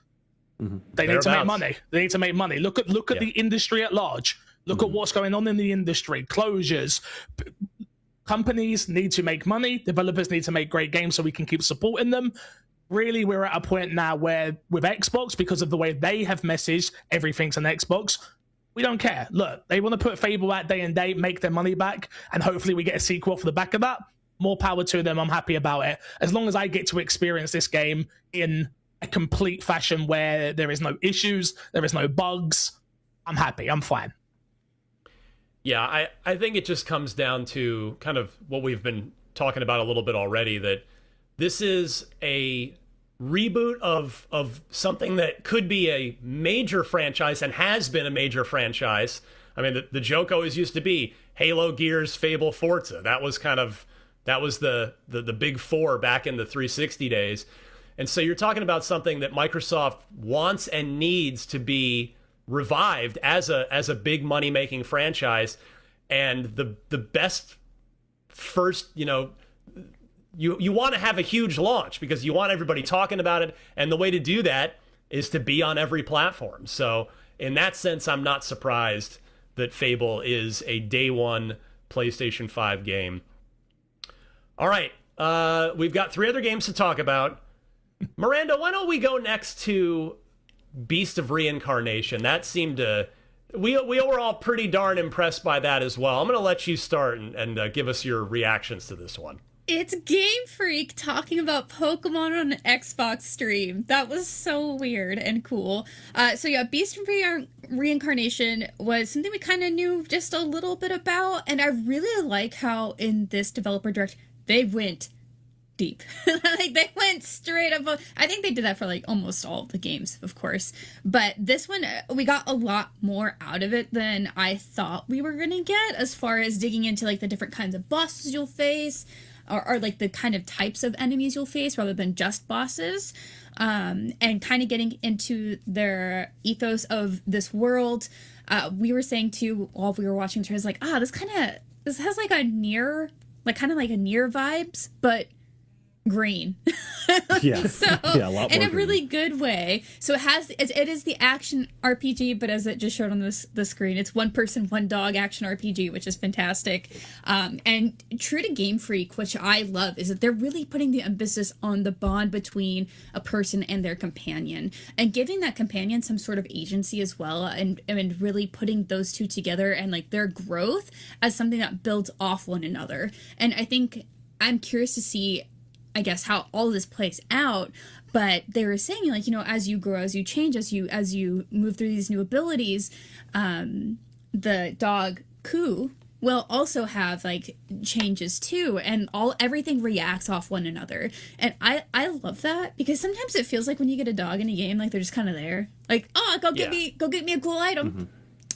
Mm-hmm. They need to make money. They need to make money. Look at the industry at large. Look at what's going on in the industry. Closures. Companies need to make money. Developers need to make great games so we can keep supporting them. Really, we're at a point now where with Xbox, because of the way they have messaged everything's an Xbox, we don't care. Look, they want to put Fable out day and day, make their money back, and hopefully we get a sequel off the back of that. More power to them. I'm happy about it. As long as I get to experience this game in a complete fashion where there is no issues, there is no bugs, I'm happy. I'm fine. Yeah, I think it just comes down to kind of what we've been talking about a little bit already, that this is a reboot of something that could be a major franchise and has been a major franchise. I mean, the joke always used to be Halo, Gears, Fable, Forza. That was the big four back in the 360 days. And so you're talking about something that Microsoft wants and needs to be revived as a big money making franchise, and the best first, you want to have a huge launch because you want everybody talking about it, and the way to do that is to be on every platform. So in that sense, I'm not surprised that Fable is a day one PlayStation 5 game. All right, we've got 3 other games to talk about. Miranda, why don't we go next to Beast of Reincarnation? That seemed to... We were all pretty darn impressed by that as well. I'm going to let you start and give us your reactions to this one. It's Game Freak talking about Pokemon on an Xbox stream. That was so weird and cool. So yeah, Beast of Reincarnation was something we kind of knew just a little bit about, and I really like how in this developer direct they went deep. Like they went straight up. I think they did that for like almost all of the games, of course, but this one we got a lot more out of it than I thought we were gonna get, as far as digging into like the different kinds of bosses you'll face, or like the kind of types of enemies you'll face rather than just bosses, and kind of getting into their ethos of this world. We were saying too while we were watching trailers, like this has like a Nier, like kind of like a Nier vibes, but green. Yeah. So yeah, a lot more in a green. really good way. So it is the action RPG, but as it just showed on the screen, it's one person, one dog action RPG, which is fantastic. And true to Game Freak, which I love, is that they're really putting the emphasis on the bond between a person and their companion, and giving that companion some sort of agency as well, and really putting those two together and like their growth as something that builds off one another. And I think I'm curious to see, I guess, how all of this plays out. But they were saying, like, as you grow, as you change, as you move through these new abilities, the dog Ku will also have like changes too, and everything reacts off one another. And I love that, because sometimes it feels like when you get a dog in a game, like they're just kind of there, like, oh, go get me a cool item. Mm-hmm.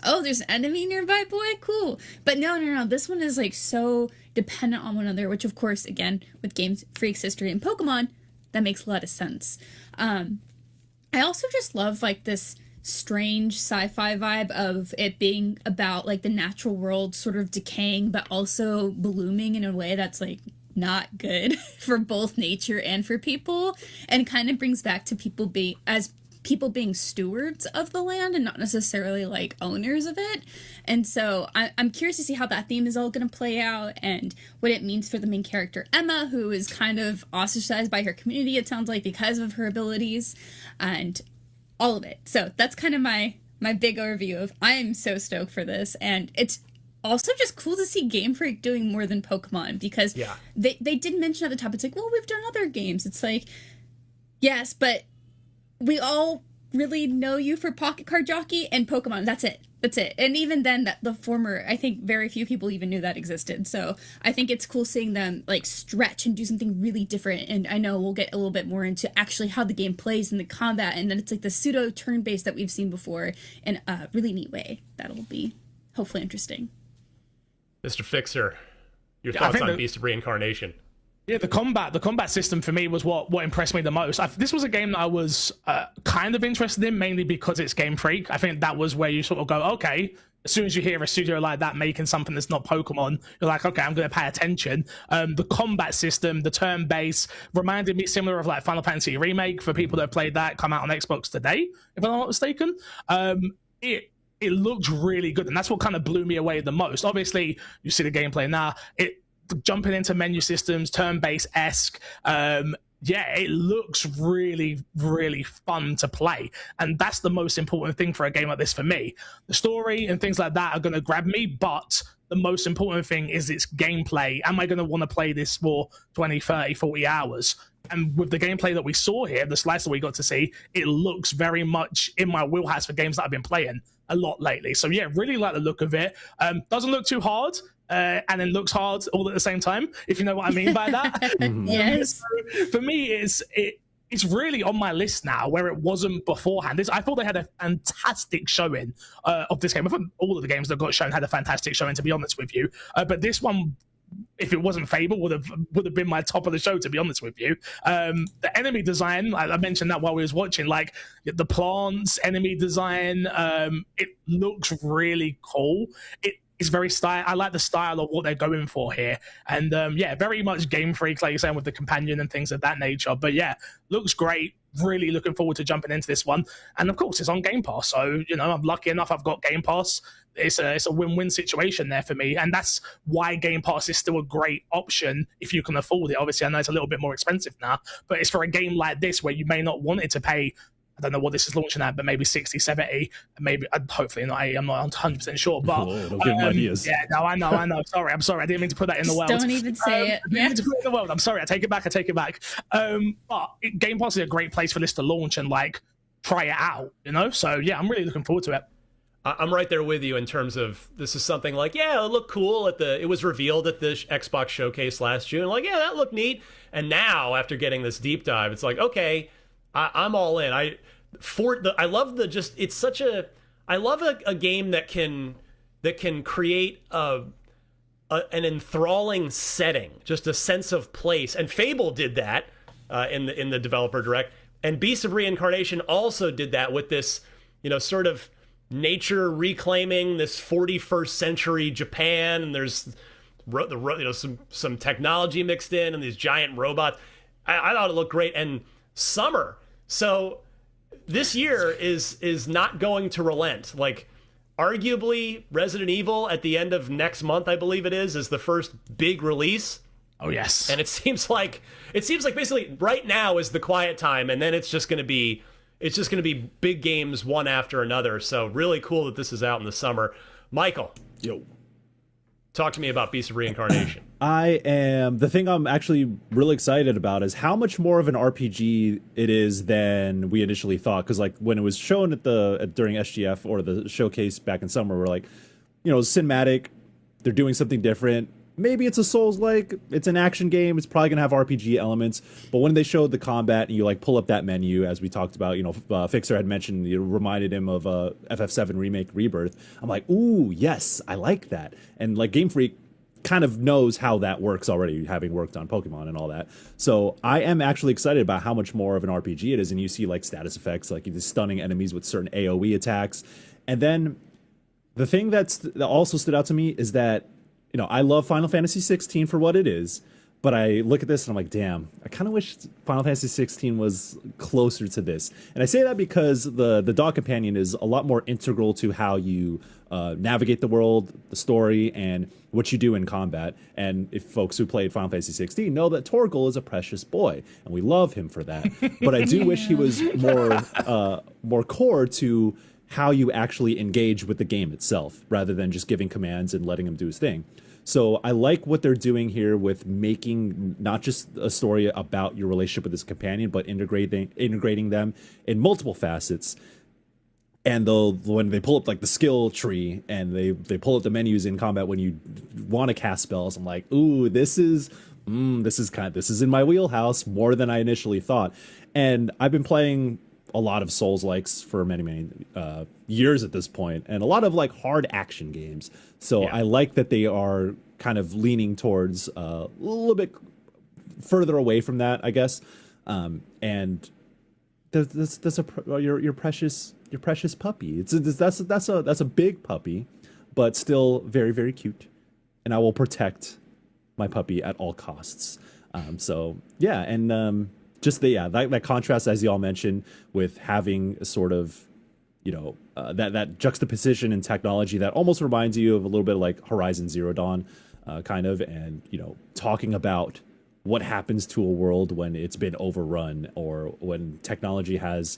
Oh, there's an enemy nearby, boy, cool. But no, this one is like so dependent on one another, which of course, again, with Game Freak's history and Pokemon, that makes a lot of sense. I also just love like this strange sci-fi vibe of it being about like the natural world sort of decaying, but also blooming in a way that's like not good for both nature and for people, and kind of brings back to people being stewards of the land and not necessarily like owners of it. And so I'm curious to see how that theme is all going to play out, and what it means for the main character Emma, who is kind of ostracized by her community, it sounds like, because of her abilities and all of it. So that's kind of my big overview of, I am so stoked for this. And it's also just cool to see Game Freak doing more than Pokemon, because they did mention at the top, it's like, well, we've done other games. It's like, Yes, but we all really know you for Pocket Card Jockey and Pokemon. That's it. And even then, the former, I think very few people even knew that existed. So I think it's cool seeing them like stretch and do something really different. And I know we'll get a little bit more into actually how the game plays and the combat. And then it's like the pseudo turn-based that we've seen before in a really neat way. That'll be hopefully interesting. Mr. Fixer, your thoughts on Beast of Reincarnation? Yeah, the combat system for me was what impressed me the most. This was a game that I was kind of interested in, mainly because it's Game Freak. I think that was where you sort of go, okay, as soon as you hear a studio like that making something that's not Pokemon, you're like, okay, I'm going to pay attention. The combat system, the turn-based, reminded me similar of like Final Fantasy Remake, for people that have played that, come out on Xbox today, if I'm not mistaken. It looked really good, and that's what kind of blew me away the most. Obviously, you see the gameplay now, jumping into menu systems, turn-based-esque. It looks really, really fun to play. And that's the most important thing for a game like this for me. The story and things like that are going to grab me, but the most important thing is its gameplay. Am I going to want to play this for 20, 30, 40 hours? And with the gameplay that we saw here, the slicer we got to see, it looks very much in my wheelhouse for games that I've been playing a lot lately. So yeah, really like the look of it. Doesn't look too hard. And then looks hard all at the same time, if you know what I mean by that. Yes. So for me, it's really on my list now, where it wasn't beforehand. I thought they had a fantastic showing of this game. I thought all of the games that got shown had a fantastic showing, to be honest with you. But this one, if it wasn't Fable, would have been my top of the show, to be honest with you. The enemy design, I mentioned that while we was watching, like the plants, enemy design, it looks really cool. It's very style. I like the style of what they're going for here, and very much Game Freak, like you're saying, with the companion and things of that nature. But yeah, looks great. Really looking forward to jumping into this one, and of course, it's on Game Pass. So I'm lucky enough. I've got Game Pass. It's a win-win situation there for me, and that's why Game Pass is still a great option if you can afford it. Obviously, I know it's a little bit more expensive now, but it's for a game like this where you may not want it to pay. I don't know what this is launching at, but maybe 60, 70, maybe, hopefully not 80, I'm not 100% sure. But don't give them ideas. Yeah, no, I know. I'm sorry. I didn't mean to put that in the world. Don't even say it. I didn't mean to put it in the world. I'm sorry. I take it back. But Game Pass is a great place for this to launch and like try it out, So yeah, I'm really looking forward to it. I'm right there with you in terms of this is something like, yeah, it looked cool it was revealed at the Xbox showcase last June. Like, yeah, that looked neat. And now after getting this deep dive, it's like, okay, I'm all in. I love I love a game that can create an enthralling setting, just a sense of place. And Fable did that in the developer direct, and Beast of Reincarnation also did that with this, sort of nature reclaiming this 41st century Japan, and there's some technology mixed in and these giant robots. I thought it looked great, and summer. So this year is not going to relent. Like, arguably, Resident Evil at the end of next month, I believe it is the first big release. Oh yes. And it seems like basically right now is the quiet time, and then it's just going to be big games one after another. So really cool that this is out in the summer. Michael, talk to me about Beast of Reincarnation. The thing I'm actually really excited about is how much more of an RPG it is than we initially thought. Because like when it was shown during SGF or the showcase back in summer, we're like, cinematic, they're doing something different. Maybe it's a Souls-like, it's an action game, it's probably gonna have RPG elements. But when they showed the combat and you like pull up that menu, as we talked about, Fixer had mentioned, it reminded him of FF7 Remake Rebirth. I'm like, ooh, yes, I like that. And like Game Freak kind of knows how that works already, having worked on Pokemon and all that. So I am actually excited about how much more of an RPG it is. And you see like status effects, like the stunning enemies with certain AoE attacks. And then the thing that also stood out to me is that, I love Final Fantasy 16 for what it is, but I look at this and I'm like, damn, I kind of wish Final Fantasy 16 was closer to this. And I say that because the dog companion is a lot more integral to how you navigate the world, the story, and what you do in combat. And if folks who played Final Fantasy 16 know that Torgal is a precious boy, and we love him for that. But I do wish he was more core to how you actually engage with the game itself, rather than just giving commands and letting him do his thing. So I like what they're doing here with making not just a story about your relationship with this companion, but integrating them in multiple facets. And when they pull up like the skill tree and they pull up the menus in combat when you want to cast spells, I'm like, ooh, this is in my wheelhouse more than I initially thought. And I've been playing a lot of Souls-likes for many years at this point, and a lot of like hard action games. So I like that they are kind of leaning towards a little bit further away from that, I guess. And that's your precious puppy. That's a big puppy, but still very, very cute. And I will protect my puppy at all costs. Just that contrast, as you all mentioned, with having a sort of, that juxtaposition in technology that almost reminds you of a little bit of like Horizon Zero Dawn, kind of, and talking about what happens to a world when it's been overrun or when technology has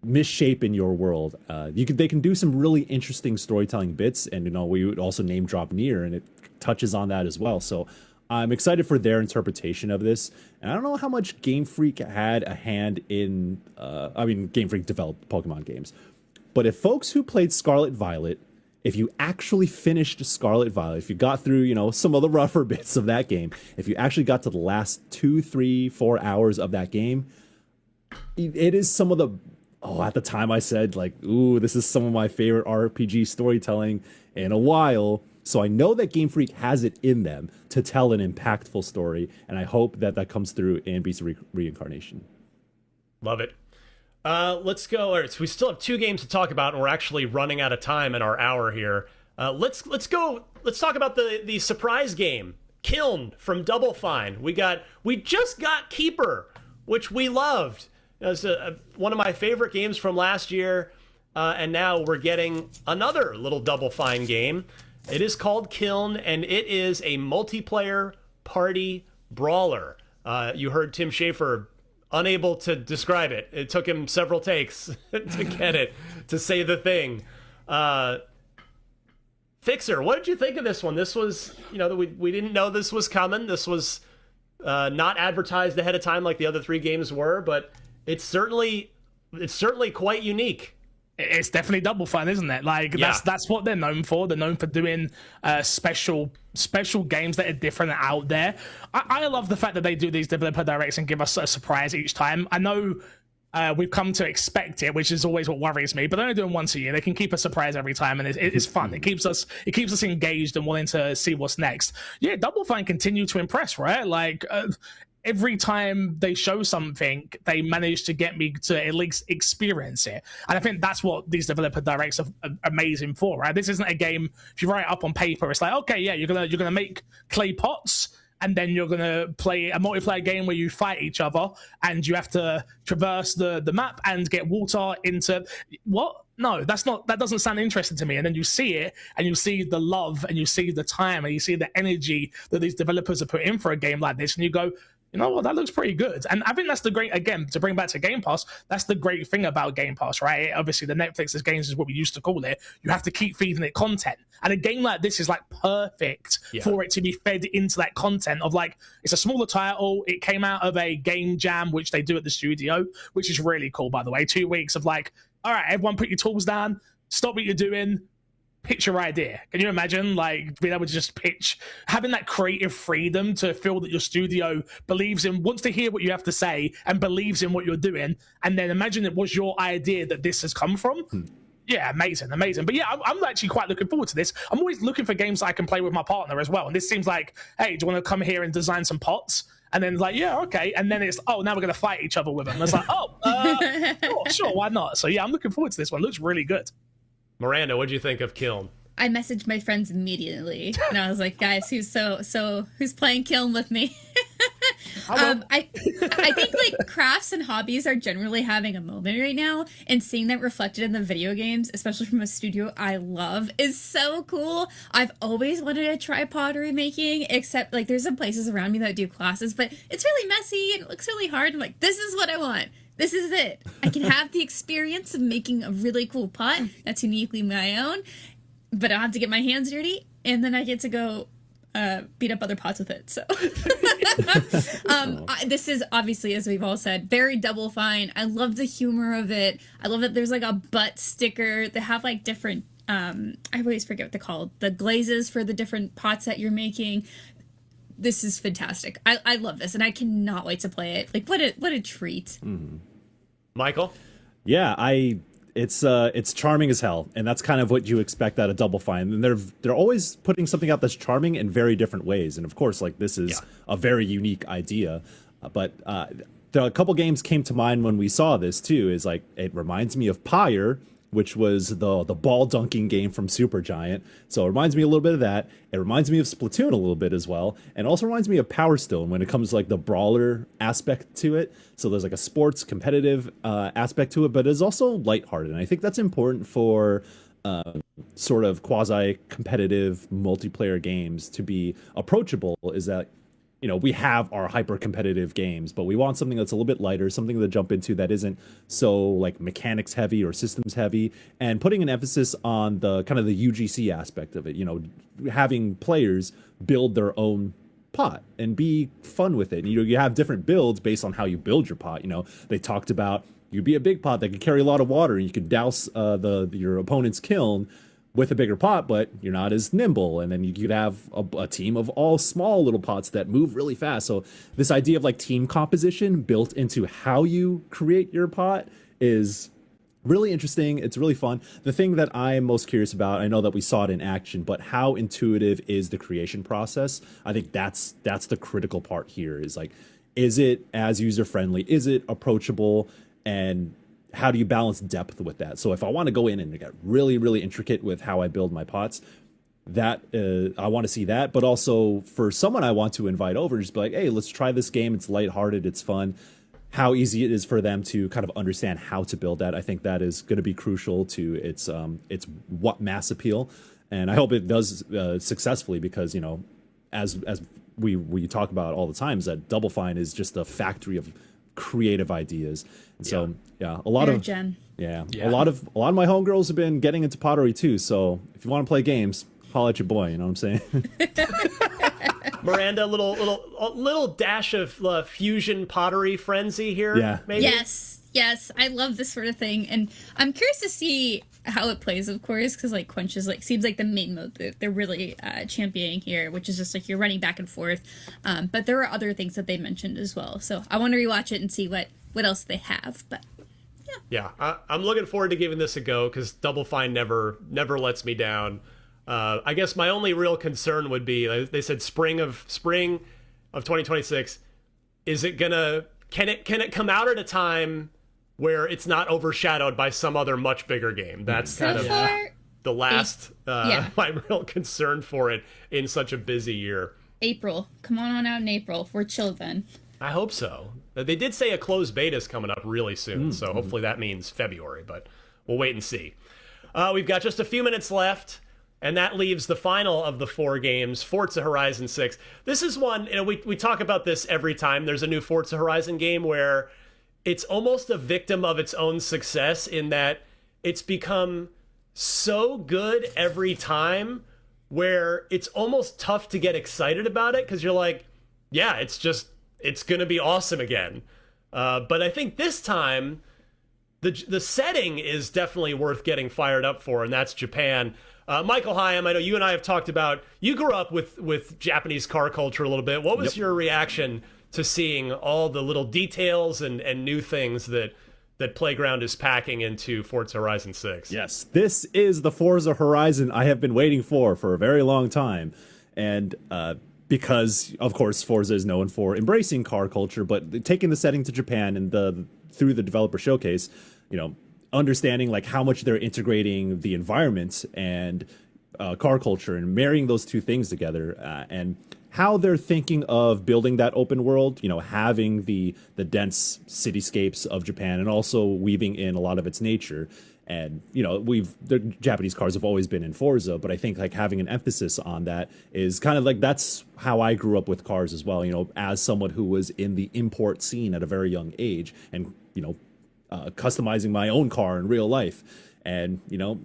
misshapen your world. They can do some really interesting storytelling bits, and we would also name drop Nier, and it touches on that as well. So I'm excited for their interpretation of this. And I don't know how much Game Freak had a hand in, Game Freak developed Pokemon games. But if folks who played Scarlet Violet, if you actually finished Scarlet Violet, if you got through, some of the rougher bits of that game, if you actually got to the last 2, 3, 4 hours of that game, it is some of the, at the time I said like, ooh, this is some of my favorite RPG storytelling in a while. So I know that Game Freak has it in them to tell an impactful story, and I hope that comes through in Beast of Reincarnation. Love it. Let's go. All right, so we still have 2 games to talk about, and we're actually running out of time in our hour here. Let's go. Let's talk about the surprise game, Kiln from Double Fine. We just got Keeper, which we loved. It was one of my favorite games from last year, and now we're getting another little Double Fine game. It is called Kiln, and it is a multiplayer party brawler. You heard Tim Schafer unable to describe it. It took him several takes to get it, to say the thing. Fixer, what did you think of this one? This was, we didn't know this was coming. This was not advertised ahead of time like the other 3 games were, but it's certainly quite unique. It's definitely Double Fine, isn't it? That's what they're known for. They're known for doing special games that are different and out there. I love the fact that they do these developer directs and give us a surprise each time. I know we've come to expect it, which is always what worries me. But they're only doing once a year. They can keep a surprise every time, and it's fun. It keeps us engaged and wanting to see what's next. Yeah, Double Fine continue to impress, right? Every time they show something, they manage to get me to at least experience it. And I think that's what these developer directs are amazing for, right? This isn't a game, if you write it up on paper, it's like, okay, yeah, you're gonna make clay pots, and then you're gonna play a multiplayer game where you fight each other, and you have to traverse the map and get water into... What? No, that doesn't sound interesting to me. And then you see it, and you see the love, and you see the time, and you see the energy that these developers have put in for a game like this, and you go, you know what, that looks pretty good. And I think that's the great, again, to bring back to Game Pass, that's the great thing about Game Pass, right? Obviously, the Netflix of games is what we used to call it. You have to keep feeding it content. And a game like this is perfect for it to be fed into that content of it's a smaller title. It came out of a game jam, which they do at the studio, which is really cool, by the way. 2 weeks of all right, everyone put your tools down, stop what you're doing, pitch your idea. Can you imagine being able to just pitch, having that creative freedom to feel that your studio wants to hear what you have to say and believes in what you're doing, and then imagine it was your idea that this has come from. Yeah, amazing. But yeah, I'm actually quite looking forward to this. I'm always looking for games that I can play with my partner as well, and this seems like, hey, do you want to come here and design some pots? And then yeah, okay. And then it's, now we're going to fight each other with them. And it's sure, why not? So yeah, I'm looking forward to this one. It looks really good. Miranda, what did you think of Kiln? I messaged my friends immediately, and I was like, guys, who's playing Kiln with me? I think crafts and hobbies are generally having a moment right now, and seeing that reflected in the video games, especially from a studio I love, is so cool. I've always wanted to try pottery making, except there's some places around me that do classes, but it's really messy and it looks really hard. I'm like, this is what I want. This is it. I can have the experience of making a really cool pot that's uniquely my own, but I don't have to get my hands dirty. And then I get to go beat up other pots with it. So this is obviously, as we've all said, very Double Fine. I love the humor of it. I love that there's like a butt sticker. They have like different I always forget what they're called, the glazes for the different pots that you're making. This is fantastic. I love this, and I cannot wait to play it. Like, what a treat. Michael? Yeah, it's charming as hell, and that's kind of what you expect out of Double Fine. And they're always putting something out that's charming in very different ways. And of course, like, this is a very unique idea. But a couple games came to mind when we saw this too. Is like, it reminds me of Pyre, which was the ball dunking game from Supergiant. So it reminds me a little bit of that. It reminds me of Splatoon a little bit as well. And also reminds me of Power Stone when it comes to like the brawler aspect to it. So there's like a sports competitive aspect to it, but it's also lighthearted. And I think that's important for sort of quasi-competitive multiplayer games to be approachable, is that, you know, we have our hyper competitive games, but we want something that's a little bit lighter, something to jump into that isn't so like mechanics heavy or systems heavy, and putting an emphasis on the kind of the UGC aspect of it, you know, having players build their own pot and be fun with it. And, you know, you have different builds based on how you build your pot. You know, they talked about you'd be a big pot that could carry a lot of water, and you could douse your opponent's kiln with a bigger pot, but you're not as nimble. And then you could have a team of all small little pots that move really fast. So this idea of like team composition built into how you create your pot is really interesting. It's really fun. The thing that I'm most curious about, I know that we saw it in action, but how intuitive is the creation process? I think that's the critical part here, is like, is it as user-friendly? Is it approachable? And how do you balance depth with that? So if I want to go in and get really, really intricate with how I build my pots, that I want to see that. But also for someone I want to invite over, just be like, hey, let's try this game. It's lighthearted. It's fun. How easy it is for them to kind of understand how to build that. I think that is going to be crucial to its what mass appeal. And I hope it does successfully, because, you know, as we talk about all the time, is that Double Fine is just a factory of creative ideas. And so a lot of a lot of my homegirls have been getting into pottery too. So if you want to play games, holla at your boy, you know what I'm saying? Miranda, little dash of fusion pottery frenzy here. Yeah. Maybe? Yes, I love this sort of thing, and I'm curious to see how it plays, of course, because like Quench is like, seems like the main mode that they're really championing here, which is just like you're running back and forth. But there are other things that they mentioned as well, so I want to rewatch it and see what else they have. But yeah, I'm looking forward to giving this a go, because Double Fine never lets me down. I guess my only real concern would be, they said spring of 2026. Is it gonna, can it come out at a time where it's not overshadowed by some other much bigger game? That's kind of the last my real concern for it in such a busy year. April, come on out in April. We're chill then. I hope so. They did say a closed beta is coming up really soon, so hopefully that means February, but we'll wait and see. We've got just a few minutes left, and that leaves the final of the 4 games, Forza Horizon 6. This is one, you know, we talk about this every time there's a new Forza Horizon game, where it's almost a victim of its own success, in that it's become so good every time where it's almost tough to get excited about it, because you're like, yeah, it's going to be awesome again. But I think this time, the setting is definitely worth getting fired up for, and that's Japan. Michael Hyam, I know you and I have talked about, you grew up with Japanese car culture a little bit. What was your reaction to seeing all the little details and new things that Playground is packing into Forza Horizon 6? Yes, this is the Forza Horizon I have been waiting for a very long time. And because, of course, Forza is known for embracing car culture, but taking the setting to Japan and through the developer showcase, you know, understanding like how much they're integrating the environment and car culture and marrying those two things together, and how they're thinking of building that open world, you know, having the dense cityscapes of Japan and also weaving in a lot of its nature. And, you know, the Japanese cars have always been in Forza, but I think like having an emphasis on that is kind of like, that's how I grew up with cars as well, you know, as someone who was in the import scene at a very young age, and, you know, customizing my own car in real life. And, you know,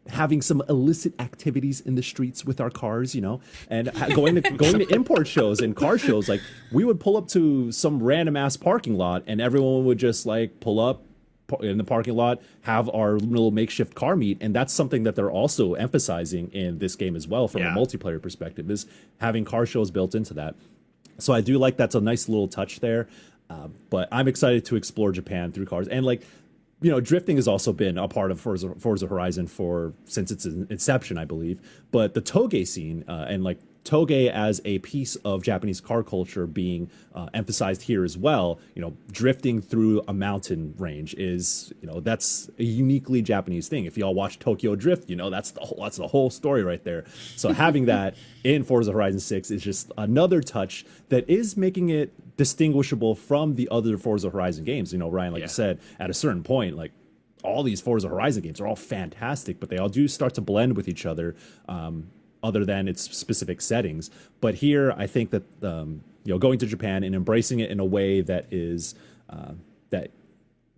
having some illicit activities in the streets with our cars, and going to import shows and car shows. Like, we would pull up to some random ass parking lot, and everyone would just like pull up in the parking lot, have our little makeshift car meet. And that's something that they're also emphasizing in this game as well, from a multiplayer perspective, is having car shows built into that. So I do like that's a nice little touch there. But I'm excited to explore Japan through cars. And drifting has also been a part of Forza Horizon since its inception, I believe. But the toge scene and toge as a piece of Japanese car culture being emphasized here as well. Drifting through a mountain range is, that's a uniquely Japanese thing. If y'all watch Tokyo Drift, that's the whole story right there. So having that in Forza Horizon 6 is just another touch that is making it distinguishable from the other Forza Horizon games. Ryan, like you said, at a certain point, all these Forza Horizon games are all fantastic, but they all do start to blend with each other, other than its specific settings. But here, I think that going to Japan and embracing it in a way that is that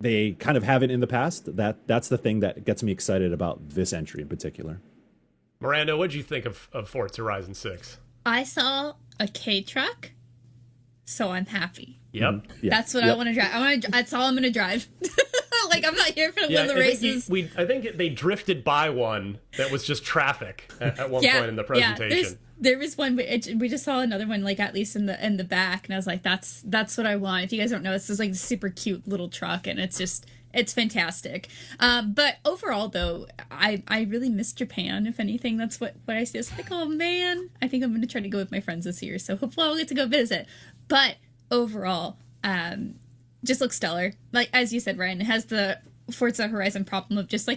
they kind of haven't in the past, that's the thing that gets me excited about this entry in particular. Miranda, what'd you think of Forza Horizon 6? I saw a K truck, so I'm happy. Yep. That's what I want to drive. That's all I'm going to drive. I'm not here for win the races. I think they drifted by one that was just traffic at one point in the presentation. There was one. We just saw another one, at least in the back, and I was like, that's what I want. If you guys don't know, this is a super cute little truck, and it's fantastic. But overall, though, I really miss Japan. If anything, that's what I see. It's like, oh man, I think I'm going to try to go with my friends this year. So hopefully I'll get to go visit. But overall, just looks stellar. As you said, Ryan, it has the Forza Horizon problem of just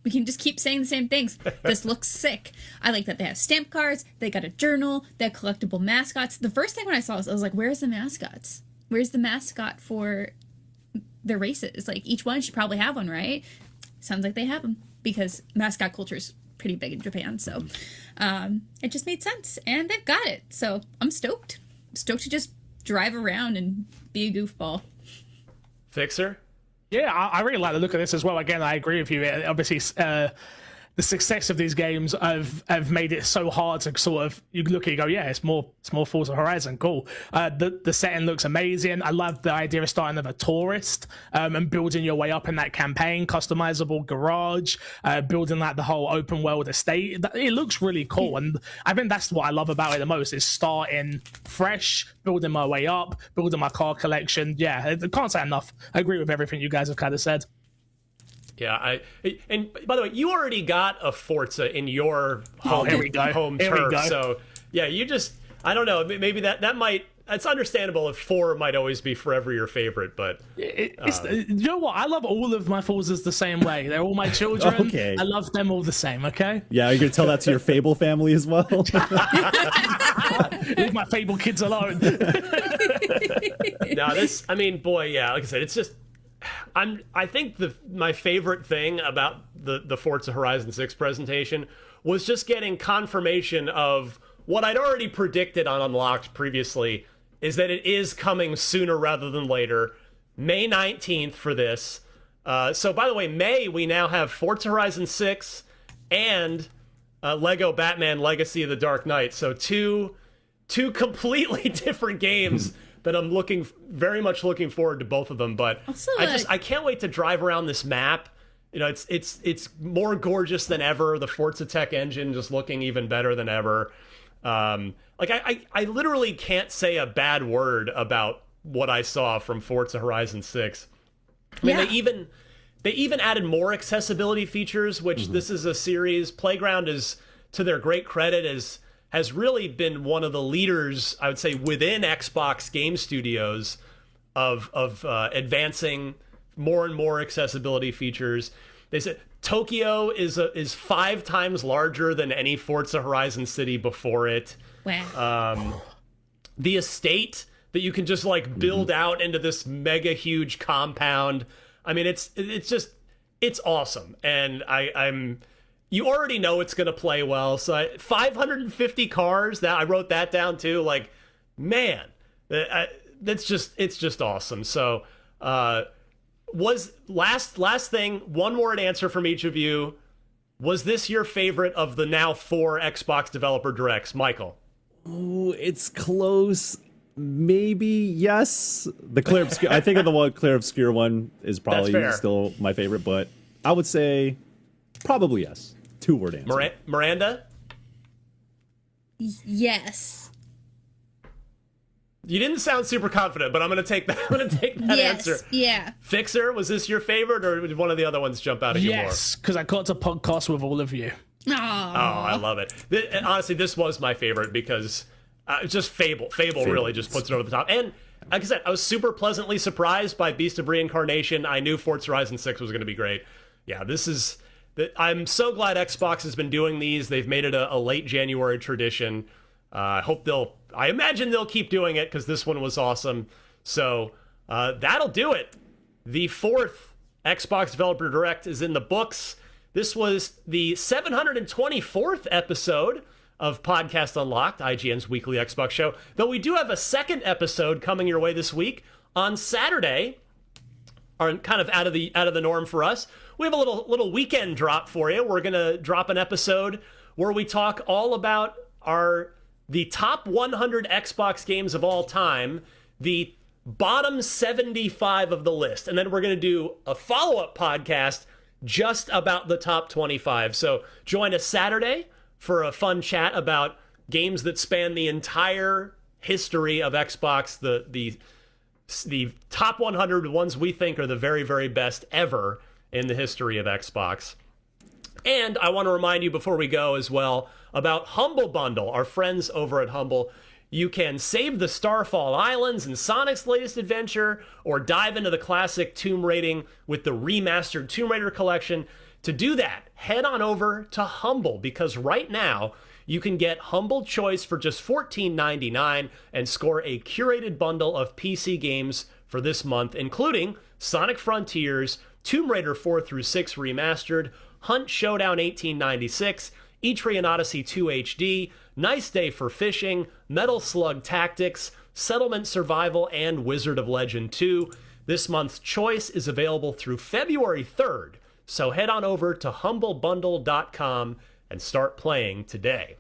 we can just keep saying the same things. This looks sick. I like that they have stamp cards, they got a journal, they have collectible mascots. The first thing when I saw this, I was like, where's the mascots? Where's the mascot for the races? Each one should probably have one, right? Sounds like they have them, because mascot culture is pretty big in Japan. So it just made sense, and they've got it. So I'm stoked. Stoked to just drive around and be a goofball. Fixer? Yeah, I really like the look of this as well. Again, I agree with you. Obviously, the success of these games have made it so hard to sort of, you look at it and go, yeah, it's more Forza Horizon, cool. The setting looks amazing. I love the idea of starting with a tourist and building your way up in that campaign, customizable garage, building the whole open world estate. It looks really cool, and I think that's what I love about it the most, is starting fresh, building my way up, building my car collection. Yeah, I can't say enough. I agree with everything you guys have kind of said. Yeah, and by the way, you already got a Forza in your home turf, so yeah, I don't know, maybe that might, it's understandable if 4 might always be forever your favorite, but you know what? I love all of my Forzas the same way. They're all my children. Okay. I love them all the same. Okay. Yeah, you're gonna tell that to your Fable family as well. Leave my Fable kids alone. No, like I said, it's just. I think my favorite thing about the Forza Horizon 6 presentation was just getting confirmation of what I'd already predicted on Unlocked previously, is that it is coming sooner rather than later. May 19th for this. So by the way, May, we now have Forza Horizon 6 and Lego Batman Legacy of the Dark Knight. So two completely different games that I'm very much looking forward to both of them. But also, I can't wait to drive around this map. It's more gorgeous than ever. The Forza Tech engine just looking even better than ever. I literally can't say a bad word about what I saw from Forza Horizon 6. I mean, they even added more accessibility features, which this is a series. Playground is, to their great credit, has really been one of the leaders, I would say, within Xbox game studios of advancing more and more accessibility features. They said Tokyo is 5 times larger than any Forza Horizon city before it. Wow. The estate that you can just build out into this mega huge compound. I mean, it's awesome, and I'm. You already know it's going to play well. So 550 cars, that I wrote that down too. Man, it's just awesome. So was last thing, one word answer from each of you. Was this your favorite of the now 4 Xbox Developer Directs, Michael? Oh, it's close. Maybe yes. The Clear Obscure. I think of the one Clear Obscure one is probably still my favorite, but I would say probably yes. 2-word answer. Miranda? Yes. You didn't sound super confident, but I'm gonna take that. I'm gonna take that answer. Yeah. Fixer, was this your favorite, or did one of the other ones jump out at you more? Yes, because I got to podcast with all of you. Oh, I love it. Honestly, this was my favorite because just Fable. Fable really just puts it over the top. And like I said, I was super pleasantly surprised by Beast of Reincarnation. I knew Forza Horizon 6 was going to be great. Yeah, this is... I'm so glad Xbox has been doing these. They've made it a late January tradition. I imagine they'll keep doing it because this one was awesome. So that'll do it. The 4th Xbox Developer Direct is in the books. This was the 724th episode of Podcast Unlocked, IGN's weekly Xbox show. Though we do have a second episode coming your way this week on Saturday, are kind of out of the norm for us. We have a little weekend drop for you. We're gonna drop an episode where we talk all about the top 100 Xbox games of all time, the bottom 75 of the list, and then we're gonna do a follow-up podcast just about the top 25. So join us Saturday for a fun chat about games that span the entire history of Xbox, the top 100 ones we think are the very, very best ever in the history of Xbox. And I want to remind you before we go as well about Humble Bundle, our friends over at Humble. You can save the Starfall Islands and Sonic's latest adventure, or dive into the classic Tomb Raiding with the remastered Tomb Raider collection. To do that, head on over to Humble, because right now you can get Humble Choice for just $14.99 and score a curated bundle of PC games for this month, including Sonic Frontiers, Tomb Raider 4 through 6 Remastered, Hunt Showdown 1896, Etrian Odyssey 2 HD, Nice Day for Fishing, Metal Slug Tactics, Settlement Survival, and Wizard of Legend 2. This month's choice is available through February 3rd, so head on over to humblebundle.com and start playing today.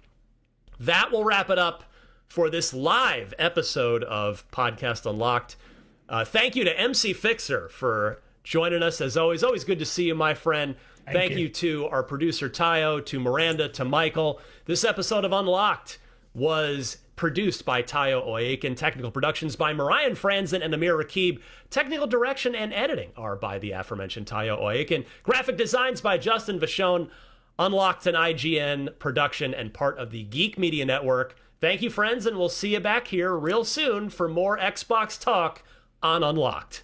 That will wrap it up for this live episode of Podcast Unlocked. Thank you to MC Fixer for joining us, as always. Always good to see you, my friend. Thank you to our producer, Tayo, to Miranda, to Michael. This episode of Unlocked was produced by Tayo Oyakin, technical productions by Marian Franzen and Amir Rakib. Technical direction and editing are by the aforementioned Tayo Oyakin. Graphic designs by Justin Vachon. Unlocked an IGN production and part of the Geek Media Network. Thank you, friends, and we'll see you back here real soon for more Xbox talk on Unlocked.